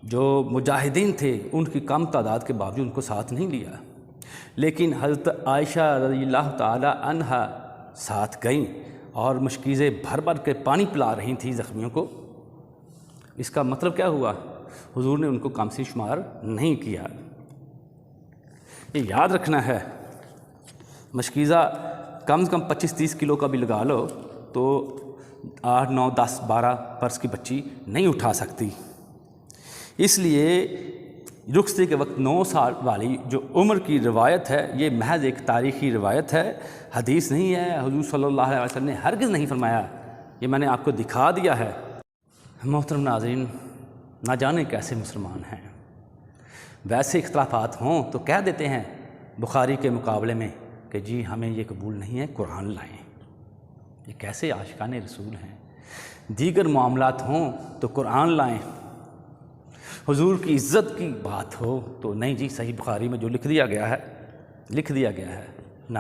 جو مجاہدین تھے ان کی کم تعداد کے باوجود ان کو ساتھ نہیں لیا، لیکن حضرت عائشہ رضی اللہ تعالی عنہا ساتھ گئیں اور مشکیزیں بھر بھر کے پانی پلا رہی تھیں زخمیوں کو۔ اس کا مطلب کیا ہوا؟ حضور نے ان کو کمسن شمار نہیں کیا۔ یہ یاد رکھنا ہے، مشکیزہ کم از کم 25-30 کلو کا بھی لگا لو تو 8، 9، 10، 12 برس کی بچی نہیں اٹھا سکتی۔ اس لیے رخصتی کے وقت 9 سال والی جو عمر کی روایت ہے، یہ محض ایک تاریخی روایت ہے، حدیث نہیں ہے۔ حضور صلی اللہ علیہ وسلم نے ہرگز نہیں فرمایا، یہ میں نے آپ کو دکھا دیا ہے۔ محترم ناظرین، نہ جانے کیسے مسلمان ہیں، ویسے اختلافات ہوں تو کہہ دیتے ہیں بخاری کے مقابلے میں کہ جی ہمیں یہ قبول نہیں ہے، قرآن لائیں۔ یہ کیسے عاشقان رسول ہیں؟ دیگر معاملات ہوں تو قرآن لائیں، حضور کی عزت کی بات ہو تو نہیں جی صحیح بخاری میں جو لکھ دیا گیا ہے نہ،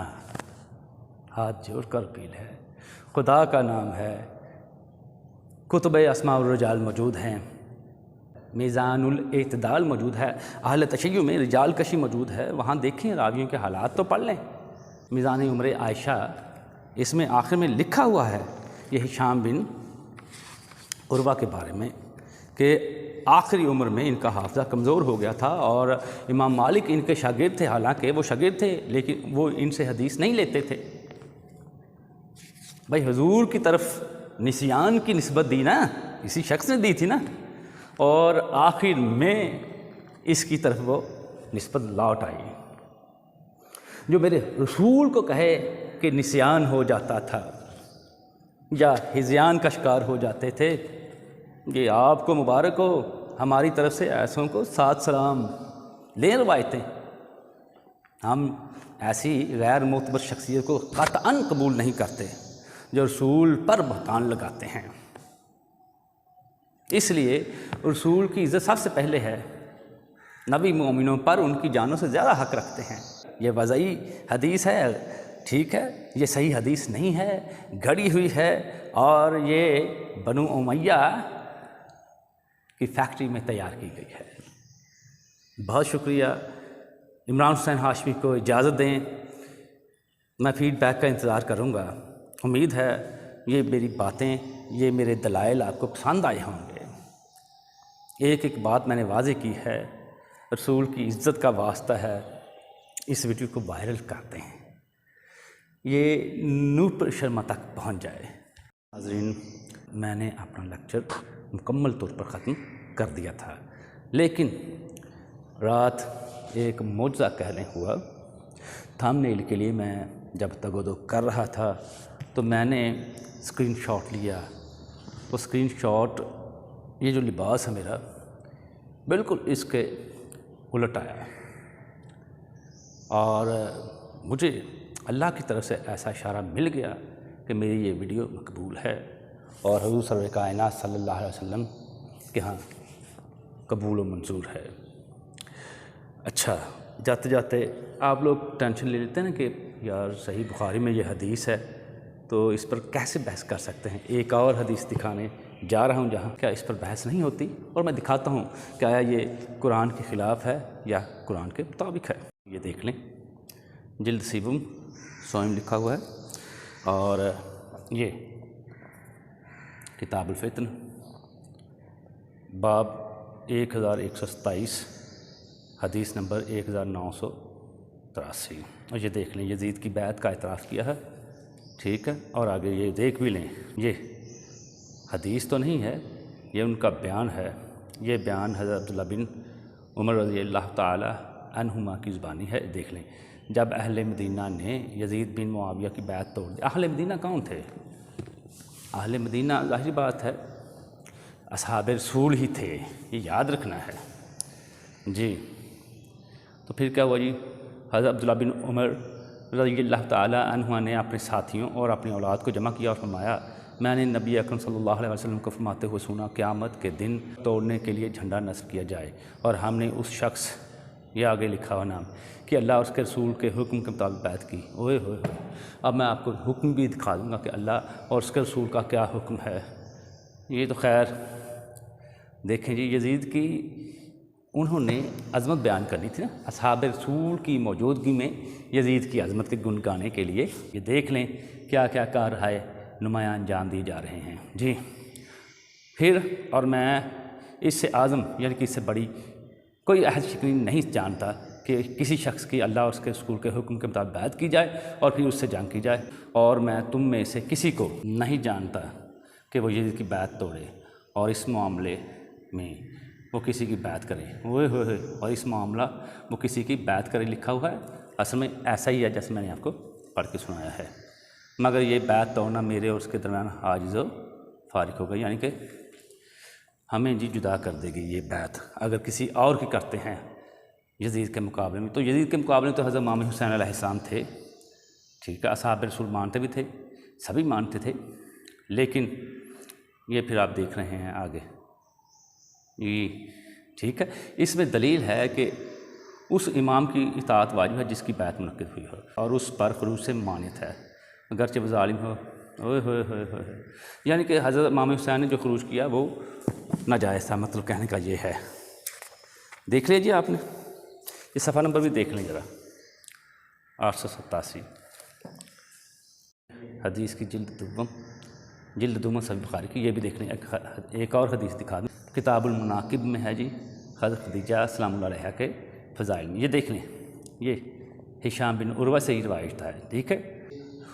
ہاتھ جوڑ کر اپیل ہے، خدا کا نام ہے، کتب اسماء الرجال موجود ہیں، میزان الاعتدال موجود ہے، اہل تشیع میں رجال کشی موجود ہے، وہاں دیکھیں راویوں کے حالات تو پڑھ لیں۔ میزان عمر عائشہ اس میں آخر میں لکھا ہوا ہے یہ ہشام بن عروہ کے بارے میں کہ آخری عمر میں ان کا حافظہ کمزور ہو گیا تھا، اور امام مالک ان کے شاگرد تھے، حالانکہ وہ شاگرد تھے لیکن وہ ان سے حدیث نہیں لیتے تھے۔ بھائی حضور کی طرف نسیان کی نسبت دی نا، اسی شخص نے دی تھی نا، اور آخر میں اس کی طرف وہ نسبت لوٹ آئی۔ جو میرے رسول کو کہے کہ نسیان ہو جاتا تھا یا ہذیان کا شکار ہو جاتے تھے، یہ آپ کو مبارک ہو، ہماری طرف سے ایسوں کو 7 سلام لیں روایتیں۔ ہم ایسی غیر معتبر شخصیت کو قطعاً قبول نہیں کرتے جو رسول پر بہتان لگاتے ہیں۔ اس لیے رسول کی عزت سب سے پہلے ہے، نبی مومنوں پر ان کی جانوں سے زیادہ حق رکھتے ہیں۔ یہ وضعی حدیث ہے، ٹھیک ہے، یہ صحیح حدیث نہیں ہے، گھڑی ہوئی ہے، اور یہ بنو امیہ کی فیکٹری میں تیار کی گئی ہے۔ بہت شکریہ۔ عمران حسین ہاشمی کو اجازت دیں، میں فیڈ بیک کا انتظار کروں گا۔ امید ہے یہ میری باتیں، یہ میرے دلائل آپ کو پسند آئے ہوں گے۔ ایک ایک بات میں نے واضح کی ہے، رسول کی عزت کا واسطہ ہے، اس ویڈیو کو وائرل کرتے ہیں، یہ نور شرما تک پہنچ جائے۔ حاضرین، میں نے اپنا لیکچر مکمل طور پر ختم کر دیا تھا، لیکن رات ایک معجزہ کہہ لیں ہوا۔ تھمبنیل کے لیے میں جب تگودو کر رہا تھا تو میں نے اسکرین شاٹ لیا، وہ اسکرین شاٹ، یہ جو لباس ہے میرا بالکل اس کے الٹ آیا، اور مجھے اللہ کی طرف سے ایسا اشارہ مل گیا کہ میری یہ ویڈیو مقبول ہے اور حضور سرور کائنات صلی اللہ علیہ وسلم کے ہاں قبول و منظور ہے۔ اچھا، جاتے جاتے آپ لوگ ٹینشن لے لیتے ہیں نا کہ یار صحیح بخاری میں یہ حدیث ہے تو اس پر کیسے بحث کر سکتے ہیں۔ ایک اور حدیث دکھانے جا رہا ہوں جہاں کیا اس پر بحث نہیں ہوتی، اور میں دکھاتا ہوں کہ آیا یہ قرآن کے خلاف ہے یا قرآن کے مطابق ہے۔ یہ دیکھ لیں، جلد سیوم سوئم لکھا ہوا ہے، اور یہ کتاب الفتن باب 1127 حدیث نمبر 1983، اور یہ دیکھ لیں یزید کی بیعت کا اعتراف کیا ہے، ٹھیک ہے، اور آگے یہ دیکھ بھی لیں، یہ حدیث تو نہیں ہے، یہ ان کا بیان ہے، یہ بیان حضرت عبداللہ بن عمر رضی اللہ تعالی عنہما کی زبانی ہے۔ دیکھ لیں، جب اہل مدینہ نے یزید بن معاویہ کی بیعت توڑ دی۔ اہل مدینہ کون تھے؟ اہل مدینہ ظاہری بات ہے اصحاب رسول ہی تھے، یہ یاد رکھنا ہے جی۔ تو پھر کیا ہوا جی؟ حضرت عبداللہ بن عمر رضی اللہ تعالی عنہ نے اپنے ساتھیوں اور اپنی اولاد کو جمع کیا اور فرمایا، میں نے نبی اکرم صلی اللہ علیہ وسلم کو فرماتے ہوئے سنا، قیامت کے دن توڑنے کے لیے جھنڈا نصب کیا جائے، اور ہم نے اس شخص، یہ آگے لکھا ہوا نام، کہ اللہ اور اس کے رسول کے حکم کے مطابق بیعت کی۔ اوئے ہوئے ہوئے، اب میں آپ کو حکم بھی دکھا دوں گا کہ اللہ اور اس کے رسول کا کیا حکم ہے۔ یہ تو خیر دیکھیں جی، یزید کی انہوں نے عظمت بیان کرنی تھی نا، اصحاب رسول کی موجودگی میں یزید کی عظمت کے گن گانے کے لیے۔ یہ دیکھ لیں کیا کیا کارہائے نمایاں انجام دی جا رہے ہیں جی۔ پھر اور میں اس سے اعظم یعنی کہ اس سے بڑی کوئی عہد شکنی نہیں جانتا کہ کسی شخص کی اللہ اور اس کے رسول کے حکم کے مطابق بیعت کی جائے اور پھر اس سے جنگ کی جائے، اور میں تم میں سے کسی کو نہیں جانتا کہ وہ یزید کی بیعت توڑے اور اس معاملے میں وہ کسی کی بیعت کرے، ہوئے ہوئے، اور اس معاملہ وہ کسی کی بیعت کرے لکھا ہوا ہے۔ اصل میں ایسا ہی ہے جیسے میں نے آپ کو پڑھ کے سنایا ہے، مگر یہ بیعت توڑنا میرے اور اس کے درمیان عاجز و فارق ہو گئی، یعنی کہ ہمیں جی جدا کر دے گی یہ بیعت اگر کسی اور کی کرتے ہیں یزید کے مقابلے میں۔ تو یزید کے مقابلے میں تو حضرت امام حسین علیہ السلام تھے، ٹھیک ہے، اصحاب رسول مانتے بھی تھے، سبھی مانتے تھے، لیکن یہ پھر آپ دیکھ رہے ہیں آگے یہ ٹھیک ہے. اس میں دلیل ہے کہ اس امام کی اطاعت واجب ہے جس کی بیعت منعقد ہوئی ہو اور اس پر خروج سے ممانعت ہے اگرچہ وہ ظالم ہو. اوئے ہوئے ہوئے ہوئے یعنی کہ حضرت امام حسین نے جو خروج کیا وہ ناجائز تھا. مطلب کہنے کا یہ ہے. دیکھ لیجیے آپ نے یہ صفحہ نمبر بھی دیکھ لیں ذرا 887 حدیث کی جلد دوم صحیح بخاری کی. یہ بھی دیکھ لیں. ایک اور حدیث دکھا دیں کتاب المناقب میں ہے جی حضرت خدیجہ سلام اللہ علیہا کے فضائل میں. یہ دیکھ لیں یہ ہشام بن عروہ سے ہی روایت ہے. ٹھیک ہے.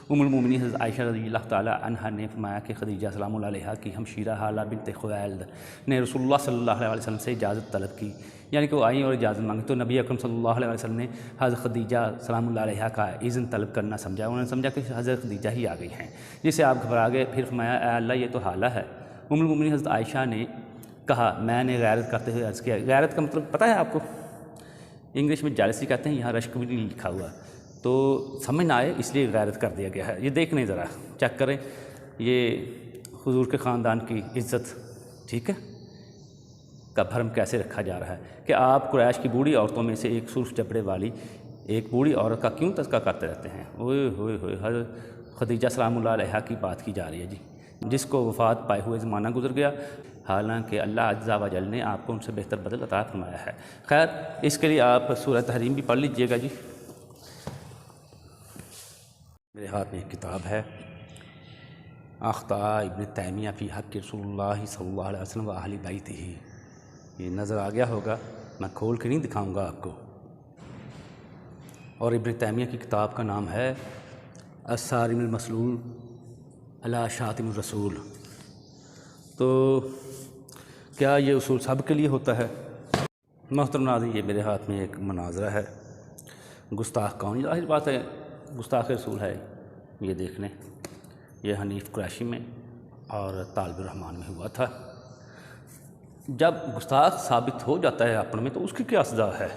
ام المومنین حضرت عائشہ رضی اللہ تعالیٰ عنہا نے فرمایا کہ خدیجہ سلام اللہ علیہا کی ہمشیرہ حالہ بنت خویلد نے رسول اللہ صلی اللہ علیہ وسلم سے اجازت طلب کی. یعنی کہ وہ آئیں اور اجازت مانگی تو نبی اکرم صلی اللہ علیہ وسلم نے حضرت خدیجہ سلام اللہ علیہا کا اذن طلب کرنا سمجھا. انہوں نے سمجھا کہ حضرت خدیجہ ہی آ گئی ہیں جس سے آپ گھبرا گئے. پھر فرمایا اے اللہ یہ تو حالہ ہے. ام المومنین حضرت عائشہ نے کہا میں نے غیرت کرتے ہوئے عرض کیا. غیرت کا مطلب پتہ ہے آپ کو؟ انگلش میں جالسی کہتے ہیں. یہاں رشک بھی نہیں لکھا ہوا تو سمجھ نہ آئے اس لیے غیرت کر دیا گیا ہے. یہ دیکھ لیں ذرا چیک کریں یہ حضور کے خاندان کی عزت ٹھیک ہے کا بھرم کیسے رکھا جا رہا ہے کہ آپ قریش کی بوڑھی عورتوں میں سے ایک سرخ جبڑے والی ایک بوڑھی عورت کا کیوں تذکرہ کرتے رہتے ہیں. اوئے ہوئے ہوئے حضرت خدیجہ سلام اللہ علیہا کی بات کی جا رہی ہے جی جس کو وفات پائے ہوئے زمانہ گزر گیا حالانکہ اللہ عز و جل نے آپ کو ان سے بہتر بدل عطا فرمایا ہے. خیر اس کے لیے آپ سورہ تحریم بھی پڑھ لیجئے گا جی. میرے ہاتھ میں ایک کتاب ہے اخطاء ابن تیمیہ فی حق رسول اللہ صلی اللہ علیہ وسلم و اہل بیتہ. یہ نظر آ گیا ہوگا. میں کھول کے نہیں دکھاؤں گا آپ کو. اور ابن تیمیہ کی کتاب کا نام ہے الصارم المسلول علی شاتم الرسول. تو کیا یہ اصول سب کے لیے ہوتا ہے؟ محترم ناظرین یہ میرے ہاتھ میں ایک مناظرہ ہے. گستاخ کون؟ ظاہر بات ہے گستاخ رسول ہے. یہ دیکھ لیں یہ حنیف قریشی میں اور طالب الرحمن میں ہوا تھا. جب گستاخ ثابت ہو جاتا ہے اپنے میں تو اس کی کیا سزا ہے؟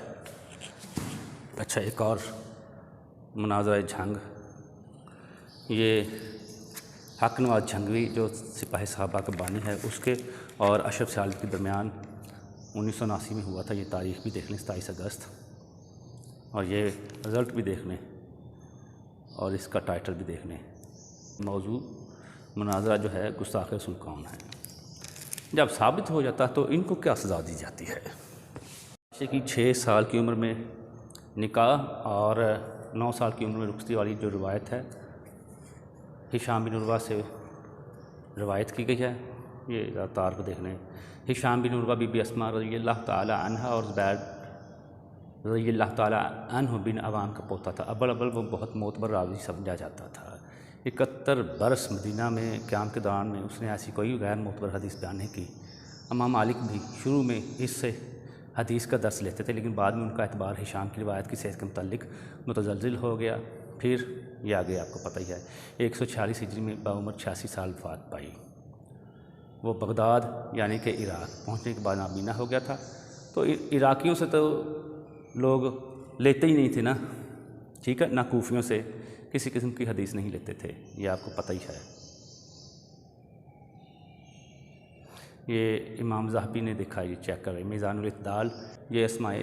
اچھا ایک اور مناظرہ جھنگ. یہ حق نواز جھنگوی جو سپاہی صحابہ کا بانی ہے اس کے اور اشرف سیال کے درمیان 1979 میں ہوا تھا. یہ تاریخ بھی دیکھ لیں 27 اگست. اور یہ رزلٹ بھی دیکھ لیں اور اس کا ٹائٹل بھی دیکھ لیں. موضوع مناظرہ جو ہے گستاخ رسول کون ہے. جب ثابت ہو جاتا تو ان کو کیا سزا دی جاتی ہے؟ بچے کی 6 سال کی عمر میں نکاح اور 9 سال کی عمر میں رخصتی والی جو روایت ہے ہشام بن عروہ سے روایت کی گئی ہے. یہ تار کو دیکھ لیں. ہشام بن عروہ بی بی اسماء رضی اللہ تعالی عنہ اور زبیر رضی اللہ تعالی عنہ بن عوام کا پوتا تھا. اول وہ بہت معتبر راوی سمجھا جاتا تھا. 71 برس مدینہ میں قیام کے دوران میں اس نے ایسی کوئی غیر معتبر حدیث بیان نہیں کی. امام مالک بھی شروع میں اس سے حدیث کا درس لیتے تھے لیکن بعد میں ان کا اعتبار ہشام کی روایت کی صحت کے متعلق متزلزل ہو گیا. پھر یہ آگے آپ کو پتہ ہی ہے 146 ہجری میں بعمر 86 سال وفات پائی. وہ بغداد یعنی کہ عراق پہنچنے کے بعد نابینا ہو گیا تھا. تو عراقیوں سے تو لوگ لیتے ہی نہیں تھے نا ٹھیک ہے. نہ کوفیوں سے کسی قسم کی حدیث نہیں لیتے تھے. یہ آپ کو پتہ ہی ہے. یہ امام ذہبی نے دیکھا. یہ چیک کر رہے میزان الاعتدال. یہ اسماء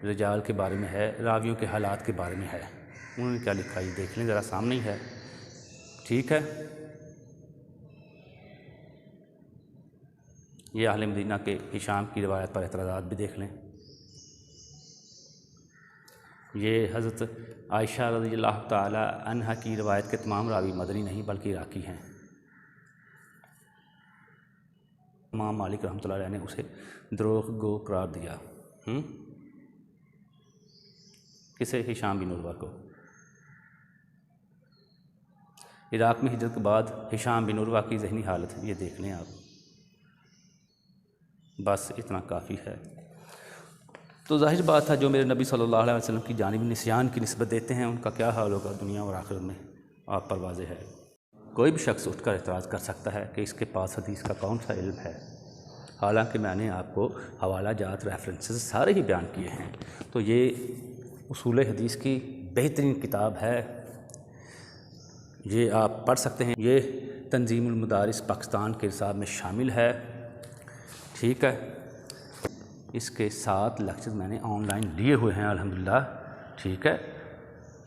رجال کے بارے میں ہے راویوں کے حالات کے بارے میں ہے. انہوں نے کیا لکھا یہ دیکھ لیں ذرا سامنے ہی ہے ٹھیک ہے. یہ اہل مدینہ کے ہشام کی روایت پر اعتراضات بھی دیکھ لیں. یہ حضرت عائشہ رضی اللہ تعالی عنہا کی روایت کے تمام راوی مدنی نہیں بلکہ عراقی ہیں. امام مالک رحمۃ اللہ علیہ نے اسے دروغ گو قرار دیا. کسے؟ ہشام بن عروہ کو. عراق میں ہجرت کے بعد ہشام بن عروہ کی ذہنی حالت یہ دیکھ لیں آپ. بس اتنا کافی ہے. تو ظاہر بات ہے جو میرے نبی صلی اللہ علیہ وسلم کی جانب نسیان کی نسبت دیتے ہیں ان کا کیا حال ہوگا دنیا اور آخرت میں آپ پر واضح ہے. کوئی بھی شخص اٹھ کر اعتراض کر سکتا ہے کہ اس کے پاس حدیث کا کون سا علم ہے. حالانکہ میں نے آپ کو حوالہ جات ریفرنسز سارے ہی بیان کیے ہیں. تو یہ اصول حدیث کی بہترین کتاب ہے. یہ آپ پڑھ سکتے ہیں. یہ تنظیم المدارس پاکستان کے نصاب میں شامل ہے، ٹھیک ہے۔ اس کے 7 لیکچر میں نے آن لائن لیے ہوئے ہیں الحمدللہ، ٹھیک ہے۔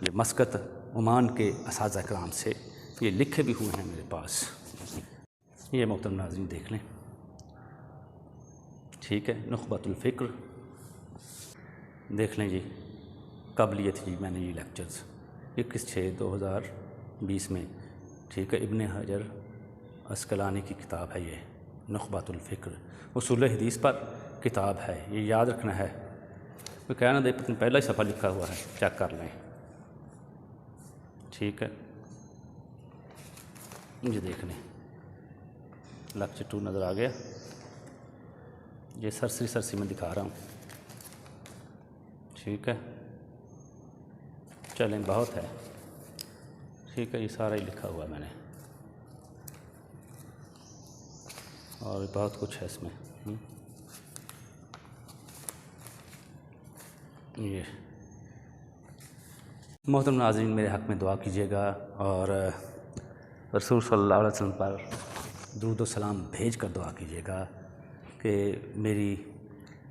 یہ مسقط عمان کے اساتذہ کرام سے یہ لکھے بھی ہوئے ہیں میرے پاس، یہ محترم ناظرین دیکھ لیں، ٹھیک ہے۔ نخبۃ الفکر دیکھ لیں جی، کب لیے تھے جی میں نے یہ لیکچرز، 21/6/2020 میں، ٹھیک ہے۔ ابن حجر عسقلانی کی کتاب ہے یہ نخبۃ الفکر، اصول حدیث پر کتاب ہے، یہ یاد رکھنا ہے۔ کوئی کہنا دے پتہ پہلا ہی صفحہ لکھا ہوا ہے، چیک کر لیں، ٹھیک ہے۔ یہ دیکھ لیں، لیکچر 2 نظر آ گیا، یہ سرسری میں دکھا رہا ہوں، ٹھیک ہے۔ چلیں بہت ہے، ٹھیک ہے، یہ سارا ہی لکھا ہوا ہے میں نے، اور بہت کچھ ہے اس میں۔ یہ محترم ناظرین میرے حق میں دعا کیجیے گا، اور رسول صلی اللہ علیہ وسلم پر درود و سلام بھیج کر دعا کیجیے گا کہ میری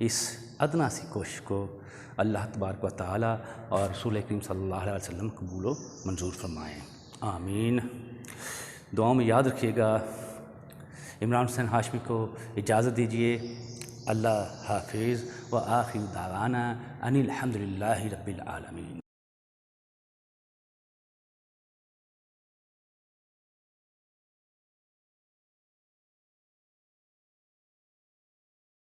اس ادنا سی کوشش کو اللہ تبارک و تعالیٰ اور رسول کریم صلی اللہ علیہ وسلم قبول و منظور فرمائیں، آمین۔ دعاؤں میں یاد رکھیے گا۔ عمران حسین ہاشمی کو اجازت دیجیے، اللہ حافظ، و آخر دعوانا ان الحمد للہ رب العالمین۔